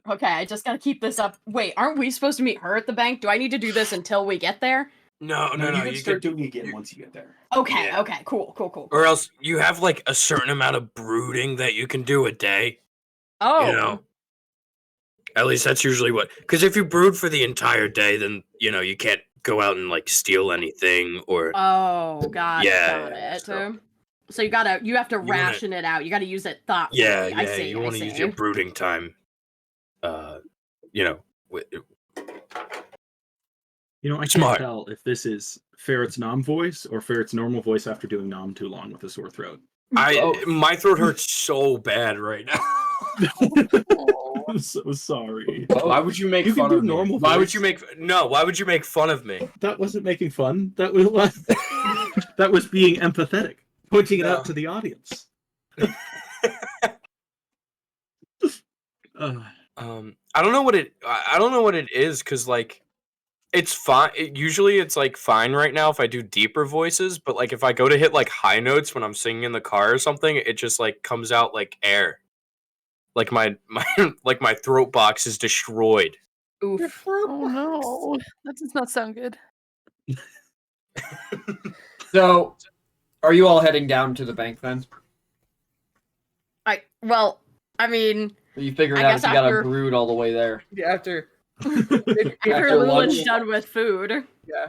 Okay, I just gotta keep this up. Wait, aren't we supposed to meet her at the bank? Do I need to do this until we get there? No. You can start doing it again once you get there. Okay, Yeah. okay, cool. Or else you have like a certain amount of brooding that you can do a day. Oh. You know. At least that's usually what. Because if you brood for the entire day, then you can't go out and like steal anything or. Oh, got Yeah, it. so- So you have to wanna- ration it out. You gotta use it thoughtfully. Yeah, I see. you want to use your brooding time. I can't Smart. tell if this is Ferret's Nom voice or Ferret's normal voice after doing Nom too long with a sore throat. My throat hurts so bad right now. I'm so sorry. Why would you make You can fun do of me? normal Why would voice. you make fun of me? That wasn't making fun. That was that was being empathetic. Pointing it No. out to the audience. I don't know what it is, because like it's fine. Usually it's like fine right now if I do deeper voices, but like if I go to hit like high notes when I'm singing in the car or something, it just like comes out like air. Like my like my throat box is destroyed. Oof. Oh no, that does not sound good. So, are you all heading down to the bank then? I mean, Or you figured I out guess if you got after- a brood all the way there? Yeah, after after After Lulin's lunch? done with food. yeah.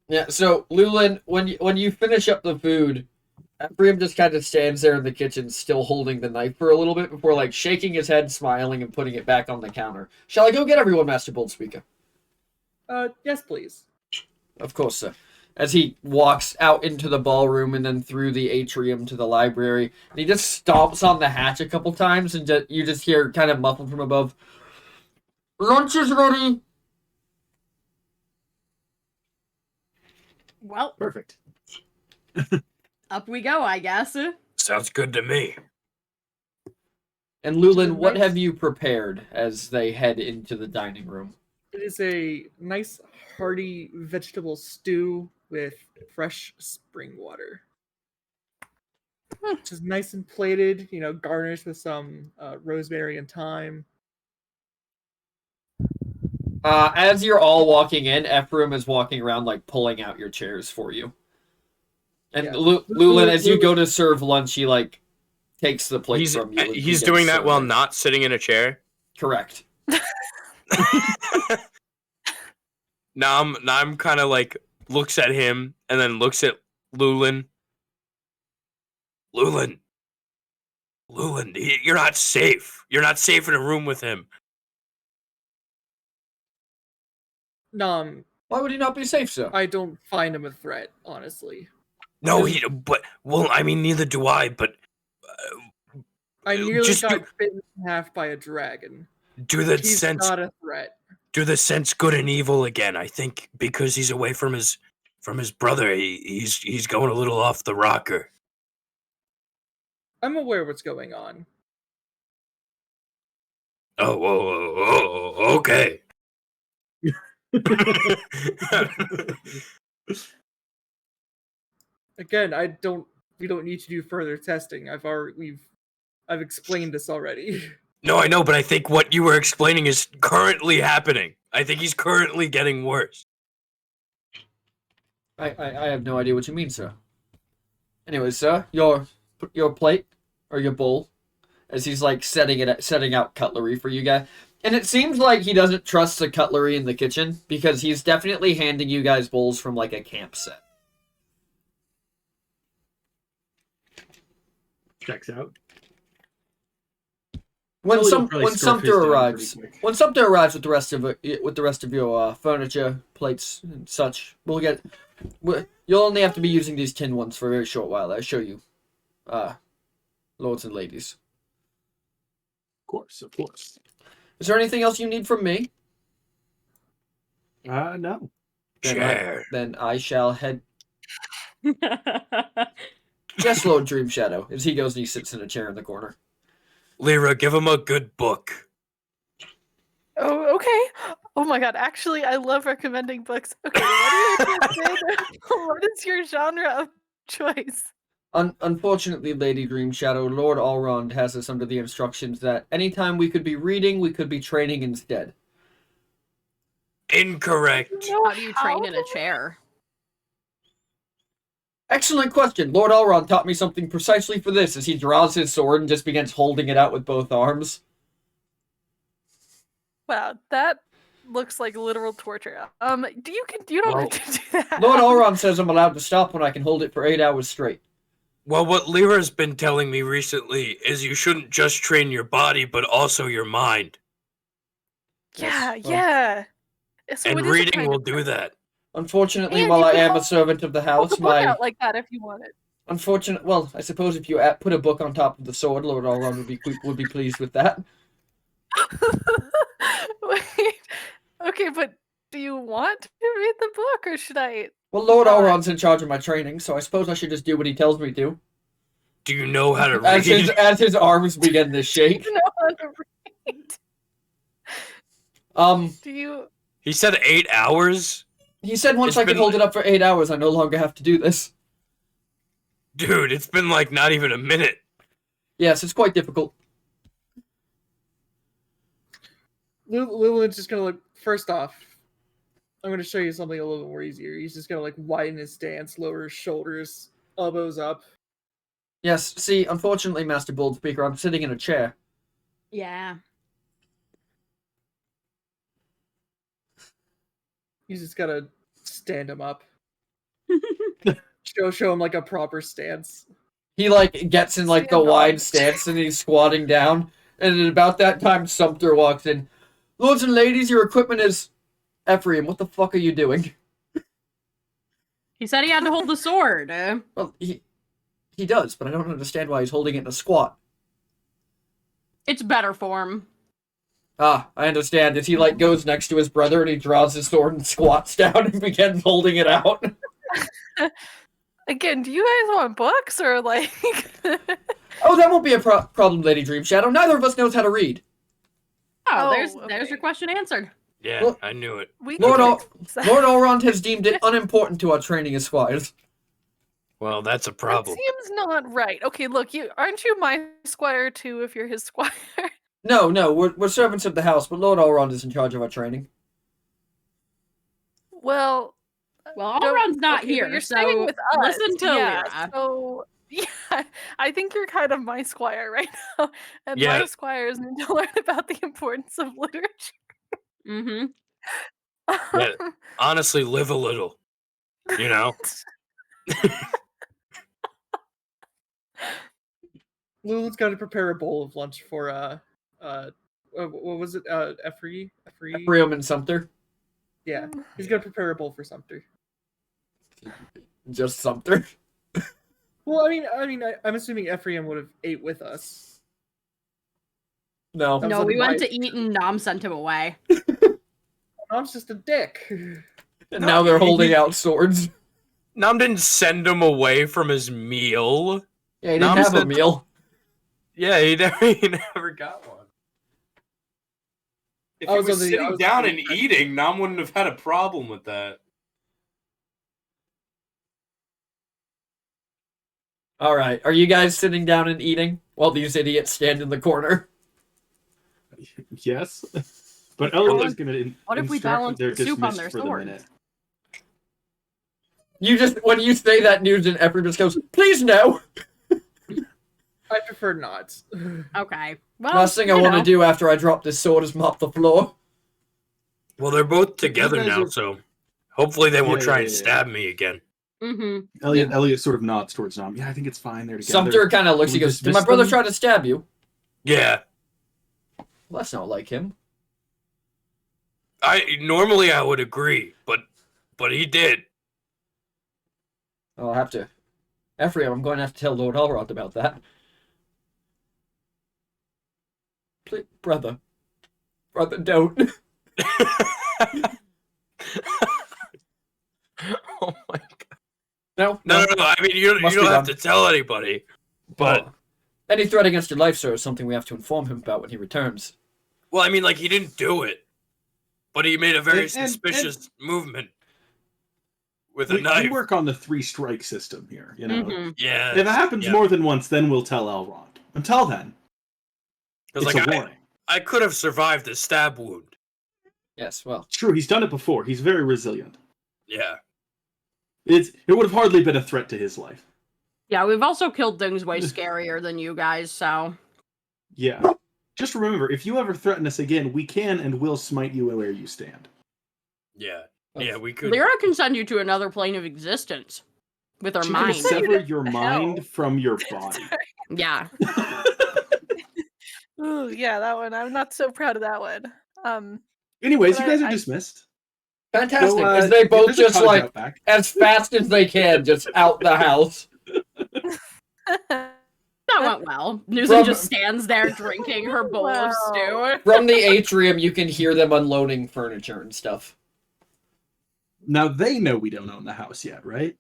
Yeah. So, Lulin, when you finish up the food, Ephraim just kind of stands there in the kitchen, still holding the knife for a little bit before like shaking his head, smiling, and putting it back on the counter. Shall I go get everyone, Master Boltspeaker? Yes, please. Of course, sir. As he walks out into the ballroom and then through the atrium to the library, and he just stomps on the hatch a couple times, and you just hear kind of muffled from above, "Lunch is ready." Well, Perfect. up we go, I guess. Sounds good to me. And Lulin, what nice- have you prepared as they head into the dining room? It is a nice, hearty vegetable stew with fresh spring water. Which is nice and plated, garnished with some rosemary and thyme. As you're all walking in, Ephraim is walking around like pulling out your chairs for you. And Yeah. Lulin, as you go to serve lunch, he like takes the plate He's from you. and he's begins doing that while serving. not sitting in a chair. Correct. Now I'm kind of like looks at him and then looks at Lulin. Lulin, you're not safe. You're not safe in a room with him. Why would he not be safe, sir? I don't find him a threat, honestly. No, I mean, neither do I. But I nearly just got bitten in half by a dragon. do the He's sense not a threat. do the sense good and evil again. I think because he's away from his brother, he's going a little off the rocker. I'm aware what's going on. Oh, whoa, okay. Again, we don't need to do further testing. I've explained this already. No, I know, but I think what you were explaining is currently happening. I think he's currently getting worse. I have no idea what you mean, sir. Anyway, sir, your plate or your bowl, as he's like setting out cutlery for you guys. And it seems like he doesn't trust the cutlery in the kitchen because he's definitely handing you guys bowls from like a camp set. Checks out. When Sully will some probably when scarf his Sumter down arrives, pretty quick. when Sumter arrives with the rest of your furniture, plates, and such, you'll only have to be using these tin ones for a very short while. I assure you, lords and ladies. Of course. Is there anything else you need from me? No. Then I shall head. Yes, Lord Dream Shadow. As he goes and he sits in a chair in the corner. Lyra, give him a good book. Oh, okay. Oh my god, actually, I love recommending books. Okay, what is your genre of choice? Unfortunately, Lady Dream Shadow, Lord Alrond has us under the instructions that anytime we could be reading, we could be training instead. Incorrect. How do you train in a chair? Excellent question. Lord Elrond taught me something precisely for this as he draws his sword and just begins holding it out with both arms. Wow, that looks like literal torture. You don't have to do that. Lord Elrond says I'm allowed to stop when I can hold it for 8 hours straight. Well, what Lyra's been telling me recently is you shouldn't just train your body, but also your mind. Yeah, Yes, well- yeah. So And it is a reading kind will of do practice. that. Unfortunately, And while you I could am a hold- servant of the Hold house, the book out like that if you wanted. well, I suppose if you put a book on top of the sword, Lord Elrond would be pleased with that. Wait. Okay, but do you want to read the book, or should I Well, Lord Alright. Elrond's in charge of my training, so I suppose I should just do what he tells me to. Do you know how to As read? his arms begin to shake. You know how to read. Do you? He said 8 hours? He said once It's I can been hold like- it up for 8 hours, I no longer have to do this. Dude, it's been like not even a minute. Yes, it's quite difficult. Llewellyn's just gonna look. First off, I'm gonna show you something a little more easier. He's just gonna like widen his stance, lower his shoulders, elbows up. Yes, see, unfortunately, Master Bold Speaker, I'm sitting in a chair. Yeah. He's just gotta stand him up. show him like a proper stance. He, like, gets in, like, the Stand wide up. stance and he's squatting down. And at about that time, Sumter walks in. Lords and ladies, your equipment is... Ephraim, what the fuck are you doing? He said he had to hold the sword. Well, he does, but I don't understand why he's holding it in a squat. It's better form. Ah, I understand. As he, like, goes next to his brother and he draws his sword and squats down and begins holding it out. Again, do you guys want books or like? Oh, that won't be a problem, Lady Dream Shadow. Neither of us knows how to read. Oh, Oh, there's okay. your question answered. Yeah, Well- I knew it. We Lord, can Lord fix that. Elrond has deemed it unimportant to our training as squires. Well, that's a That problem. seems not right. Okay, look, aren't you my squire too? If you're his squire. No, we're servants of the house, but Lord Elrond is in charge of our training. Well, Well, don't- Elrond's not okay, but here, you're staying so with us. listen to yeah, Lyra. So yeah, I think you're kind of my squire right now, and Yeah. my squires need to learn about the importance of literature. Mm-hmm. Yeah. Honestly, live a little. You know? Lulu's got to prepare a bowl of lunch for what was it? Efri? Ephraim and Sumter. Yeah, he's gonna prepare a bowl for Sumter. Just Sumter. Well, I'm assuming Ephraim would have ate with us. No. That was No, like we went my- to eat and Nom sent him away. I'm just a dick. And now they're holding out swords. Nam didn't send him away from his meal. Yeah, he didn't Nom have a said- meal. Yeah, he never got one. If I he was was under the- I sitting was down under and the- eating, Nam wouldn't have had a problem with that. Alright, are you guys sitting down and eating while these idiots stand in the corner? Yes. But Elrond's going to What if we instruct balance their the soup on dismissed their for the swords? minute. You just, when you say that news and Ephraim just goes, please no! I prefer not. Okay. Well, Last thing I you want to know. do after I drop this sword is mop the floor. Well, they're both together guys now, are- so hopefully they won't Yeah, try yeah, and yeah. stab me again. Mm-hmm. Elliot sort of nods towards Nom. Yeah, I think it's fine. They're together. Sumter kind of looks, he We goes, did my dismiss brother them? try to stab you? Yeah. Well, that's not like him. Normally I would agree, but he did. I'll have to. Ephraim, I'm going to have to tell Lord Elrond about that. Please, brother. Brother, don't. Oh my god. No, No. I mean, you Must don't be have done. to tell anybody. But Well, any threat against your life, sir, is something we have to inform him about when he returns. well, I mean, like he didn't do it, but he made a very And- suspicious movement with a We knife. work on the 3-strike system here. You know, Mm-hmm. Yeah. if it happens yeah. more than once, then we'll tell Elrond. Until then, it's Because a like warning. I could have survived a stab wound. Yes, well, It's true. He's done it before. He's very resilient. Yeah. It would have hardly been a threat to his life. Yeah, we've also killed things way scarier than you guys, so. Yeah. Just remember, if you ever threaten us again, we can and will smite you where you stand. Yeah. Yeah, we could. Lyra can send you to another plane of existence with her She mind. can sever your Hell. mind from your body. Yeah. Ooh, yeah, that one. I'm not so proud of that one. Anyways, But you guys are I- dismissed. fantastic. So, as they both there's a just, cottage like, out back. as fast as they can, just out the house. That went well. Newsom From- just stands there drinking her bowl of stew. From the atrium, you can hear them unloading furniture and stuff. Now they know we don't own the house yet, right?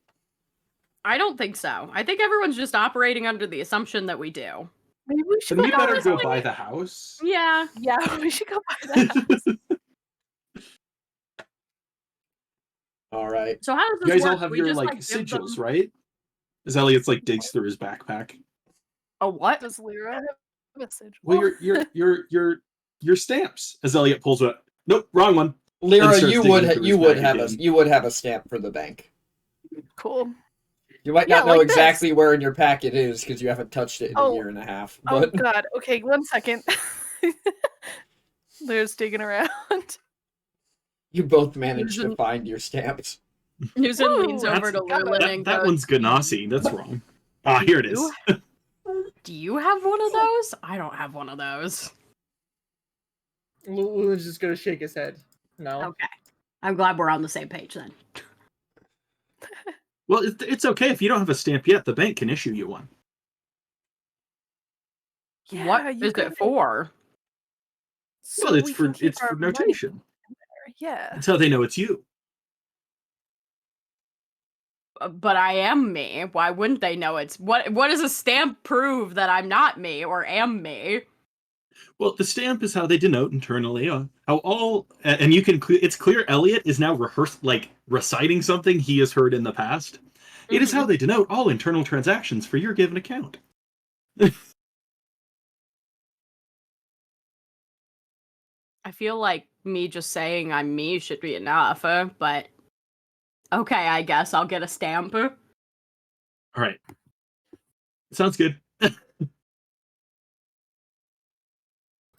I don't think so. I think everyone's just operating under the assumption that we do. Maybe we should Then we go better go honestly- buy the house. Yeah. Yeah, we should go buy that house. All right. So how does You this guys all work? have We your just like give sigils, them right? As Elliot's like digs through his backpack. a what? Does Lyra have a message? Well, your stamps. As Elliot pulls it. Nope, wrong one. Lyra, starts you digging would through his you would bag have again. you would have a stamp for the bank. Cool. You might Yeah, not know like this. exactly where in your packet it is because you haven't touched it in a Oh. year and a half. Oh But god. Okay, 1 second. Lyra's digging around. you both managed to Newton- find your stamps. Newton leans Woo, over to Lulin and That goes, one's Ganassi. That's wrong. Ah, here it is. do you have one of those? I don't have one of those. Lulin's just gonna shake his head. No. Okay. I'm glad we're on the same page then. Well, it's okay if you don't have a stamp yet. The bank can issue you one. Yeah, What you is could it for? so Well, it's we for can keep it's for our money notation. there. Yeah. That's how they know it's you. But I am me. Why wouldn't they know it's what does a stamp prove that I'm not me or am me? Well, the stamp is how they denote internally how all, and you can. It's clear Elliot is now reciting something he has heard in the past. It is how they denote all internal transactions for your given account. I feel like me just saying I'm me should be enough, but okay, I guess I'll get a stamp. All right, sounds good.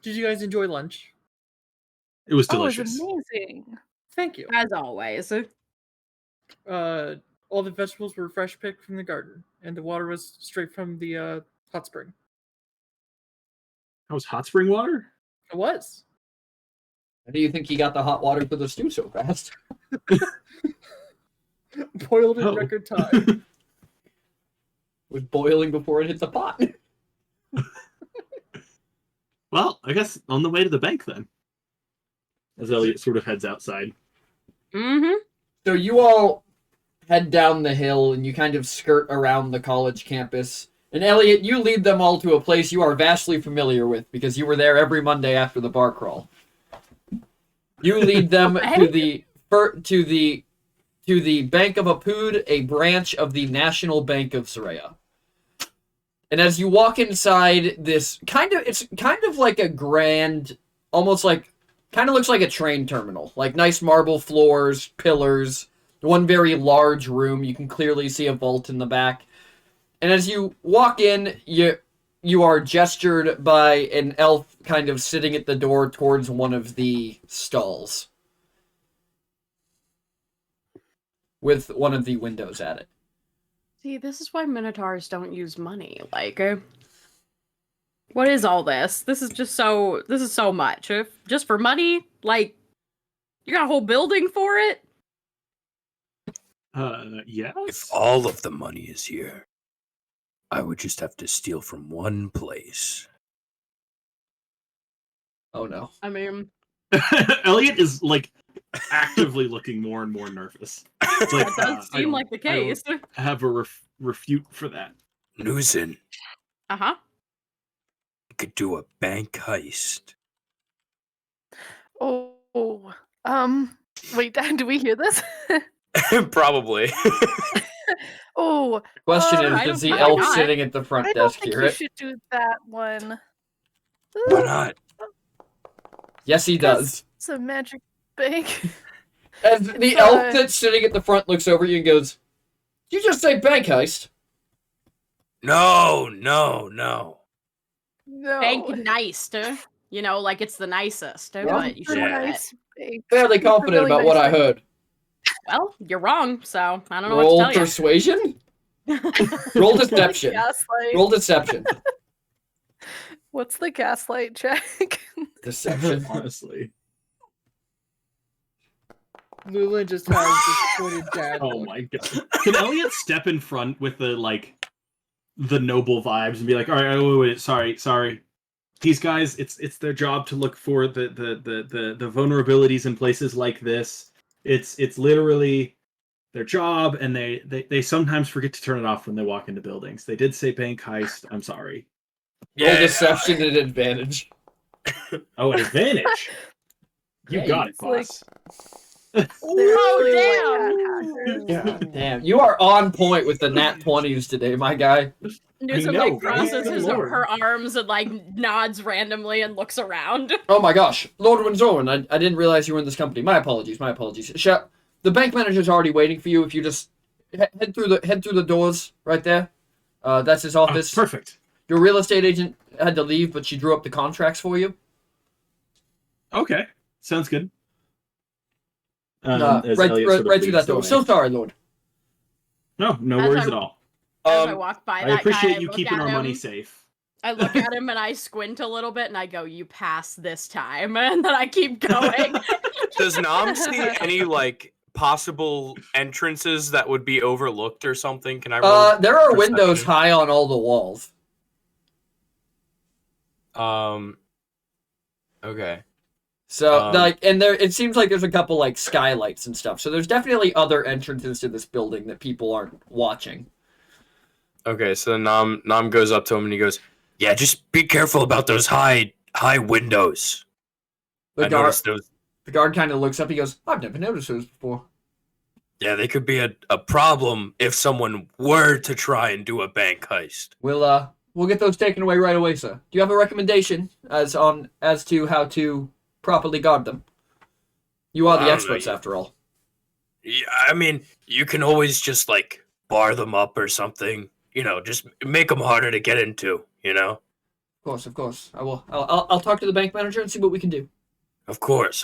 Did you guys enjoy lunch? It was Oh, it's delicious. amazing. Thank you. As always. All the vegetables were fresh picked from the garden, and the water was straight from the hot spring. That was hot spring water. It was. How do you think he got the hot water for the stew so fast? Boiled in Oh. record time. It was boiling before it hit the pot. Well, I guess on the way to the bank then. As Elliot sort of heads outside. Mm-hmm. So you all head down the hill and you kind of skirt around the college campus. And Elliot, you lead them all to a place you are vastly familiar with because you were there every Monday after the bar crawl. You lead them to the Bank of Apud, a branch of the National Bank of Soraya. And as you walk inside this it's kind of like a grand, almost like, kind of looks like a train terminal. Like nice marble floors, pillars, one very large room. You can clearly see a vault in the back. And as you walk in, you are gestured by an elf kind of sitting at the door towards one of the stalls. With one of the windows at it. See, this is why Minotaurs don't use money. Like, what is all this? This is so much. Just for money? Like, you got a whole building for it? Yes. If all of the money is here, I would just have to steal from one place. Oh no. I mean, Elliot is like actively looking more and more nervous. It's like, that does I seem don't- like the I don't case. have a refute for that. Newson, Uh-huh. you could do a bank heist. Oh. Wait, Dad, do we hear this? Probably. Oh. Question is, I does don't- the why elf not? sitting at the front I don't desk think hear you it? should do that one. Why not? Yes, he does. It's a magic bank. As the But- elf that's sitting at the front looks over you and goes, "Did you just say bank heist?" No. No. Bank nice, you know, like it's the nicest, but you It's a should Yeah. nice bank. Fairly It's a confident really about what nice I bank. heard. Well, you're wrong, so I don't know Roll what to tell persuasion? you. Roll What's the deception. gaslight? Roll deception. What's the gaslight check? Deception. Honestly. Lulin just has disappointed dad. Oh look. my god. Can Elliot step in front with the noble vibes and be like, all right, wait, sorry. These guys, it's their job to look for the vulnerabilities in places like this. It's literally their job, and they sometimes forget to turn it off when they walk into buildings. They did say bank heist. I'm sorry. Roll deception at advantage. Oh, an advantage. You got it, It's like- boss. Oh, God damn. You are on point with the nat 20s today, my guy. Newsom know, like right? crosses Good lord. her arms and like nods randomly and looks around. Oh my gosh. Lord Windsor, I didn't realize you were in this company. My apologies. The bank manager's already waiting for you. If you just head through the doors right there. That's his office. Perfect. Your real estate agent had to leave, but she drew up the contracts for you. Okay. Sounds good. Right As Elliot sort of through that leads the door. way. So sorry, Lord. No As worries I- at all. As I walk by I that appreciate guy, you I look keeping at our him, money safe. I look at him and I squint a little bit and I go, "You pass this time," and then I keep going. Does Nam see any like possible entrances that would be overlooked or something? Can I roll? There are windows perception? high on all the walls. Okay. So and it seems like there's a couple like skylights and stuff. So there's definitely other entrances to this building that people aren't watching. Okay. So Nam goes up to him and he goes, "Yeah, just be careful about those high windows." I noticed those. The guard kind of looks up. He goes, "I've never noticed those before." Yeah, they could be a problem if someone were to try and do a bank heist. We'll get those taken away right away, sir. Do you have a recommendation as to how to properly guard them? You are I the don't experts, know. after all. Yeah, I mean, you can always just like bar them up or something. You know, just make them harder to get into. You know. Of course. I will. I'll talk to the bank manager and see what we can do. Of course.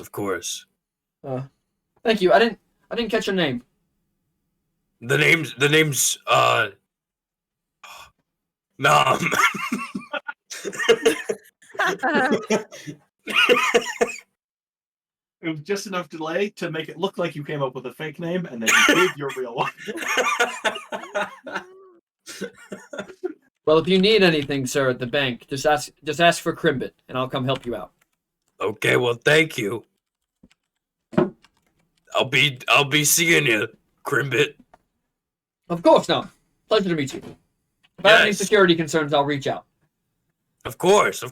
Thank you. I didn't catch your name. The name's Nam. It was just enough delay to make it look like you came up with a fake name, and then you gave your real one. Well, if you need anything, sir, at the bank, just ask for Crimbit, and I'll come help you out. Okay, well, thank you. I'll be seeing you, Crimbit. Of course, no. Pleasure to meet you. If I have any Yes. security concerns, I'll reach out. Of course.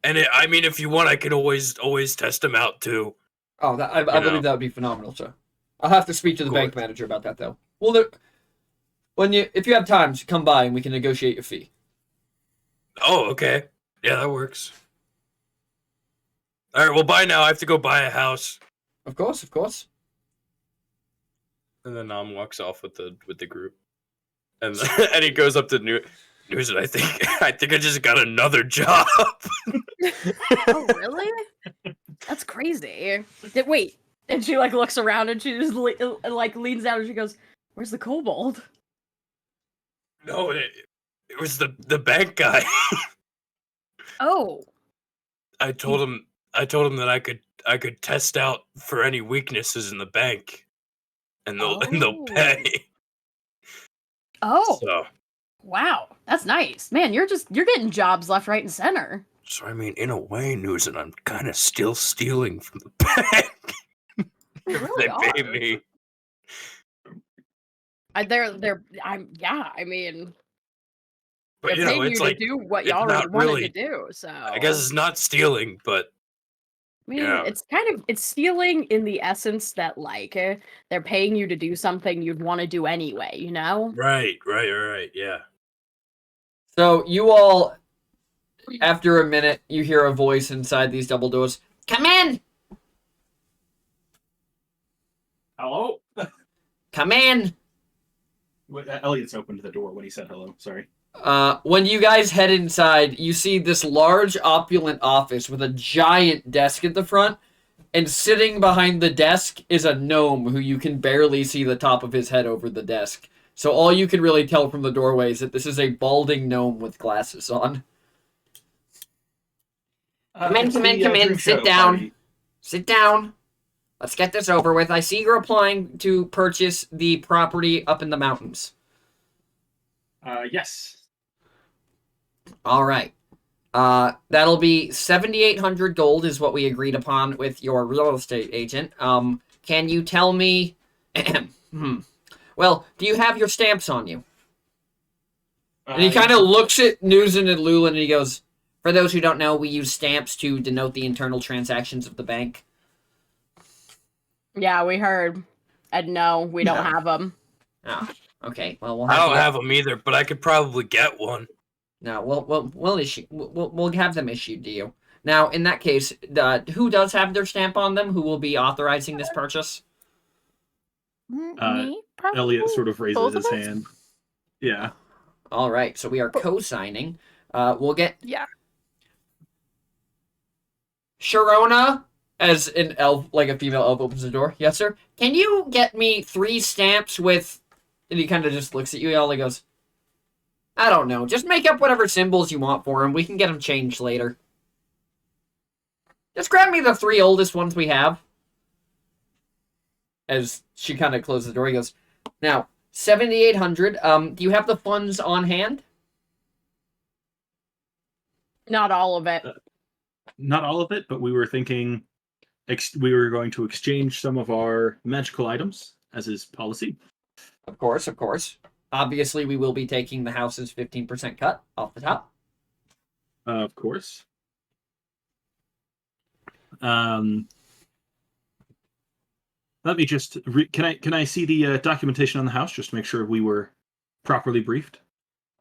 And I mean, if you want, I can always test them out too. Oh, I believe that would be phenomenal, sir. I'll have to speak to the bank manager about that, though. Well, if you have time, just come by and we can negotiate your fee. Oh, okay. Yeah, that works. All right, well, bye now. I have to go buy a house. Of course. And then Nam walks off with the group, and and he goes up to News, and I think I just got another job. Oh, really? That's crazy. Wait. And she like looks around and she just like leans down and she goes, "Where's the kobold?" No, it was the bank guy. Oh. I told him that I could test out for any weaknesses in the bank, and they'll pay. Oh. So Wow. That's nice. Man, you're getting jobs left, right, and center. I mean, in a way, News, and I'm kind of still stealing from the bank. You if really they pay are. me. I mean, But they're you know, paying it's you like to do what it's y'all already not wanted really. to do. So I guess it's not stealing, but I mean, yeah. it's stealing in the essence that like they're paying you to do something you'd want to do anyway, you know? Right, yeah. So you all, after a minute, you hear a voice inside these double doors. Come in! Hello? Come in! Elliot's opened the door when he said hello. Sorry. When you guys head inside, you see this large, opulent office with a giant desk at the front, and sitting behind the desk is a gnome who you can barely see the top of his head over the desk. So all you can really tell from the doorway is that this is a balding gnome with glasses on. Come in, sit down. Sit down. Let's get this over with. I see you're applying to purchase the property up in the mountains. Yes. All right. That'll be 7,800 gold is what we agreed upon with your real estate agent. Can can you tell me... Well, do you have your stamps on you? And he kind of looks at Newson and Lulin and he goes, for those who don't know, we use stamps to denote the internal transactions of the bank. Yeah, we heard. And no, we don't have them. Oh, okay. Well, we'll I have don't have them either, but I could probably get one. No, we'll have them issued to you. Now, in that case, who does have their stamp on them? Who will be authorizing this purchase? Me, probably. Elliot sort of raises Both his of us? hand. Yeah. All right, so we are co-signing. We'll get Yeah. Sharona, as an elf, like a female elf, opens the door. Yes, sir. Can you get me 3 stamps with? And he kind of just looks at you. He goes, I don't know. Just make up whatever symbols you want for him. We can get them changed later. Just grab me the 3 oldest ones we have. As she kind of closes the door, he goes, now, 7,800. Do you have the funds on hand? Not all of it. Not all of it, but we were thinking we were going to exchange some of our magical items, as is policy. Of course, of course. Obviously, we will be taking the house's 15% cut off the top. Of course. Let me just can I see the documentation on the house just to make sure we were properly briefed?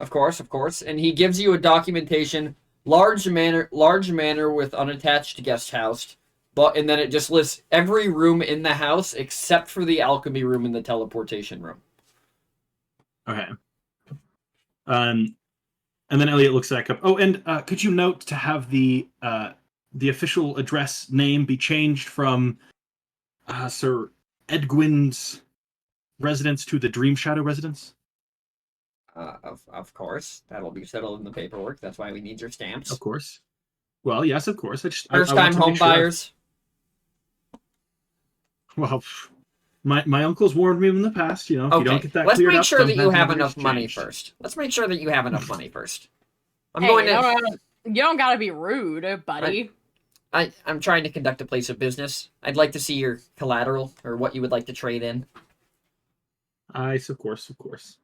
Of course, of course. And he gives you a documentation, large manor with unattached guest house, and then it just lists every room in the house except for the alchemy room and the teleportation room. Okay. And then Elliot looks back up. Oh, and could you note to have the official address name be changed from Sir Edwin's residence to the Dream Shadow residence? Of course. That'll be settled in the paperwork. That's why we need your stamps. Of course. Well, yes, of course. First I want time to home make sure buyers. Well, my uncle's warned me in the past, if you don't get that Let's cleared make up, sure that you sometimes have it enough gets money changed. first. Let's make sure that you have enough money first. You don't gotta be rude, buddy. I'm trying to conduct a place of business. I'd like to see your collateral or what you would like to trade in. Of course.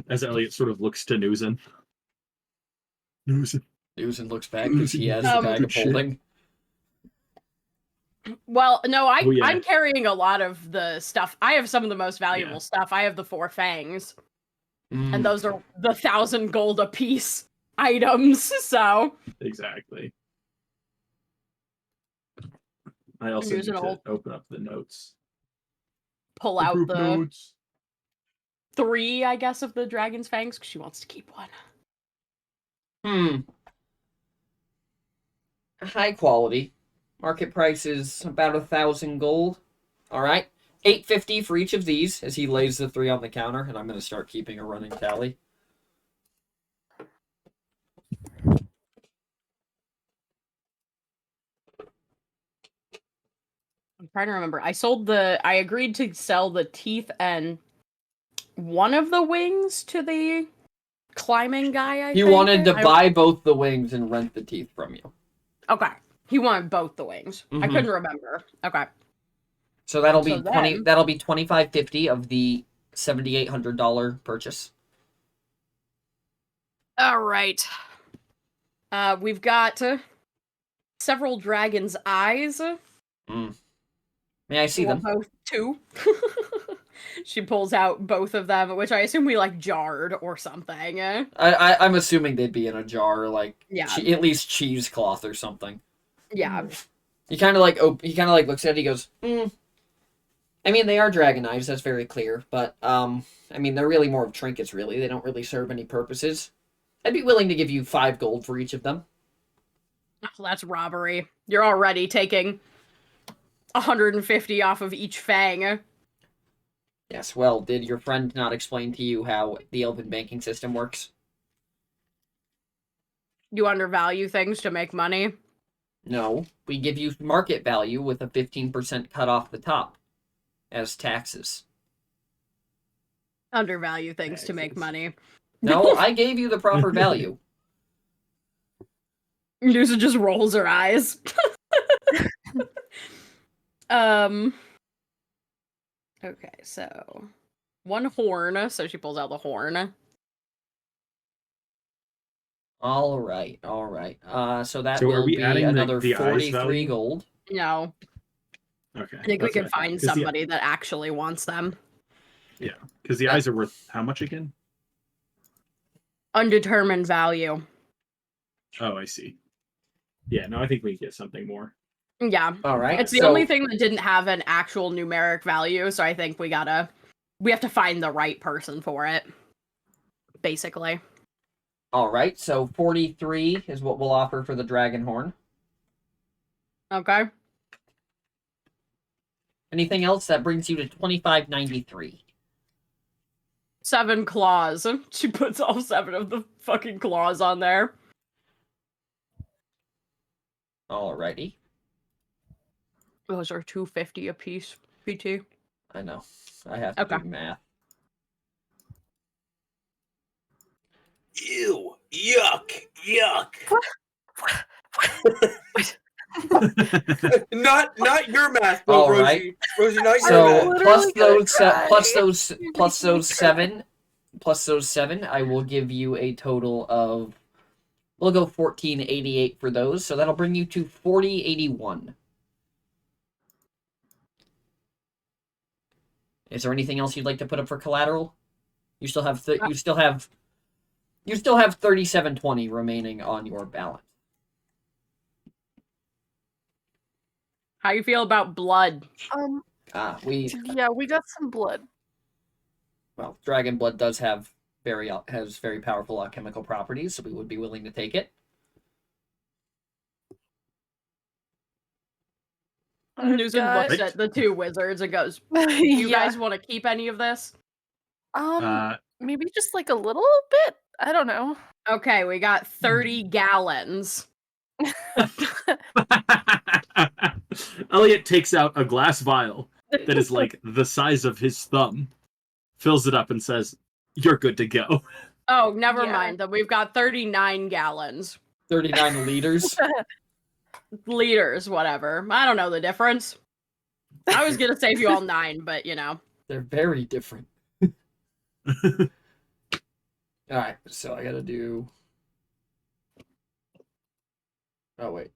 As Elliot sort of looks to Newson. Newson looks back because he has the bag of shit. holding. Well, no, Oh, yeah. I'm carrying a lot of the stuff. I have some of the most valuable stuff. I have the 4 fangs. And those are the 1,000 gold apiece items, so... Exactly. I also need to open up the notes. Pull out the notes. 3, I guess, of the dragon's fangs, because she wants to keep one. High quality. Market price is about 1,000 gold. All right. 850 for each of these as he lays the 3 on the counter, and I'm going to start keeping a running tally. I'm trying to remember. I agreed to sell the teeth and one of the wings to the climbing guy, He wanted to buy both the wings and rent the teeth from you. Okay. He wanted both the wings. I couldn't remember. Okay. So that'll be that'll be $2,550 of the $7,800 purchase. All right. We've got several dragon's eyes. May I see them? Both 2. She pulls out both of them, which I assume we jarred or something. I'm assuming they'd be in a jar, at least cheesecloth or something. Yeah. He kind of looks at it. He goes, I mean, they are dragon eyes. That's very clear. But they're really more of trinkets. Really, they don't really serve any purposes. I'd be willing to give you 5 gold for each of them. Oh, that's robbery. You're already taking 150 off of each fang. Yes. Well, did your friend not explain to you how the elven banking system works? You undervalue things to make money? No, we give you market value with a 15% cut off the top as taxes. Undervalue things to make money. No, I gave you the proper value. Yusa just rolls her eyes. Um. Okay, so 1 horn. So she pulls out the horn. All right, all right. So that So are will we be adding another the eyes 43 value? gold. No, Okay. I think we that's can what I thought. find 'Cause somebody that actually wants them. Yeah, because the eyes are worth how much again? Undetermined value. Oh, I see. Yeah, no, I think we can get something more. Yeah. All right. It's the so, only thing that didn't have an actual numeric value, so I think we have to find the right person for it. Basically. All right. So 43 is what we'll offer for the dragon horn. Okay. Anything else that brings you to 25.93. 7 claws. She puts all 7 of the fucking claws on there. Alrighty. Those are 250 a piece. PT. I know. I have to Okay. do math. Ew! Yuck! Yuck! Not your math, All Rosie. right. Rosie, not your So math. literally gonna cry. plus You're those seven, I will give you a total of. We'll go 1488 for those, so that'll bring you to 4081. Is there anything else you'd like to put up for collateral? You still have 3720 remaining on your balance. How you feel about blood? Yeah, we got some blood. Well, dragon blood does have has very powerful alchemical properties, so we would be willing to take it. Newson got- looks at the 2 wizards and goes, "You guys want to keep any of this?" Maybe just like a little bit. I don't know. Okay, we got 30 gallons. Elliot takes out a glass vial that is like the size of his thumb, fills it up, and says, "You're good to go." Oh, never Yeah. mind. Then we've got 39 gallons. 39 liters. Liters, whatever. I don't know the difference. I was gonna save you all 9, but you know. They're very different. All right, so I gotta do. Oh wait.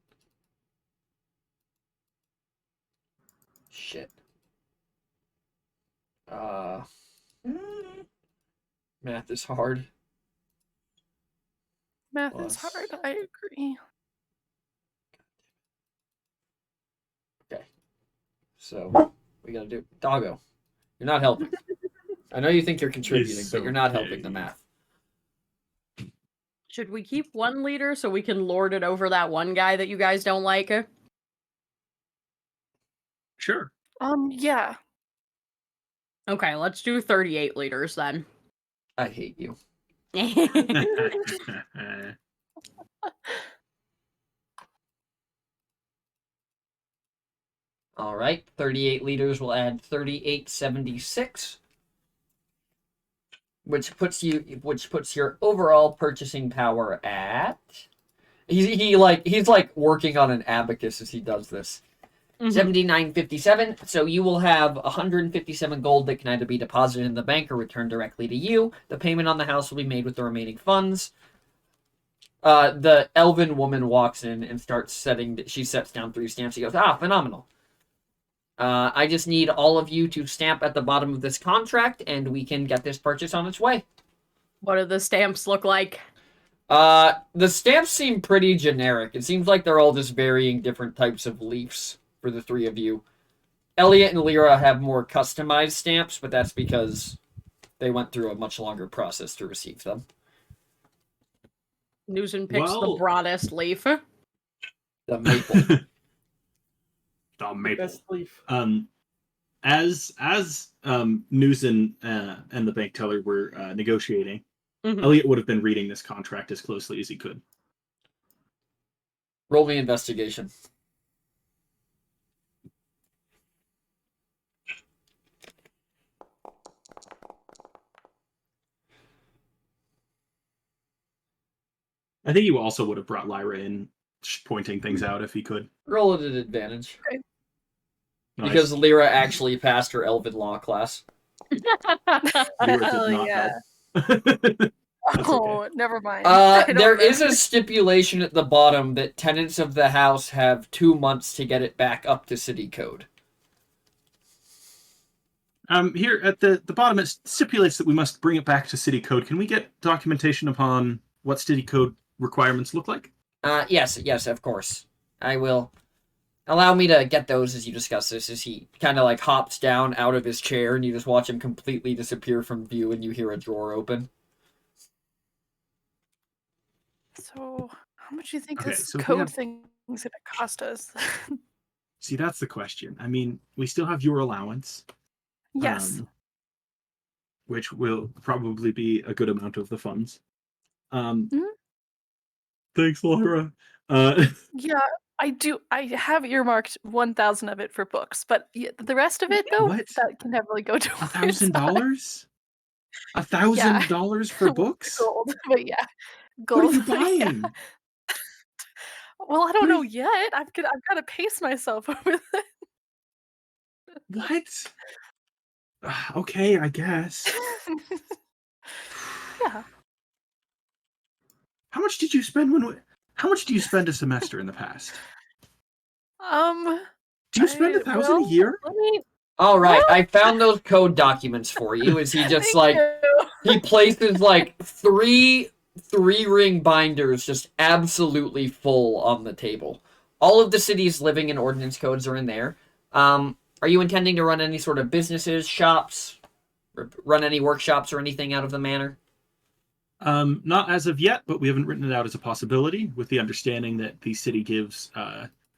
Shit. Math is hard. Math Plus. is hard. I agree. Okay. So we gotta do Doggo. You're not helping. I know you think you're contributing, so but you're not helping big. the math. Should we keep 1 liter so we can lord it over that one guy that you guys don't like? Sure. Yeah. Okay, let's do 38 liters then. I hate you. All right, 38 liters will add 3876, which puts your overall purchasing power at. He's like working on an abacus as he does this. 7957. So you will have 157 gold that can either be deposited in the bank or returned directly to you. The payment on the house will be made with the remaining funds. The elven woman walks in and she sets down 3 stamps. She goes, phenomenal. I just need all of you to stamp at the bottom of this contract, and we can get this purchase on its way. What do the stamps look like? The stamps seem pretty generic. It seems like they're all just varying different types of leaves for the 3 of you. Elliot and Lyra have more customized stamps, but that's because they went through a much longer process to receive them. Newson picks the Well- broadest leaf. The maple. The maple. Best leaf. As Newson and the bank teller were negotiating, Mhm. Elliot would have been reading this contract as closely as he could. Roll me investigation. I think you also would have brought Lyra in, pointing things out if he could. Roll at an advantage. Nice. Because Lyra actually passed her Elven Law class. Lyra did Hell not yeah. help. That's Oh, okay. never mind. I don't There is remember. a stipulation at the bottom that tenants of the house have 2 months to get it back up to city code. Here at the bottom, it stipulates that we must bring it back to city code. Can we get documentation upon what city code requirements look like? Yes, of course. I will. Allow me to get those as you discuss this, as he kind of like hops down out of his chair and you just watch him completely disappear from view and you hear a drawer open. So, how much do you think Okay, this so we code have- thing is going to cost us? See, that's the question. I mean, we still have your allowance. Yes. Which will probably be a good amount of the funds. Thanks, Laura. Yeah, I do. I have earmarked 1,000 of it for books, but the rest of it, though, What? that can heavily go to $1,000? $1,000 for books? gold. But yeah, What gold. are you but yeah. buying? Well, I don't What are know yet. I've got to pace myself over this. What? Okay, I guess. Yeah. How much did you spend how much do you spend a semester in the past? Do you spend $1,000 a year? Let me. All right, Well- I found those code documents for you. Is he just Thank like you. he places like three ring binders just absolutely full on the table. All of the city's living and ordinance codes are in there. Are you intending to run any sort of businesses, shops, run any workshops or anything out of the manor? Not as of yet, but we haven't written it out as a possibility, with the understanding that the city gives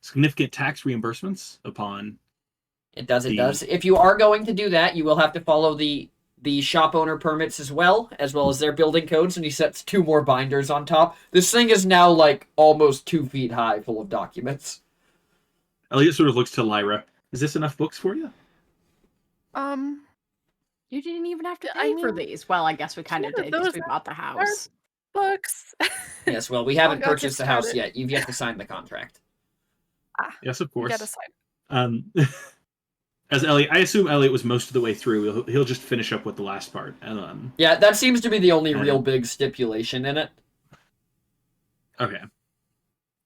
significant tax reimbursements upon. It does. If you are going to do that, you will have to follow the shop owner permits as well as their building codes, and he sets 2 more binders on top. This thing is now like almost 2 feet high, full of documents. Elliot sort of looks to Lyra. Is this enough books for you? You didn't even have to I pay for mean, these. Well, I guess we kind of yeah, did because those we bought the are house. books. Yes, well, we haven't I'll get purchased the house started. yet. You've yet to sign the contract. Yes, of You course. gotta sign. As Elliot, I assume Elliot was most of the way through. He'll just finish up with the last part. And Yeah, that seems to be the only And- real big stipulation in it. okay,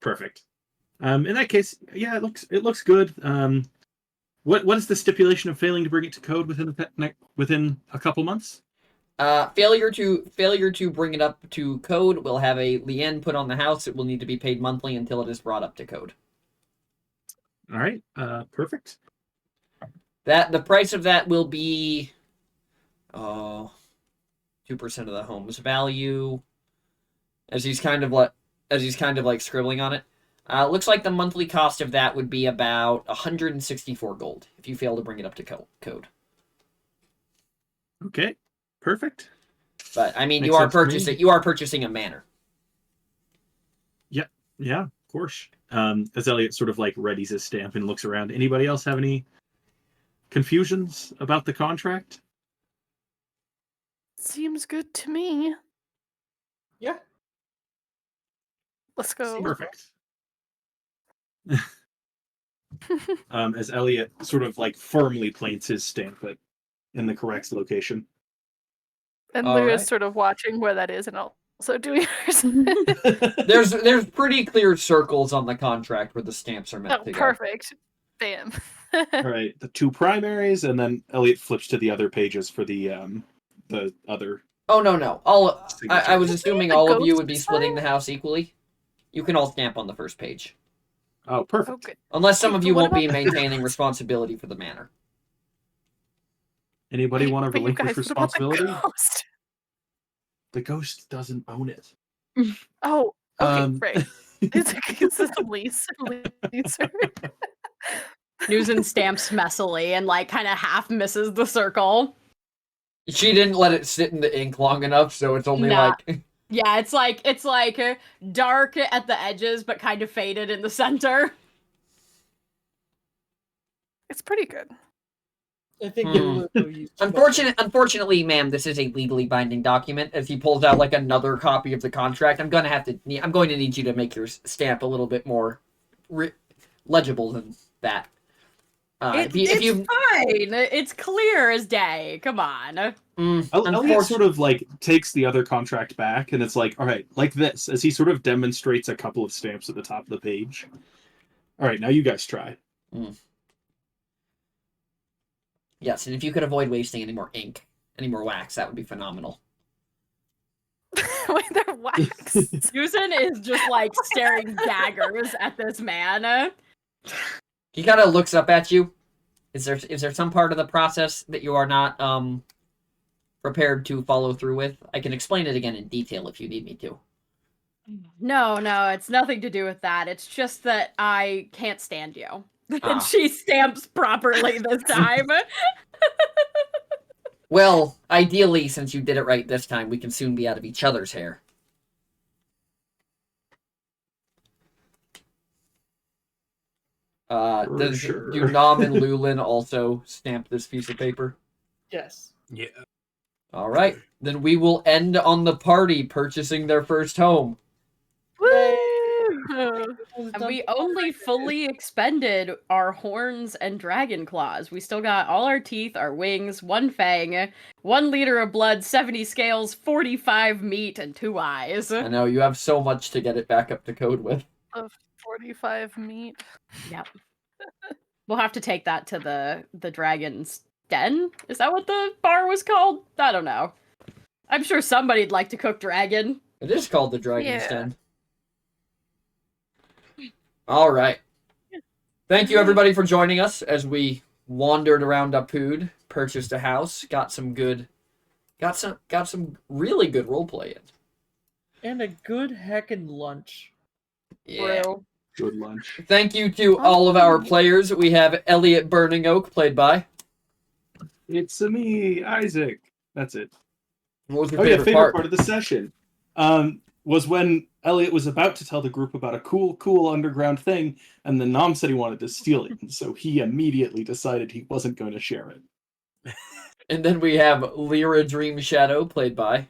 perfect. In that case, yeah, it looks good. What is the stipulation of failing to bring it to code within a couple months? Failure to bring it up to code will have a lien put on the house. It will need to be paid monthly until it is brought up to code. All right, perfect. The price of that will be 2% of the home's value. As he's kind of like scribbling on it. Looks like the monthly cost of that would be about 164 gold if you fail to bring it up to code. Okay, perfect. But I mean, Makes you are sense to me. purchasing a manor. Yeah, of course. As Elliot sort of like readies his stamp and looks around. Anybody else have any confusions about the contract? Seems good to me. Yeah. Let's go. Perfect. As Elliot sort of like firmly plants his stamp in the correct location. And All Lyra's right. sort of watching where that is and also doing hers. There's pretty clear circles on the contract where the stamps are meant Oh, to go. perfect. Bam. All right, the 2 primaries, and then Elliot flips to the other pages for the other. Oh no. I was signatures. assuming The all of you ghost would be splitting sign? the house equally. You can all stamp on the first page. Oh, perfect. Oh, good. Unless some Wait, of but you what won't be about the maintaining ghost? responsibility for the manor. Anybody Wait, want to but you relinquish guys, what about the responsibility? ghost? The ghost doesn't own it. Oh, okay, Um, right. It's a lease. Leaser. Newson stamps messily and like kind of half misses the circle. She didn't let it sit in the ink long enough, so it's only Nah. like Yeah, it's like dark at the edges, but kind of faded in the center. It's pretty good. I think Hmm. they will use too much. Unfortunately, ma'am, this is a legally binding document. As he pulls out like another copy of the contract, I'm going to need you to make your stamp a little bit more legible than that. It's fine. It's clear as day. Come on. Elliot Unfortunately, sort of like takes the other contract back, and it's like, all right, like this, as he sort of demonstrates a couple of stamps at the top of the page. All right, now you guys try. yes, and if you could avoid wasting any more ink, any more wax, that would be phenomenal. Wait, they're wax. Susan is just like staring daggers at this man. He kind of looks up at you. Is there some part of the process that you are not prepared to follow through with? I can explain it again in detail if you need me to. No, it's nothing to do with that. It's just that I can't stand you. Ah. And she stamps properly this time. Well, ideally, since you did it right this time, we can soon be out of each other's hair. Do Nom and Lulin also stamp this piece of paper? Yes. Yeah. All right. Then we will end on the party purchasing their first home. Woo! And we only fully expended our horns and dragon claws. We still got all our teeth, our wings, 1 fang, 1 liter of blood, 70 scales, 45 meat, and 2 eyes. I know, you have so much to get it back up to code with. 45 meat. Yep. We'll have to take that to the dragon's den? Is that what the bar was called? I don't know. I'm sure somebody'd like to cook dragon. It is called the Dragon's Yeah. Den. All right. Thank you, everybody, for joining us as we wandered around Apud, purchased a house, got some really good roleplay in. And a good heckin' lunch. Yeah. Brew. Good lunch. Thank you to all of our players. We have Elliot Burning Oak, played by. It's me, Isaac. That's it. What was your Oh yeah, favorite favorite part? part of the session was when Elliot was about to tell the group about a cool underground thing, and then Nom said he wanted to steal it, and so he immediately decided he wasn't going to share it. And then we have Lyra Dream Shadow, played by.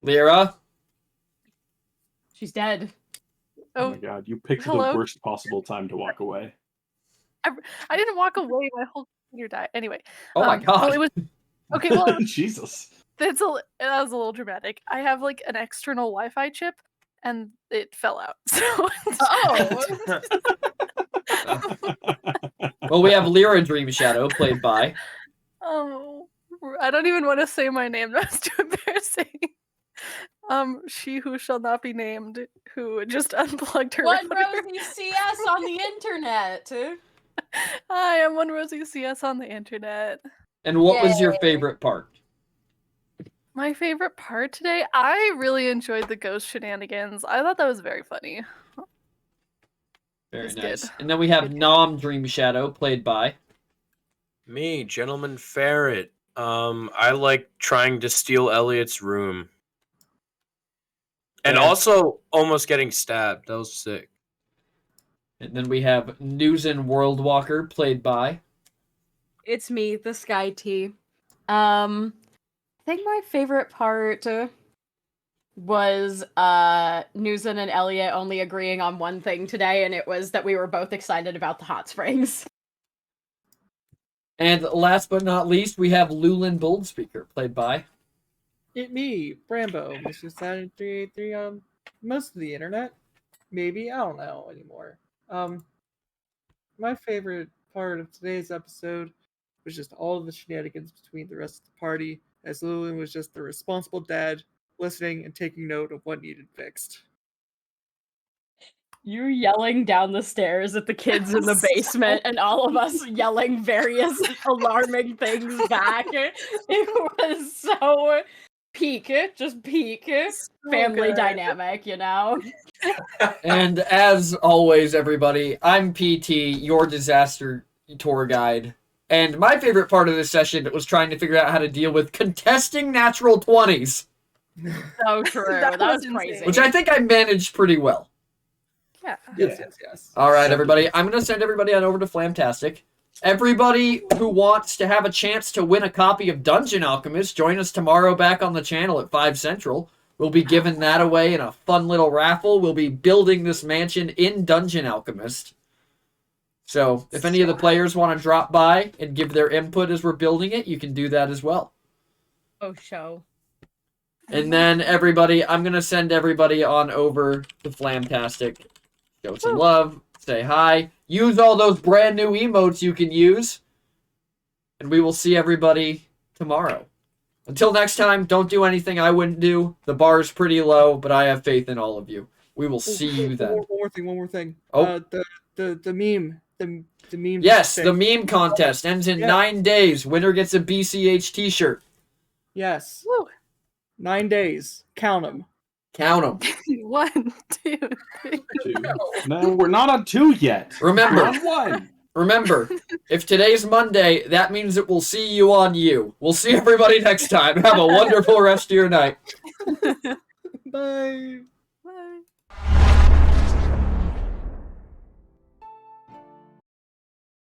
Lyra? She's dead. Oh Oh, my god, you picked hello? the worst possible time to walk away. I didn't walk away. My whole computer died. Anyway. Oh my god. Well, it was okay. Well, Jesus. that was a little dramatic. I have like an external Wi-Fi chip, and it fell out. So. Oh! Well, we have Lyra Dream Shadow, played by. Oh, I don't even want to say my name. That's too embarrassing. She who shall not be named, who just unplugged her One router. Rosie CS on the internet. Hi, I'm One Rosie CS on the internet. And what was your Yay. favorite part? My favorite part today, I really enjoyed the ghost shenanigans. I thought that was very funny. Very It's nice. good. And then we have Nom Dream Shadow, played by. Me, Gentleman Ferret. I like trying to steal Elliot's room. And Yeah. also almost getting stabbed. That was sick. And then we have Newsen Worldwalker, played by. It's me, the Sky Tea. I think my favorite part was Newsen and Elliot only agreeing on one thing today, and it was that we were both excited about the hot springs. And last but not least, we have Lulin Boldspeaker, played by. It me, Brambo, Mr. Saturn 383 on most of the internet. Maybe, I don't know anymore. My favorite part of today's episode was just all of the shenanigans between the rest of the party, as Lulin was just the responsible dad, listening and taking note of what needed fixed. You yelling down the stairs at the kids in the basement, and all of us yelling various alarming things back. It was so peak family good. dynamic, you know? And as always, everybody, I'm PT, your disaster tour guide. And my favorite part of this session was trying to figure out how to deal with contesting natural 20s, So true. That That was was crazy. insane. which I think I managed pretty well. Yeah. Yes. All right, everybody. I'm going to send everybody on over to Flamtastic. Everybody who wants to have a chance to win a copy of Dungeon Alchemist, join us tomorrow back on the channel at 5 Central. We'll be giving that away in a fun little raffle. We'll be building this mansion in Dungeon Alchemist. So if any of the players want to drop by and give their input as we're building it, you can do that as well. Oh, show. And then everybody, I'm going to send everybody on over to Flamtastic. Show some love. Say hi. Use all those brand new emotes you can use. And we will see everybody tomorrow. Until next time, don't do anything I wouldn't do. The bar is pretty low, but I have faith in all of you. We will see you then. One more thing. Oh. The meme. The meme. Yes, thing. the meme contest ends in 9 days. Winner gets a BCH t-shirt. Yes. Woo. 9 days. Count them. Count them. 1, 2, 3. 2. No, we're not on 2 yet. Remember. We're on 1. Remember, if today's Monday, that means that we'll see you on you. We'll see everybody next time. Have a wonderful rest of your night. Bye.